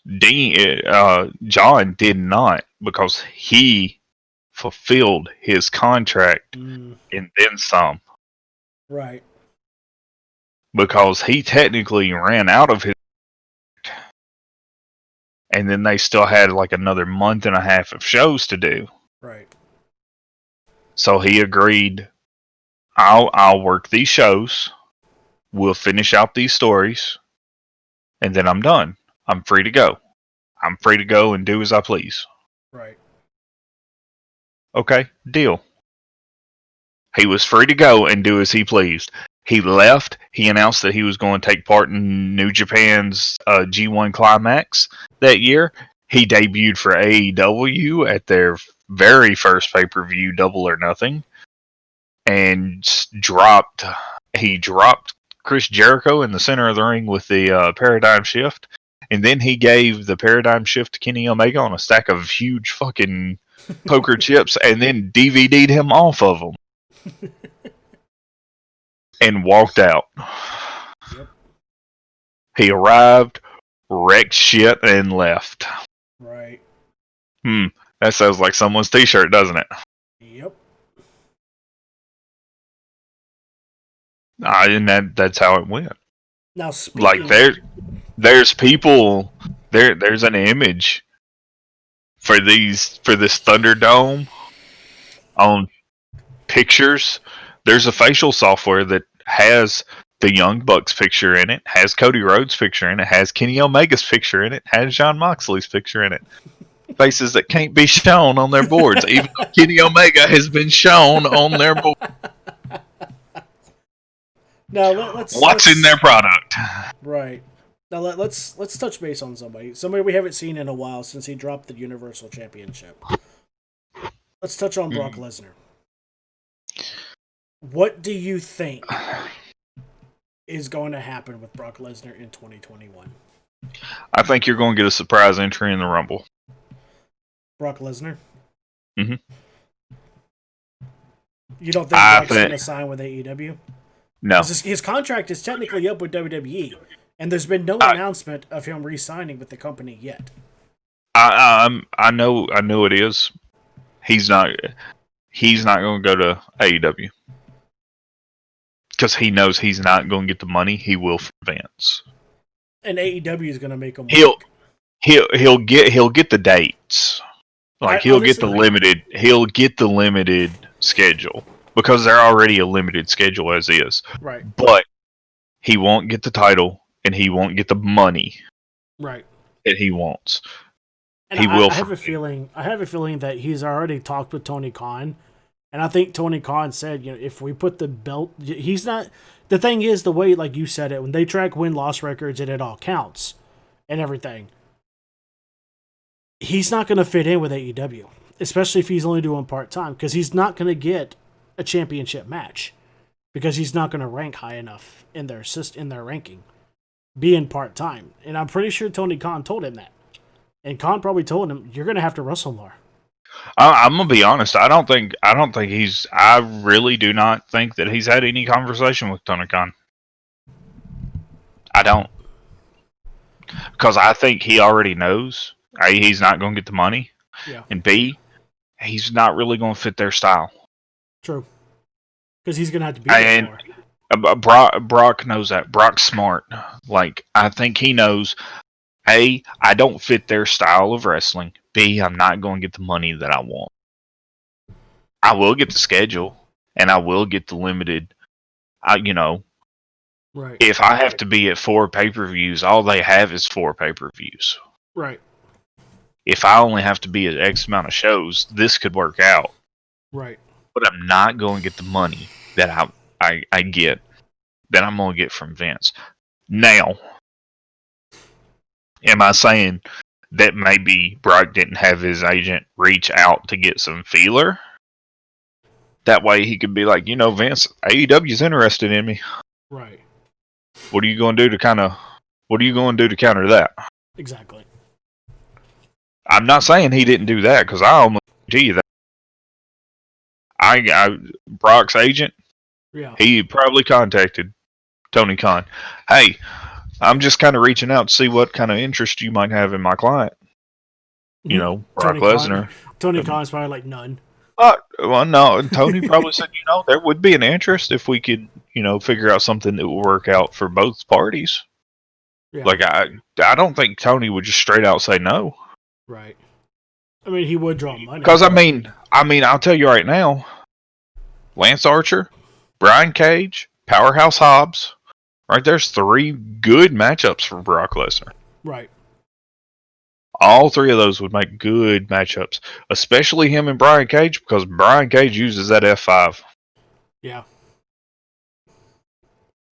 John did not, because he fulfilled his contract and then some. Right. Because he technically ran out of his, and then they still had like another month and a half of shows to do. Right. So he agreed, I'll work these shows, we'll finish out these stories, and then I'm done. I'm free to go. I'm free to go and do as I please. Right. Okay, deal. He was free to go and do as he pleased. He left. He announced that he was going to take part in New Japan's G1 Climax that year. He debuted for AEW at their very first pay-per-view, Double or Nothing, and dropped Chris Jericho in the center of the ring with the Paradigm Shift, and then he gave the Paradigm Shift to Kenny Omega on a stack of huge fucking poker chips, and then DVD'd him off of them. And walked out. Yep. He arrived, wrecked shit, and left. Right. That sounds like someone's t-shirt, doesn't it? Yep. And that's how it went. Now, speaking... Like, there's people... There's an image for this Thunderdome on pictures. There's a facial software that has the Young Bucks picture in it, has Cody Rhodes' picture in it, has Kenny Omega's picture in it, has Jon Moxley's picture in it. Faces that can't be shown on their boards, even though Kenny Omega has been shown on their board. Now What's in their product? Right. Now let's touch base on somebody we haven't seen in a while since he dropped the Universal Championship. Let's touch on Brock Lesnar. What do you think is going to happen with Brock Lesnar in 2021? I think you're going to get a surprise entry in the Rumble. Brock Lesnar? Mm-hmm. You don't think Brock's going to sign with AEW? No. His contract is technically up with WWE, and there's been no announcement of him re-signing with the company yet. I know it is. He's not going to go to AEW. Because he knows he's not going to get the money he will from Vince. And AEW is going to make him work. He'll get the dates. Like he'll get the limited schedule. Because they're already a limited schedule as is. Right. But he won't get the title and he won't get the money. Right. That he wants. And I have a feeling that he's already talked with Tony Khan. And I think Tony Khan said, if we put the belt, he's not. The thing is, the way, like you said it, when they track win-loss records, it all counts and everything. he's not going to fit in with AEW, especially if he's only doing part-time, because he's not going to get a championship match because he's not going to rank high enough in their ranking, being part-time. And I'm pretty sure Tony Khan told him that. And Khan probably told him, you're going to have to wrestle more. I'm gonna be honest. I don't think he's. I really do not think that he's had any conversation with Tony Khan. I don't, because I think he already knows. A, he's not going to get the money, Yeah. and B, he's not really going to fit their style. True. Because he's going to have to be there more. Brock knows that. Brock's smart. Like, I think he knows, A, I don't fit their style of wrestling. B, I'm not going to get the money that I want. I will get the schedule, and I will get the limited, Right. If I have to be at 4 pay-per-views, all they have is 4 pay-per-views. Right. If I only have to be at X amount of shows, this could work out. Right. But I'm not going to get the money that I get, that I'm going to get from Vince. Now, am I saying that maybe Brock didn't have his agent reach out to get some feeler? That way he could be like, Vince, AEW's interested in me. Right. What are you going to do to counter that? Exactly. I'm not saying he didn't do that, because I almost guarantee you that. Brock's agent, yeah, he probably contacted Tony Khan. Hey, I'm just kind of reaching out to see what kind of interest you might have in my client. Brock Lesnar. Tony Khan's probably like, none. Well, no. Tony probably said, there would be an interest if we could, figure out something that would work out for both parties. Yeah. Like, I don't think Tony would just straight out say no. Right. I mean, he would draw money. Because, I mean, I'll tell you right now, Lance Archer, Brian Cage, Powerhouse Hobbs, right there's 3 good matchups for Brock Lesnar. Right. All 3 of those would make good matchups, especially him and Brian Cage, because Brian Cage uses that F5. Yeah.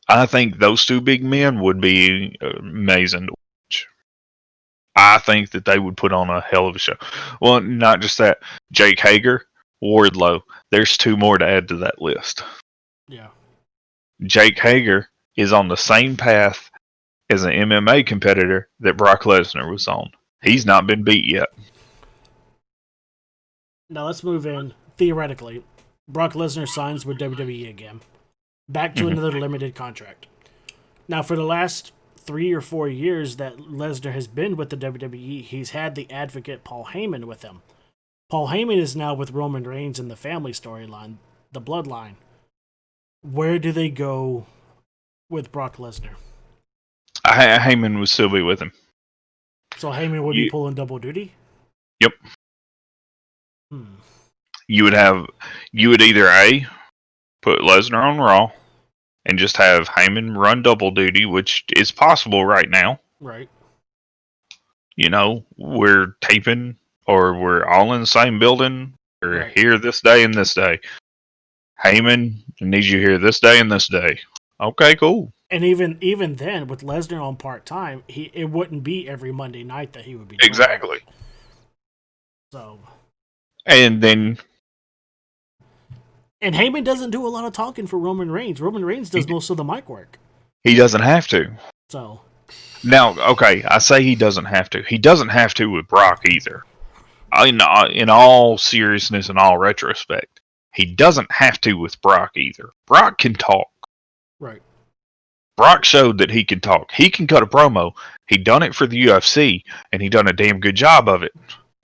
I think those 2 big men would be amazing to watch. I think that they would put on a hell of a show. Well, not just that. Jake Hager, Wardlow. There's 2 more to add to that list. Yeah. Jake Hager is on the same path as an MMA competitor that Brock Lesnar was on. He's not been beat yet. Now let's move in. Theoretically, Brock Lesnar signs with WWE again. Back to another limited contract. Now, for the last 3 or 4 years that Lesnar has been with the WWE, he's had the advocate Paul Heyman with him. Paul Heyman is now with Roman Reigns in the family storyline, the bloodline. Where do they go with Brock Lesnar? Heyman would still be with him. So Heyman would be pulling double duty? Yep. You would either A, put Lesnar on Raw, and just have Heyman run double duty, which is possible right now. Right. We're taping, or we're all in the same building. We're here this day and this day. Heyman needs you here this day and this day. Okay, cool. And even then, with Lesnar on part-time, it wouldn't be every Monday night that he would be doing exactly. That. So. And then. And Heyman doesn't do a lot of talking for Roman Reigns. Roman Reigns does most of the mic work. He doesn't have to. So. Now, okay, I say he doesn't have to. He doesn't have to with Brock either. In all seriousness and all retrospect, he doesn't have to with Brock either. Brock can talk. Right. Brock showed that he can talk. He can cut a promo. He done it for the UFC, and he done a damn good job of it.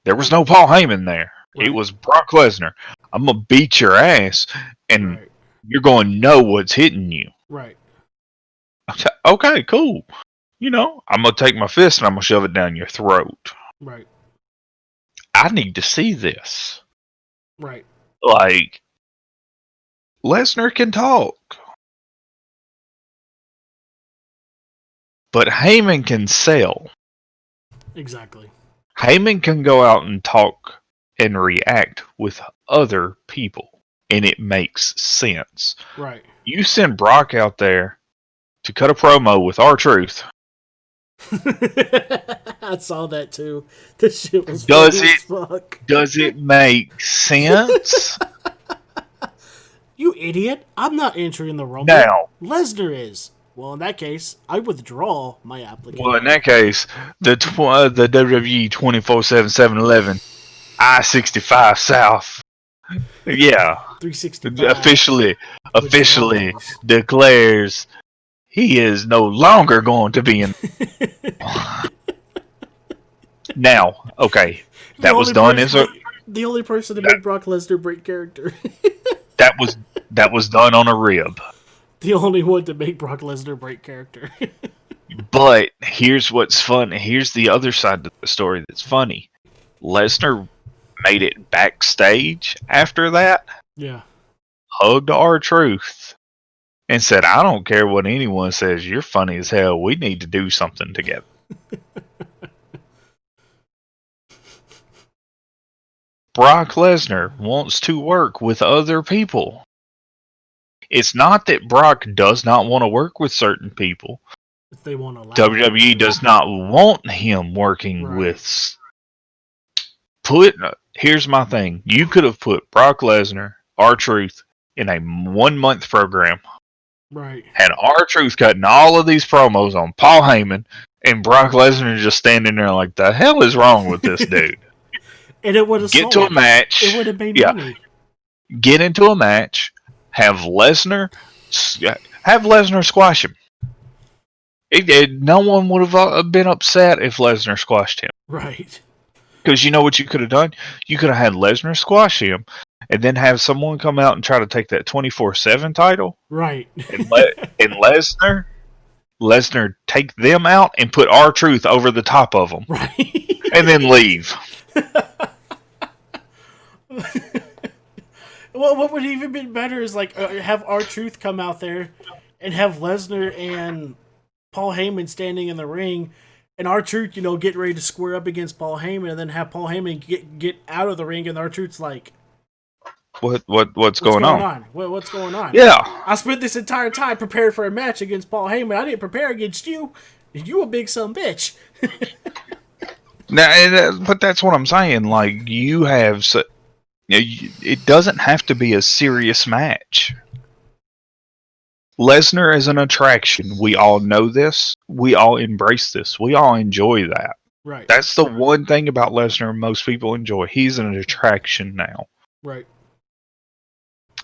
There was no Paul Heyman there. Right. It was Brock Lesnar. I'm going to beat your ass, and you're going to know what's hitting you. Right. Okay, cool. I'm going to take my fist and I'm going to shove it down your throat. Right. I need to see this. Right. Like, Lesnar can talk. But Heyman can sell. Exactly. Heyman can go out and talk and react with other people, and it makes sense. Right. You send Brock out there to cut a promo with R-Truth. I saw that too. This shit was Does funny as it fuck. does it make sense? You idiot! I'm not entering the Rumble. Now, Lesnar is. Well, in that case, I withdraw my application. well, in that case, the WWE 24/7 7-Eleven I-65 South, yeah, 365 officially withdrawals. declares he is no longer going to be in. Now, okay, The that was only done person, the only person to make Brock Lesnar break character. that was done on a rib. The only one to make Brock Lesnar break character. But here's what's fun. Here's the other side of the story that's funny. Lesnar made it backstage after that, Yeah. hugged R-Truth, and said, "I don't care what anyone says. You're funny as hell. We need to do something together." Brock Lesnar wants to work with other people. It's not that Brock does not want to work with certain people. If they want to allow WWE him to. does not want him working Right. with. Here's my thing. You could have put Brock Lesnar, R-Truth, in a 1-month program. Right. Had R-Truth cutting all of these promos on Paul Heyman, and Brock Lesnar just standing there like, the hell is wrong with this dude? And it would have Get to a match. It would have made money. Get into a match. Have Lesnar squash him. No one would have been upset if Lesnar squashed him. Right. Because you know what you could have done? You could have had Lesnar squash him, and then have someone come out and try to take that 24/7 title. Right. And Lesnar take them out and put R-Truth over the top of them. Right. And then leave. Well, what would even been better is like have R-Truth come out there and have Lesnar and Paul Heyman standing in the ring, and R-Truth, get ready to square up against Paul Heyman, and then have Paul Heyman get out of the ring, and R-Truth's like, What's going on? What's going on? Yeah. I spent this entire time prepared for a match against Paul Heyman. I didn't prepare against you. You a big son of a bitch. Now, but that's what I'm saying. Like, you have... it doesn't have to be a serious match. Lesnar is an attraction. We all know this. We all embrace this. We all enjoy that. Right. That's the one thing about Lesnar most people enjoy. He's an attraction now. Right.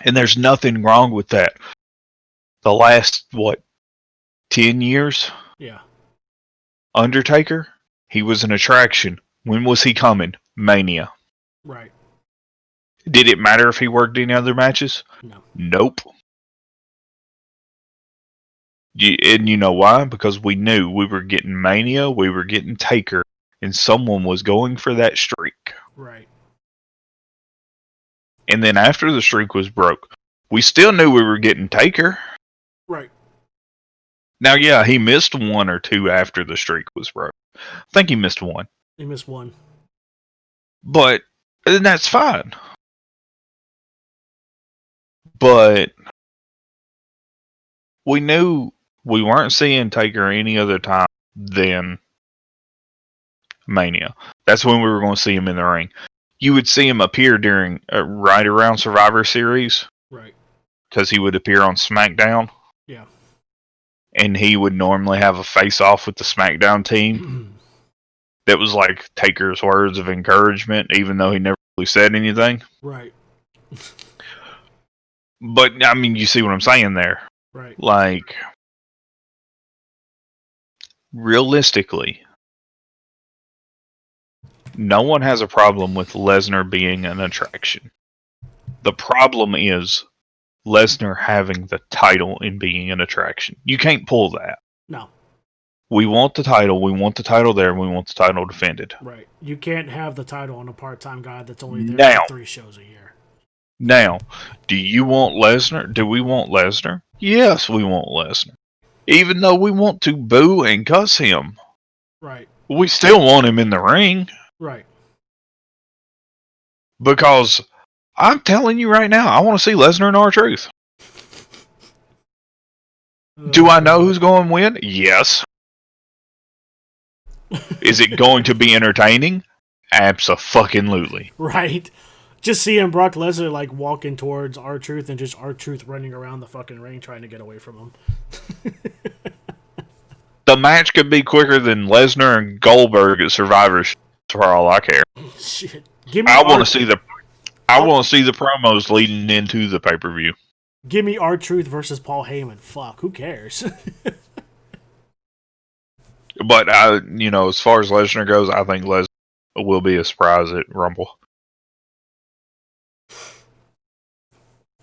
And there's nothing wrong with that. The last, 10 years? Yeah. Undertaker, he was an attraction. When was he coming? Mania. Right. Did it matter if he worked any other matches? No. Nope. And you know why? Because we knew we were getting Mania, we were getting Taker, and someone was going for that streak. Right. And then after the streak was broke, we still knew we were getting Taker. Right. Now, yeah, he missed 1 or 2 after the streak was broke. I think he missed 1. He missed 1. But, and that's fine. But, we knew we weren't seeing Taker any other time than Mania. That's when we were going to see him in the ring. You would see him appear during, right around Survivor Series. Right. Because he would appear on SmackDown. Yeah. And he would normally have a face-off with the SmackDown team. That was like Taker's words of encouragement, even though he never really said anything. Right. But, I mean, you see what I'm saying there. Right. Like, realistically, no one has a problem with Lesnar being an attraction. The problem is Lesnar having the title and being an attraction. You can't pull that. No. We want the title. We want the title there. And we want the title defended. Right. You can't have the title on a part-time guy that's only there Now, for 3 shows a year. Now, do you want Lesnar? Do we want Lesnar? Yes, we want Lesnar. Even though we want to boo and cuss him. Right. We still want him in the ring. Right. Because I'm telling you right now, I want to see Lesnar and R-Truth. Do I know who's going to win? Yes. Is it going to be entertaining? Abso-fucking-lutely. Right. Just seeing Brock Lesnar like walking towards R-Truth and just R-Truth running around the fucking ring trying to get away from him. The match could be quicker than Lesnar and Goldberg at Survivor Series, for all I care. Shit. Give me I want to see the promos leading into the pay-per-view. Give me R-Truth versus Paul Heyman. Fuck, who cares? But as far as Lesnar goes, I think Lesnar will be a surprise at Rumble.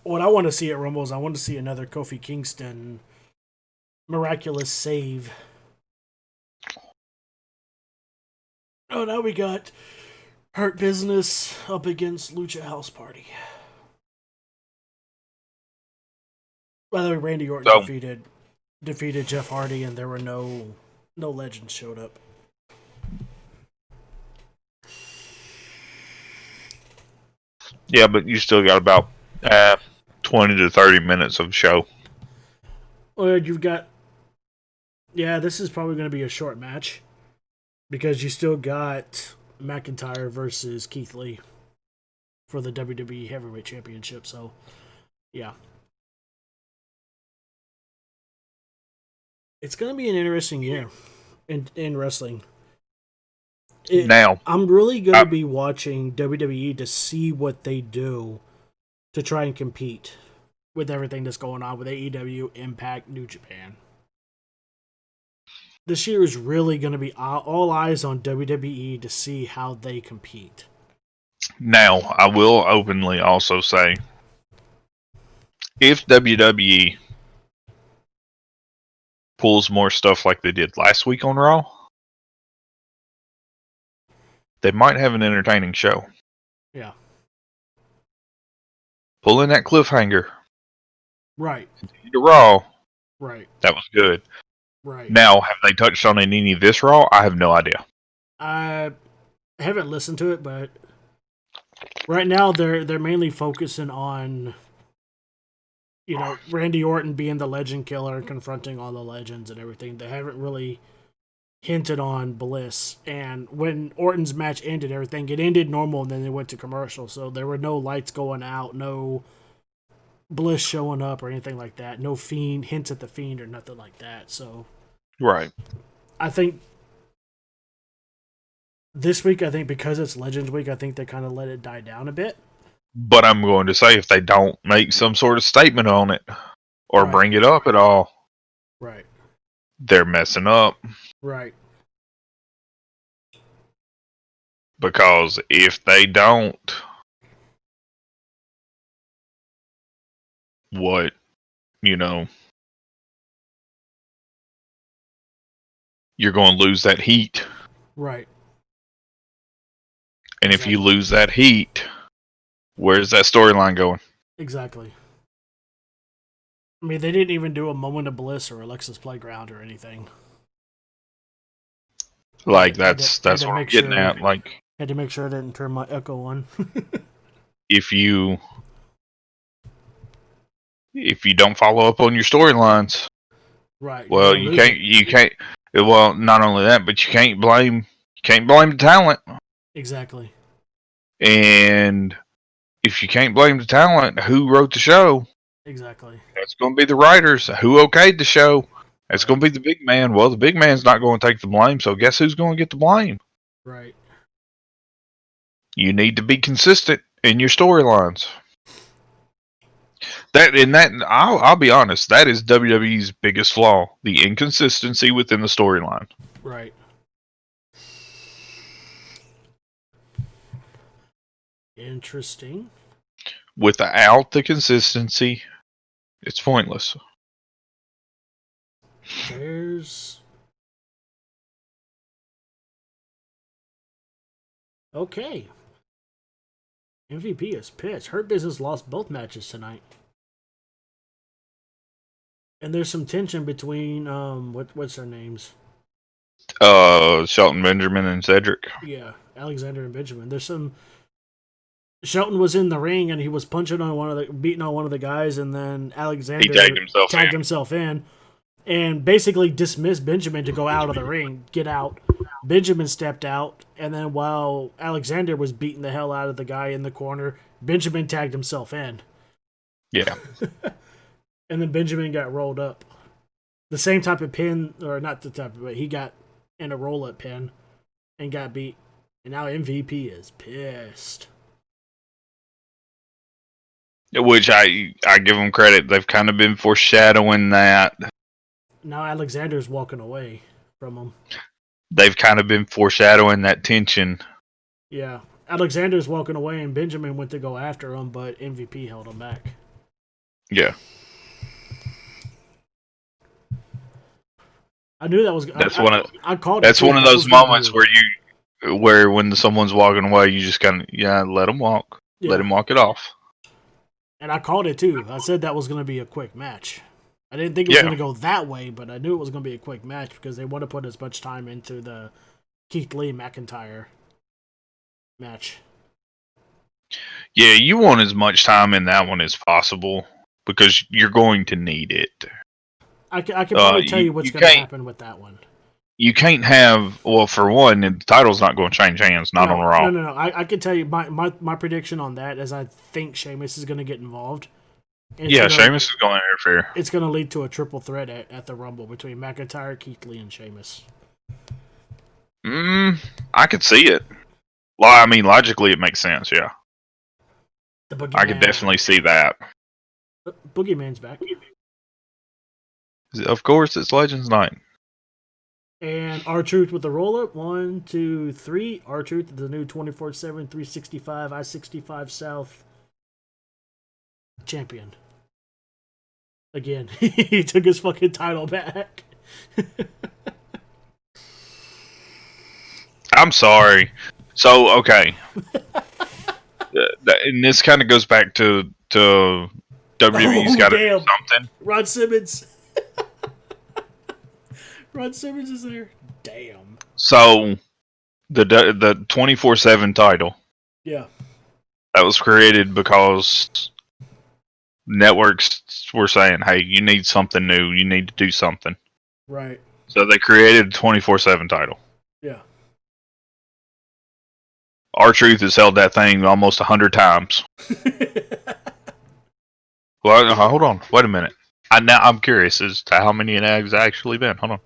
What I want to see at Rumble is I want to see another Kofi Kingston miraculous save. Oh, now we got Hurt Business up against Lucha House Party. By the way, Randy Orton defeated Jeff Hardy, and there were no legends showed up. Yeah, but you still got about 20 to 30 minutes of show. Well, you've got... Yeah, this is probably going to be a short match. Because you still got McIntyre versus Keith Lee for the WWE Heavyweight Championship. So, yeah. It's going to be an interesting year in wrestling. I'm really going to be watching WWE to see what they do to try and compete with everything that's going on with AEW, Impact, New Japan. This year is really going to be all eyes on WWE to see how they compete. Now, I will openly also say, if WWE pulls more stuff like they did last week on Raw, they might have an entertaining show. Yeah. Pull in that cliffhanger. Right. To Raw. Right. That was good. Right. Now, have they touched on any of this Raw? I have no idea. I haven't listened to it, but right now they're mainly focusing on, Randy Orton being the legend killer, confronting all the legends and everything. They haven't really hinted on Bliss. And when Orton's match ended, everything, it ended normal, and then they went to commercial. So there were no lights going out, no Bliss showing up or anything like that. No Fiend, hints at the Fiend or nothing like that. So, right. I think this week, because it's Legends Week, I think they kind of let it die down a bit. But I'm going to say, if they don't make some sort of statement on it or bring it up at all, right, they're messing up. Right. Because if they don't, what, you're going to lose that heat. Right. And if you lose that heat, where's that storyline going? Exactly. I mean, they didn't even do a Moment of Bliss or Alexa's Playground or anything. Like, that's what I'm getting at. Like, had to make sure I didn't turn my echo on. if you don't follow up on your storylines, right? Well, you can't. Well, not only that, but you can't blame the talent. Exactly. And if you can't blame the talent, who wrote the show? Exactly. That's going to be the writers. Who okayed the show? That's going to be the big man. Well, the big man's not going to take the blame, so guess who's going to get the blame? Right. You need to be consistent in your storylines. I'll be honest, that is WWE's biggest flaw: the inconsistency within the storyline. Right. Interesting. Without the consistency, it's pointless. There's... Okay. MVP is pissed. Hurt Business lost both matches tonight. And there's some tension between, what's their names? Shelton Benjamin and Cedric. Yeah, Alexander and Benjamin. There's some... Shelton was in the ring and he was beating on one of the guys, and then Alexander tagged himself in. and basically dismissed Benjamin to go out of the ring, get out. Benjamin stepped out, and then while Alexander was beating the hell out of the guy in the corner, Benjamin tagged himself in. Yeah. And then Benjamin got rolled up. The same type of pin, or not the type of, but he got in a roll-up pin and got beat. And now MVP is pissed. Which I give them credit. They've kind of been foreshadowing that. Now Alexander's walking away from him. They've kind of been foreshadowing that tension. Yeah. Alexander's walking away, and Benjamin went to go after him, but MVP held him back. Yeah. I knew that was. That's I called. That's one of those moments where when someone's walking away, you just kind of let them walk, let him walk it off. And I called it too. I said that was going to be a quick match. I didn't think it was going to go that way, but I knew it was going to be a quick match because they want to put as much time into the Keith Lee McIntyre match. Yeah, you want as much time in that one as possible because you're going to need it. I can probably tell you what's going to happen with that one. You can't have, well, for one, the title's not going to change hands, not on Raw. No. I can tell you my prediction on that is I think Sheamus is going to get involved. Sheamus is going to interfere. It's going to lead to a triple threat at the Rumble between McIntyre, Keith Lee, and Sheamus. I could see it. I mean, logically, it makes sense, yeah. I could definitely see that. Boogeyman's back. Of course, it's Legends Night. And R-Truth with the roll-up. 1, 2, 3. R-Truth, the new 24/7, 365, I-65 South champion. Again, he took his fucking title back. I'm sorry. So, okay. And this kind of goes back to WWE's got to do something. Ron Simmons. Ron Simmons is there. Damn. So, the 24/7 title. Yeah. That was created because networks were saying, hey, you need something new. You need to do something. Right. So they created a 24/7 title. Yeah. R-Truth has held that thing almost 100 times. Well, hold on. Wait a minute. I'm curious as to how many it has actually been. Hold on.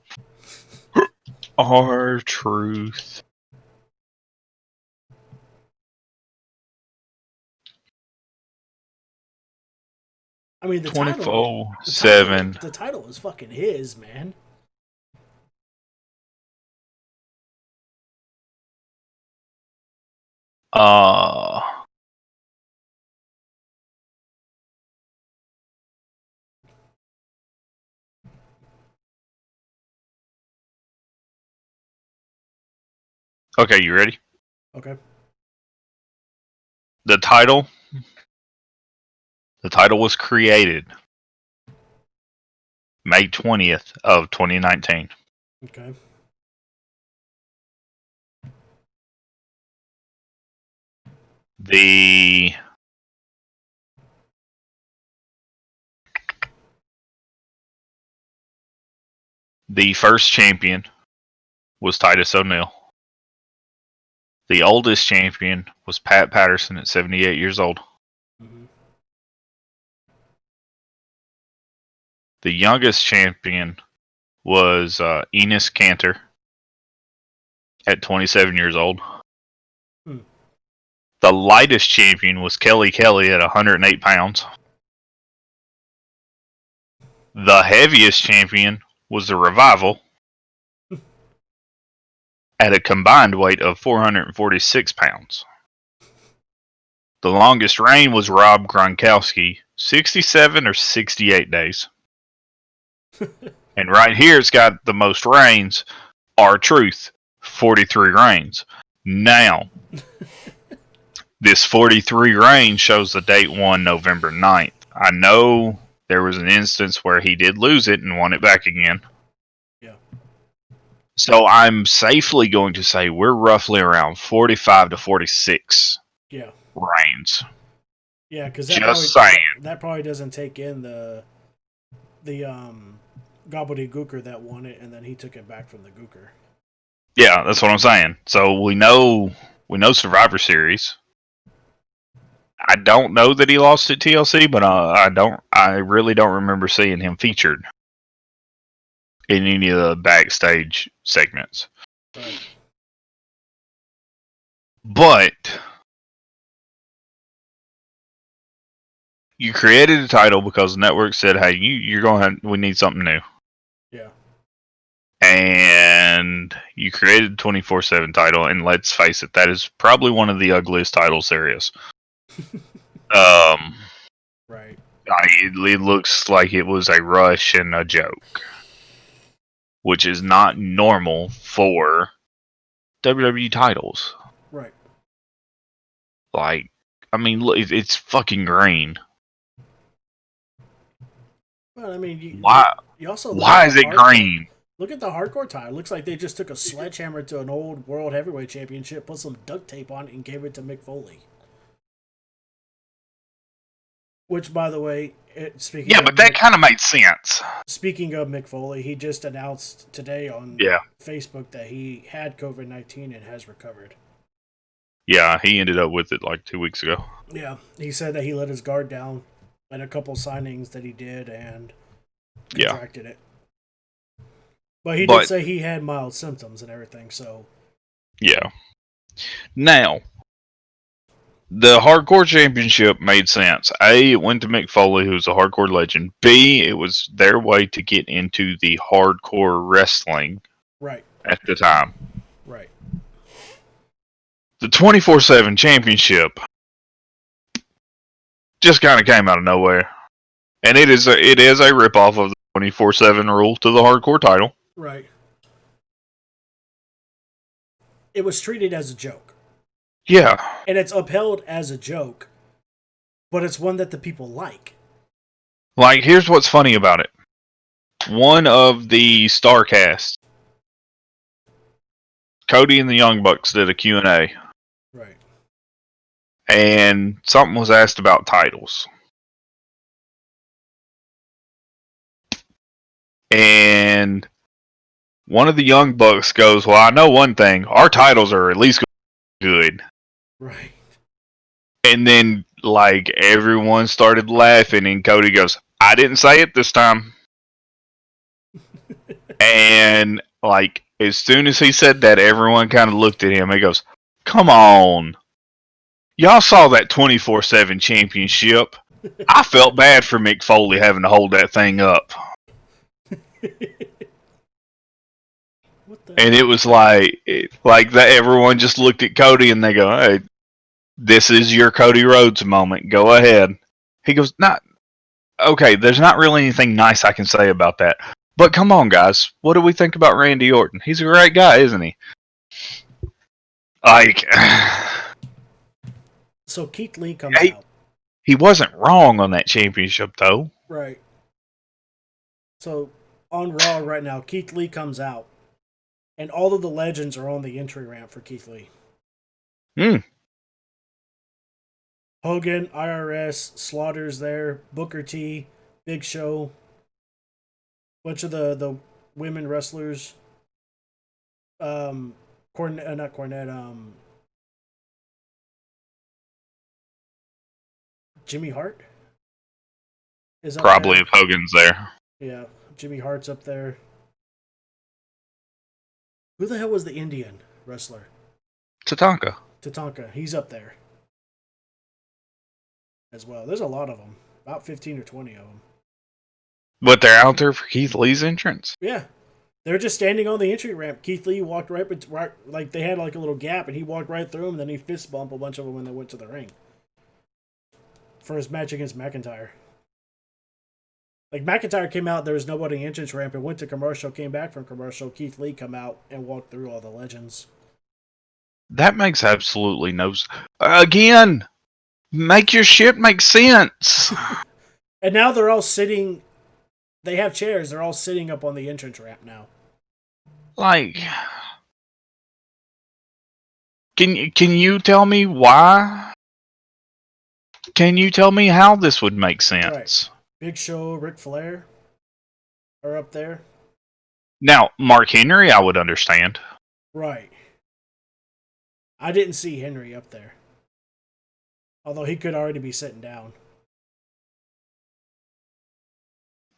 R-Truth. I mean, the 24/7. The title is fucking his, man. Okay, you ready? Okay. The title was created May 20th of 2019. Okay. The first champion was Titus O'Neil. The oldest champion was Pat Patterson at 78 years old. Mm-hmm. The youngest champion was Enos Cantor at 27 years old. Hmm. The lightest champion was Kelly Kelly at 108 pounds. The heaviest champion was the Revival at a combined weight of 446 pounds. The longest reign was Rob Gronkowski, 67 or 68 days. And right here it's got the most reigns, R-Truth, 43 reigns. Now, this 43 reign shows the date 1 November 9th. I know there was an instance where he did lose it and won it back again. Yeah. So I'm safely going to say we're roughly around 45 to 46 reigns. Yeah, because that probably doesn't take in the Gobbledygooker that won it, and then he took it back from the Gooker. Yeah, that's what I'm saying. So we know Survivor Series. I don't know that he lost at TLC, but I really don't remember seeing him featured in any of the backstage segments. Right. But you created a title because the network said, "Hey, we need something new." Yeah. And you created the 24/7 title, and let's face it, that is probably one of the ugliest titles there is. Right. It looks like it was a rush and a joke, which is not normal for WWE titles. Right. Like, I mean, look, it's fucking green. Well, I mean, Why? you also Why is it green? Look at the hardcore title. It looks like they just took a sledgehammer to an old World Heavyweight Championship, put some duct tape on it, and gave it to Mick Foley. Which, by the way, but that kind of made sense. Speaking of Mick Foley, he just announced today on Facebook that he had COVID-19 and has recovered. Yeah, he ended up with it like 2 weeks ago. Yeah, he said that he let his guard down in a couple signings that he did and contracted it. But he did say he had mild symptoms and everything, so... Yeah. Now, the Hardcore Championship made sense. A, it went to Mick Foley, who's a hardcore legend. B, it was their way to get into the hardcore wrestling at the time. Right. The 24/7 Championship just kind of came out of nowhere. And it is a ripoff of the 24/7 rule to the hardcore title. Right. It was treated as a joke. Yeah. And it's upheld as a joke, but it's one that the people like. Like, here's what's funny about it. One of the StarCasts, Cody and the Young Bucks did a Q&A. Right. And something was asked about titles. And one of the Young Bucks goes, "Well, I know one thing. Our titles are at least good." Right. And then, like, everyone started laughing, and Cody goes, "I didn't say it this time." And, like, as soon as he said that, everyone kind of looked at him. He goes, "Come on. Y'all saw that 24/7 championship. I felt bad for Mick Foley having to hold that thing up." And it was like that. Everyone just looked at Cody and they go, "Hey, this is your Cody Rhodes moment. Go ahead." He goes, "Not okay. There's not really anything nice I can say about that. But come on, guys. What do we think about Randy Orton? He's a great guy, isn't he?" Like, so Keith Lee comes out. He wasn't wrong on that championship, though. Right. So on Raw right now, Keith Lee comes out. And all of the legends are on the entry ramp for Keith Lee. Hogan, IRS, Slaughter's there, Booker T, Big Show, bunch of the women wrestlers. Not Cornette, Jimmy Hart? Is that probably there? If Hogan's there. Yeah, Jimmy Hart's up there. Who the hell was the Indian wrestler? Tatanka. He's up there as well. There's a lot of them. About 15 or 20 of them. But they're out there for Keith Lee's entrance? Yeah. They're just standing on the entry ramp. Keith Lee walked right, like they had like a little gap, and he walked right through them, and then he fist bumped a bunch of them when they went to the ring. For his match against McIntyre. Like, McIntyre came out, there was nobody in the entrance ramp, and went to commercial, came back from commercial, Keith Lee come out and walked through all the legends. That makes absolutely no sense. Again, make your shit make sense. And now they're all sitting, they have chairs, they're all sitting up on the entrance ramp now. Like, can you tell me why? Can you tell me how this would make sense? Right. Big Show, Ric Flair. are up there. Now, Mark Henry, I would understand. Right. I didn't see Henry up there. Although he could already be sitting down.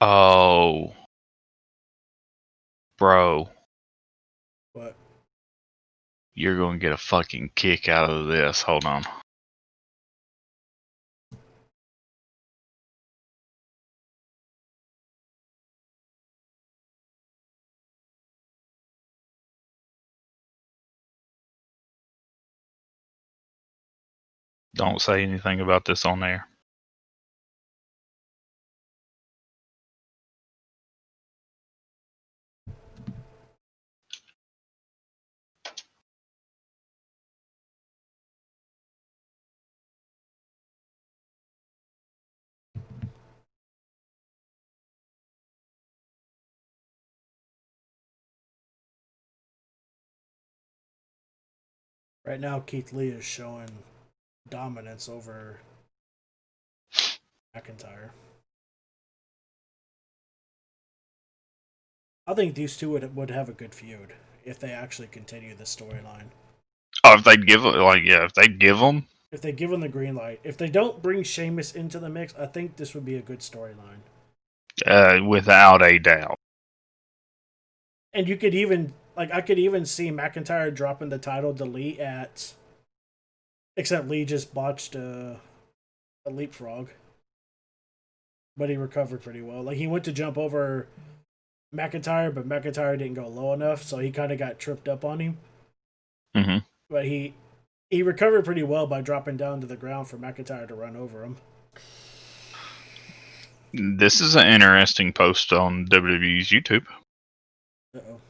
Oh, bro, But you're going to get a fucking kick out of this. Hold on. Don't say anything about this on there. right now, Keith Lee is showing dominance over McIntyre. I think these two would have a good feud if they actually continue the storyline. Oh, if they'd give it, if they'd give them. If they give them the green light. If they don't bring Sheamus into the mix, I think this would be a good storyline. Without a doubt. And you could even, I could even see McIntyre dropping the title to Lee at. Except Lee just botched a leapfrog. But he recovered pretty well. Like, he went to jump over McIntyre, but McIntyre didn't go low enough, so he kind of got tripped up on him. Mm-hmm. But he recovered pretty well by dropping down to the ground for McIntyre to run over him. This is an interesting post on WWE's YouTube. Uh-oh.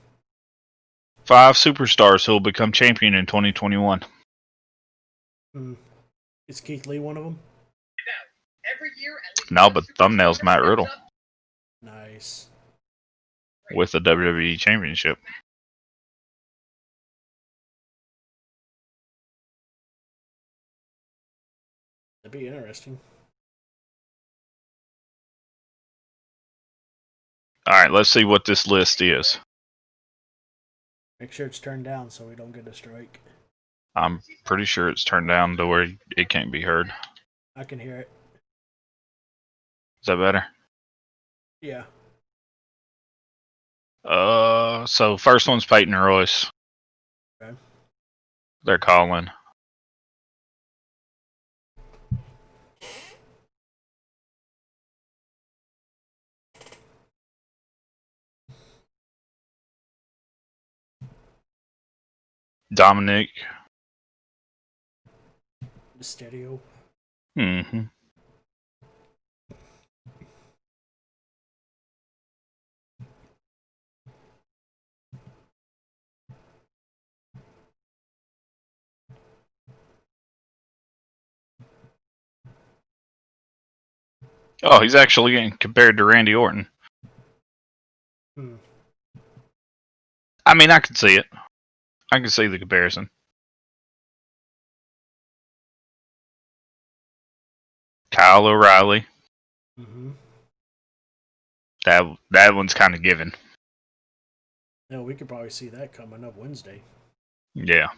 5 superstars who will become champion in 2021. Is Keith Lee one of them? No, but thumbnail's Matt Riddle. Nice. With the WWE Championship. That'd be interesting. Alright, let's see what this list is. Make sure it's turned down so we don't get a strike. I'm pretty sure it's turned down to where it can't be heard. I can hear it. Is that better? Yeah. So first one's Peyton Royce. Okay. They're calling. Dominic. Mysterio. Mm-hmm. Oh, he's actually getting compared to Randy Orton. I mean, I can see it. I can see the comparison. Kyle O'Reilly. Mm-hmm. That one's kind of given. Yeah, we could probably see that coming up Wednesday. Yeah.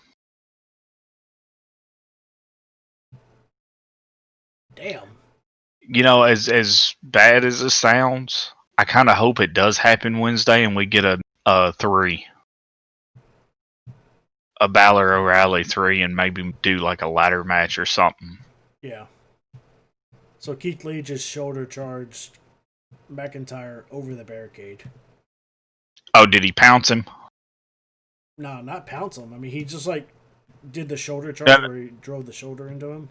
Damn. You know, as bad as it sounds, I kind of hope it does happen Wednesday and we get a 3. A Balor O'Reilly 3 and maybe do like a ladder match or something. Yeah. So Keith Lee just shoulder charged McIntyre over the barricade. Oh, did he pounce him? No, not pounce him. I mean, he just did the shoulder charge where he drove the shoulder into him.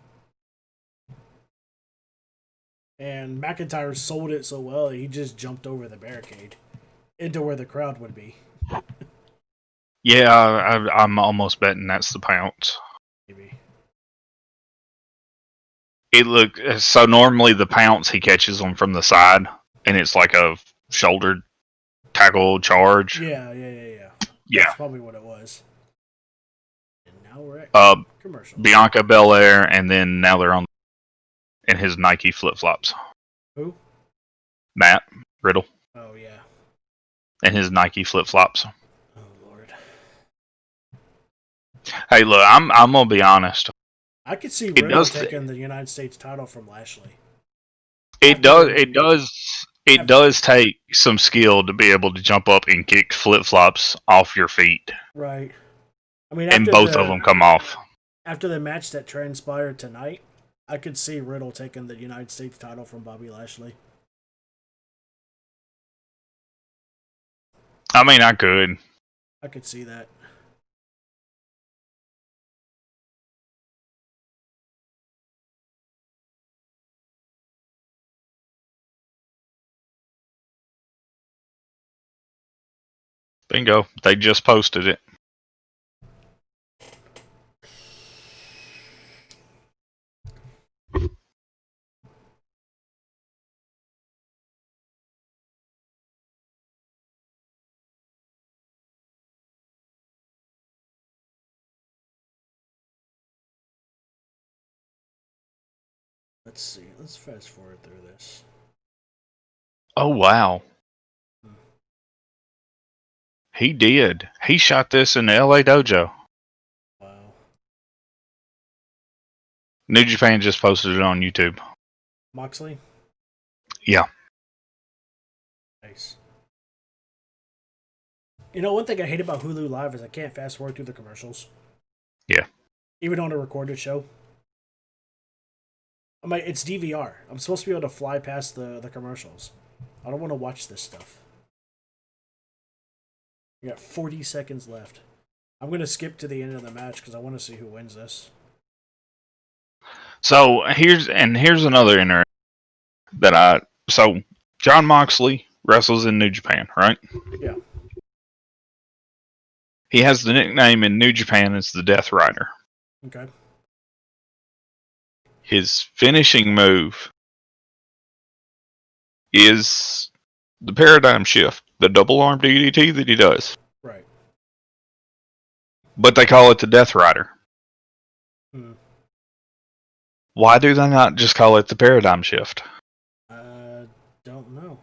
And McIntyre sold it so well, he just jumped over the barricade into where the crowd would be. Yeah, I'm almost betting that's the pounce. Maybe. It look so normally the pounce he catches them from the side, and it's like a shoulder tackle charge. Yeah. Yeah. That's probably what it was. And now we're at commercial. Bianca Belair, and then now they're on in his Nike flip flops. Who? Matt Riddle. Oh yeah. and his Nike flip flops. Oh Lord. Hey, look, I'm gonna be honest. I could see It Riddle does. taking the United States title from Lashley. It After does. the It does. It does take some skill to be able to jump up and kick flip flops off your feet, right. I mean, and both of them come off. after the match that transpired tonight, I could see Riddle taking the United States title from Bobby Lashley. I mean, I could. I could see that. Bingo. They just posted it. Let's see. Let's fast forward through this. Oh wow. He did. He shot this in the LA dojo. Wow. New Japan just posted it on YouTube. Moxley? Yeah. Nice. You know, one thing I hate about Hulu Live is I can't fast forward through the commercials. Yeah. Even on a recorded show. I'm like, it's DVR. I'm supposed to be able to fly past the commercials. I don't want to watch this stuff. We got 40 seconds left. I'm going to skip to the end of the match because I want to see who wins this. So here's another so Jon Moxley wrestles in New Japan, right? Yeah. He has the nickname in New Japan as the Death Rider. Okay. His finishing move is the paradigm shift, the double arm DDT that he does. Right. But they call it the Death Rider. Hmm. Why do they not just call it the paradigm shift? Don't know.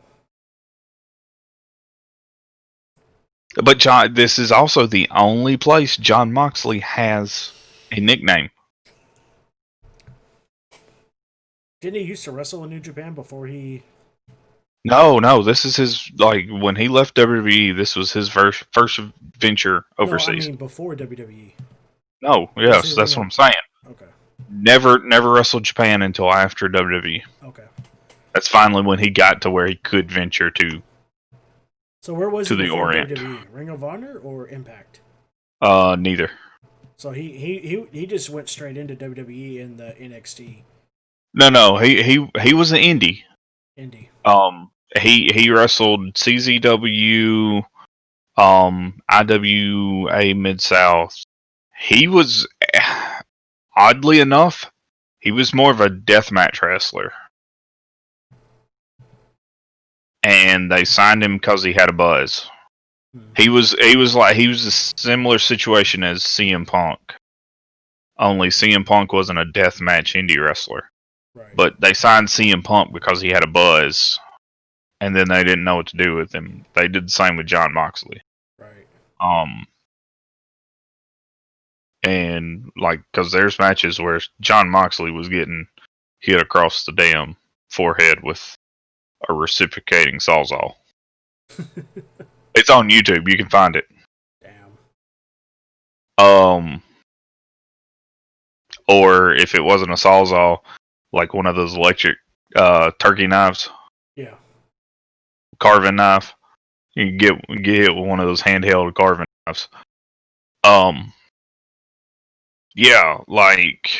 But John, this is also the only place Jon Moxley has a nickname. Didn't he used to wrestle in New Japan before he... No, this is his, like, when he left WWE, this was his first venture overseas. No, I mean before WWE. No, yes, that's what I'm saying. Okay. Never wrestled Japan until after WWE. Okay. That's finally when he got to where he could venture to. So where was to he the before Orient. WWE? Ring of Honor or Impact? Neither. So he just went straight into WWE in the NXT No, he was an indie. indie. He wrestled CZW, IWA Mid South. He was, oddly enough, he was more of a deathmatch wrestler. And they signed him because he had a buzz. He was a similar situation as CM Punk. Only CM Punk wasn't a deathmatch indie wrestler. Right. But they signed CM Punk because he had a buzz. And then they didn't know what to do with him. They did the same with Jon Moxley. Right. And like, because there's matches where Jon Moxley was getting hit across the damn forehead with a reciprocating sawzall. It's on YouTube. You can find it. Damn. Or if it wasn't a sawzall, like one of those electric turkey knives. Yeah. Carving knife. You can get hit with one of those handheld carving knives. Yeah, like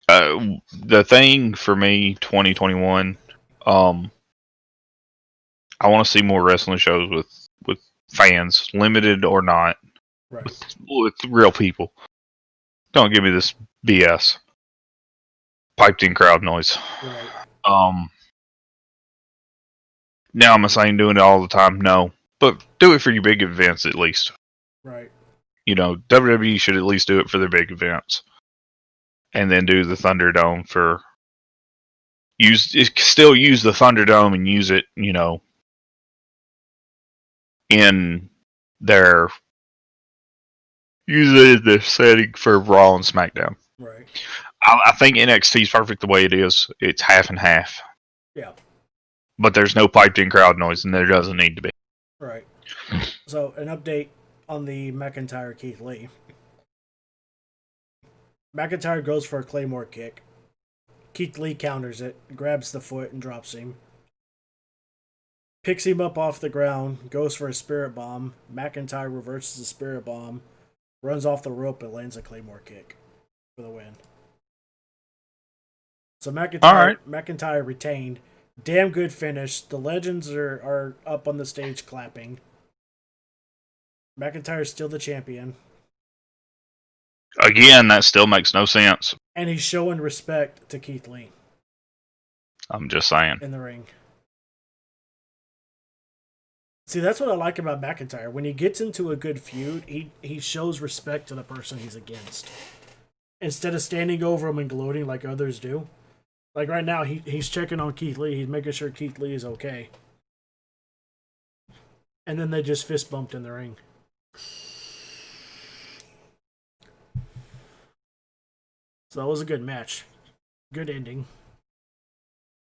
the thing for me, 2021. I want to see more wrestling shows with fans, limited or not, Right. with real people. Don't give me this BS. Piped in crowd noise. Right. Now I'm saying doing it all the time. No, but do it for your big events at least. Right. You know, WWE should at least do it for their big events, and then do the Thunderdome for still use the Thunderdome and use it, in their the setting for Raw and SmackDown. Right. I think NXT is perfect the way it is. It's half and half. Yeah. But there's no piped in crowd noise, and there doesn't need to be. Right. So, an update on the McIntyre Keith Lee. McIntyre goes for a Claymore kick. Keith Lee counters it, grabs the foot, and drops him. Picks him up off the ground, goes for a Spirit Bomb. McIntyre reverses the Spirit Bomb, runs off the rope, and lands a Claymore kick for the win. So McIntyre retained. Damn good finish. The legends are up on the stage clapping. McIntyre's still the champion. Again, that still makes no sense. And he's showing respect to Keith Lee. I'm just saying. In the ring. See, that's what I like about McIntyre. When he gets into a good feud, he shows respect to the person he's against. Instead of standing over him and gloating like others do. Like right now, he's checking on Keith Lee. He's making sure Keith Lee is okay. And then they just fist bumped in the ring. So that was a good match. Good ending.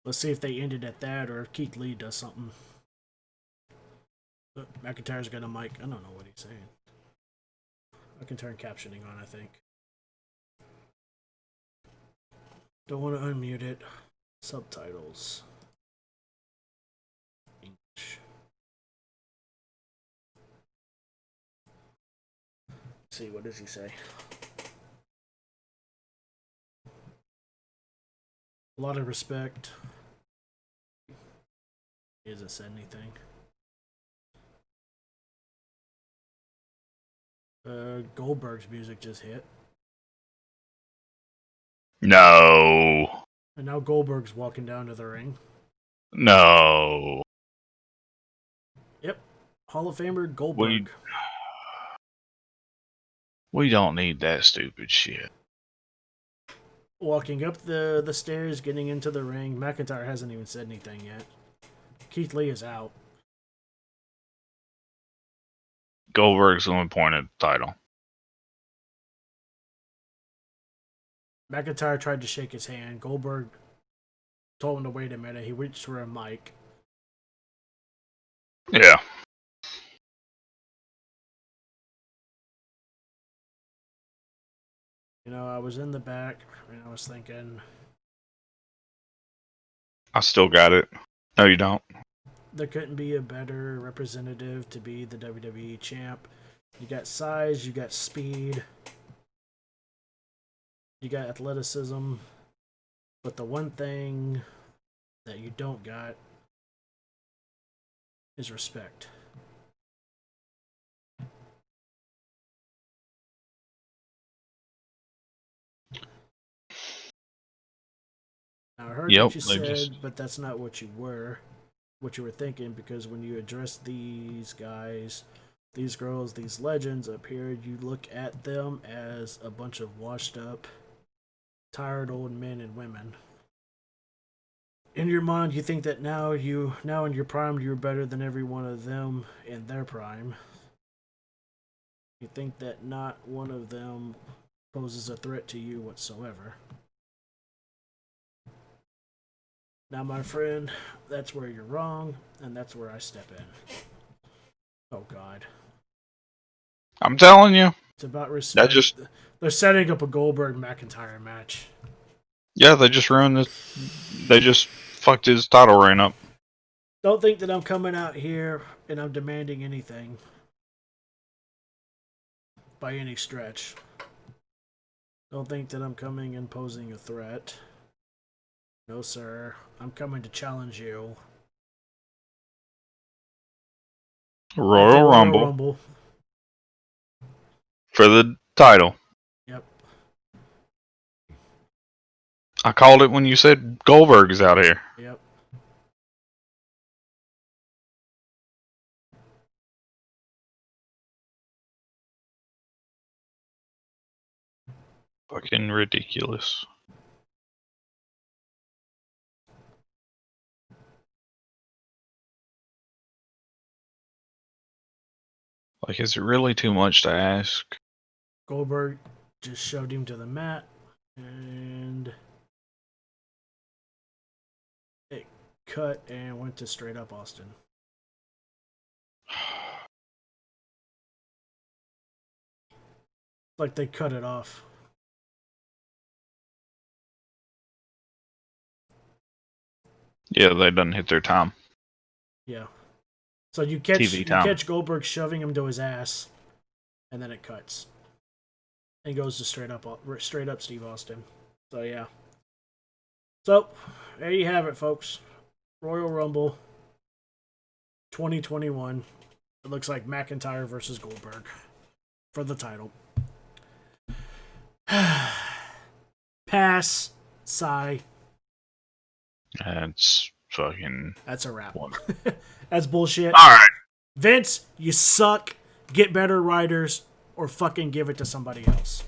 Let's see if they ended at that or if Keith Lee does something. But McIntyre's got a mic. I don't know what he's saying. I can turn captioning on, I think. Don't want to unmute it. Subtitles. English. Let's see, what does he say? A lot of respect. He hasn't said anything. Goldberg's music just hit. No. And now Goldberg's walking down to the ring. No. Yep. Hall of Famer Goldberg. We don't need that stupid shit. Walking up the stairs, getting into the ring. McIntyre hasn't even said anything yet. Keith Lee is out. Goldberg's the one pointed title. McIntyre tried to shake his hand. Goldberg told him to wait a minute. He reached for a mic. Yeah. You know, I was in the back and I was thinking... I still got it. No, you don't. There couldn't be a better representative to be the WWE champ. You got size, you got speed, you got athleticism, but the one thing that you don't got is respect. Now, I heard what you said, but that's not what you were thinking, because when you address these guys, these girls, these legends up here, you look at them as a bunch of washed up, tired old men and women. In your mind, you think that now in your prime, you're better than every one of them in their prime. You think that not one of them poses a threat to you whatsoever. Now, my friend, that's where you're wrong, and that's where I step in. Oh, God. I'm telling you. It's about respect. They're setting up a Goldberg-McIntyre match. Yeah, they just ruined this. They just fucked his title reign up. Don't think that I'm coming out here and I'm demanding anything. By any stretch. Don't think that I'm coming and posing a threat. No, sir. I'm coming to challenge you. Royal Rumble. For the title. Yep. I called it when you said Goldberg is out here. Yep. Fucking ridiculous. Like, is it really too much to ask? Goldberg just shoved him to the mat, and it cut and went to straight up Austin. Like they cut it off. Yeah, they done hit their time. Yeah. So you catch Goldberg shoving him to his ass, and then it cuts. And goes to straight up Steve Austin. So yeah. So there you have it, folks. Royal Rumble 2021. It looks like McIntyre versus Goldberg for the title. Pass. Sigh. That's fucking... That's a wrap. That's bullshit. Alright. Vince, you suck. Get better writers or fucking give it to somebody else.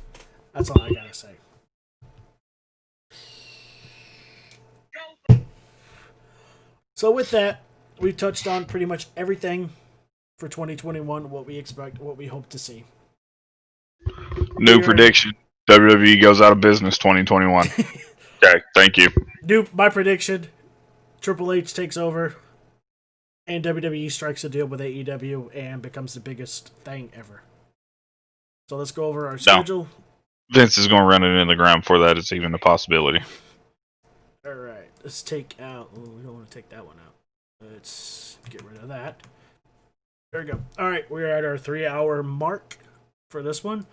That's all I gotta say. So with that, we touched on pretty much everything for 2021, what we expect, what we hope to see. New prediction. WWE goes out of business 2021. Okay, thank you. My prediction, Triple H takes over and WWE strikes a deal with AEW and becomes the biggest thing ever. So let's go over our schedule. Vince is going to run it in the ground before that it's even a possibility. All right, let's take out... Oh, we don't want to take that one out. Let's get rid of that. There we go. All right, we're at our 3-hour mark for this one.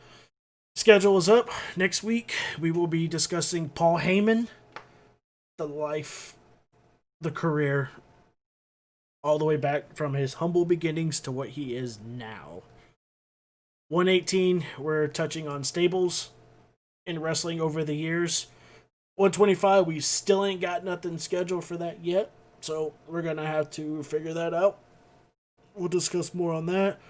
Schedule is up. Next week, we will be discussing Paul Heyman, the life, the career, all the way back from his humble beginnings to what he is now. 118, we're touching on stables in wrestling over the years. 125, we still ain't got nothing scheduled for that yet, so we're going to have to figure that out. We'll discuss more on that.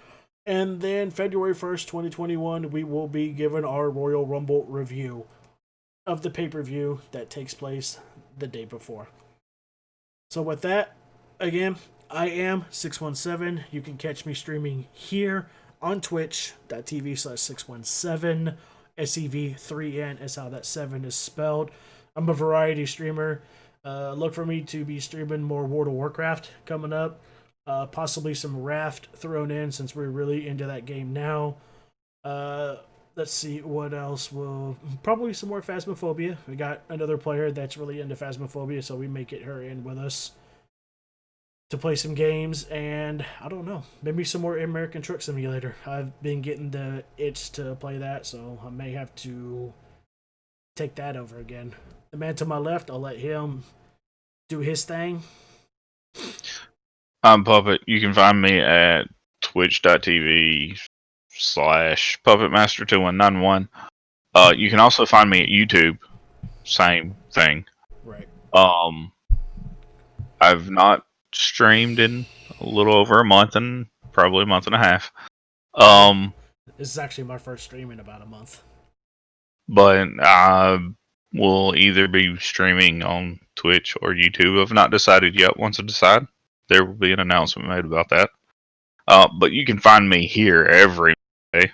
And then February 1st, 2021, we will be given our Royal Rumble review of the pay-per-view that takes place the day before. So with that, again, I am 617. You can catch me streaming here on twitch.tv/617. SEV3N is how that 7 is spelled. I'm a variety streamer. Look for me to be streaming more World of Warcraft coming up. Possibly some Raft thrown in since we're really into that game now. Let's see what else. Probably some more Phasmophobia. We got another player that's really into Phasmophobia, so we may get her in with us to play some games. And I don't know, maybe some more American Truck Simulator. I've been getting the itch to play that, so I may have to take that over again. The man to my left, I'll let him do his thing. I'm Puppet. You can find me at twitch.tv/PuppetMaster2191. You can also find me at YouTube. Same thing. Right. I've not streamed in a little over a month and probably a month and a half. This is actually my first stream in about a month. But I will either be streaming on Twitch or YouTube. I've not decided yet. Once I decide, there will be an announcement made about that. But you can find me here every day.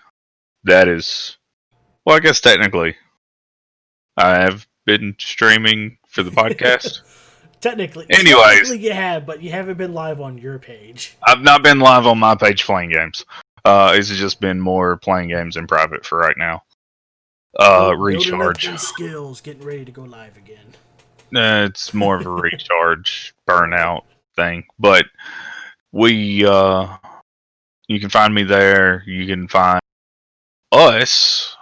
That is, well, I guess technically, I have been streaming for the podcast. Technically you have, but you haven't been live on your page. I've not been live on my page playing games. It's just been more playing games in private for right now. Recharge. Skills, getting ready to go live again. It's more of a recharge, burnout thing. But you can find me there. You can find us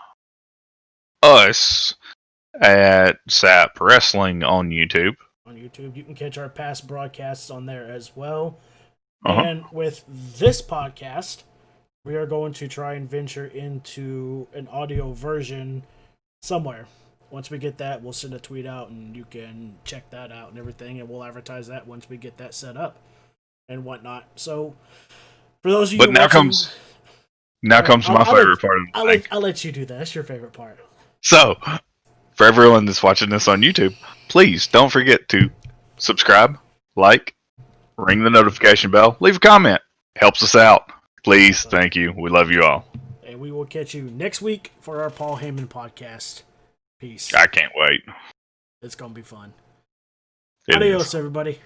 at SAP Wrestling on YouTube. On YouTube, you can catch our past broadcasts on there as well. Uh-huh. And with this podcast, we are going to try and venture into an audio version somewhere. Once we get that, we'll send a tweet out and you can check that out and everything, and we'll advertise that once we get that set up and whatnot. So, for those of you now comes my favorite part of the thing. I'll let you do that. That's your favorite part. So, for everyone that's watching this on YouTube, please don't forget to subscribe, like, ring the notification bell, leave a comment. Helps us out. Please, thank you. We love you all. And we will catch you next week for our Paul Heyman podcast. Peace. I can't wait. It's going to be fun. It Adios, is. everybody.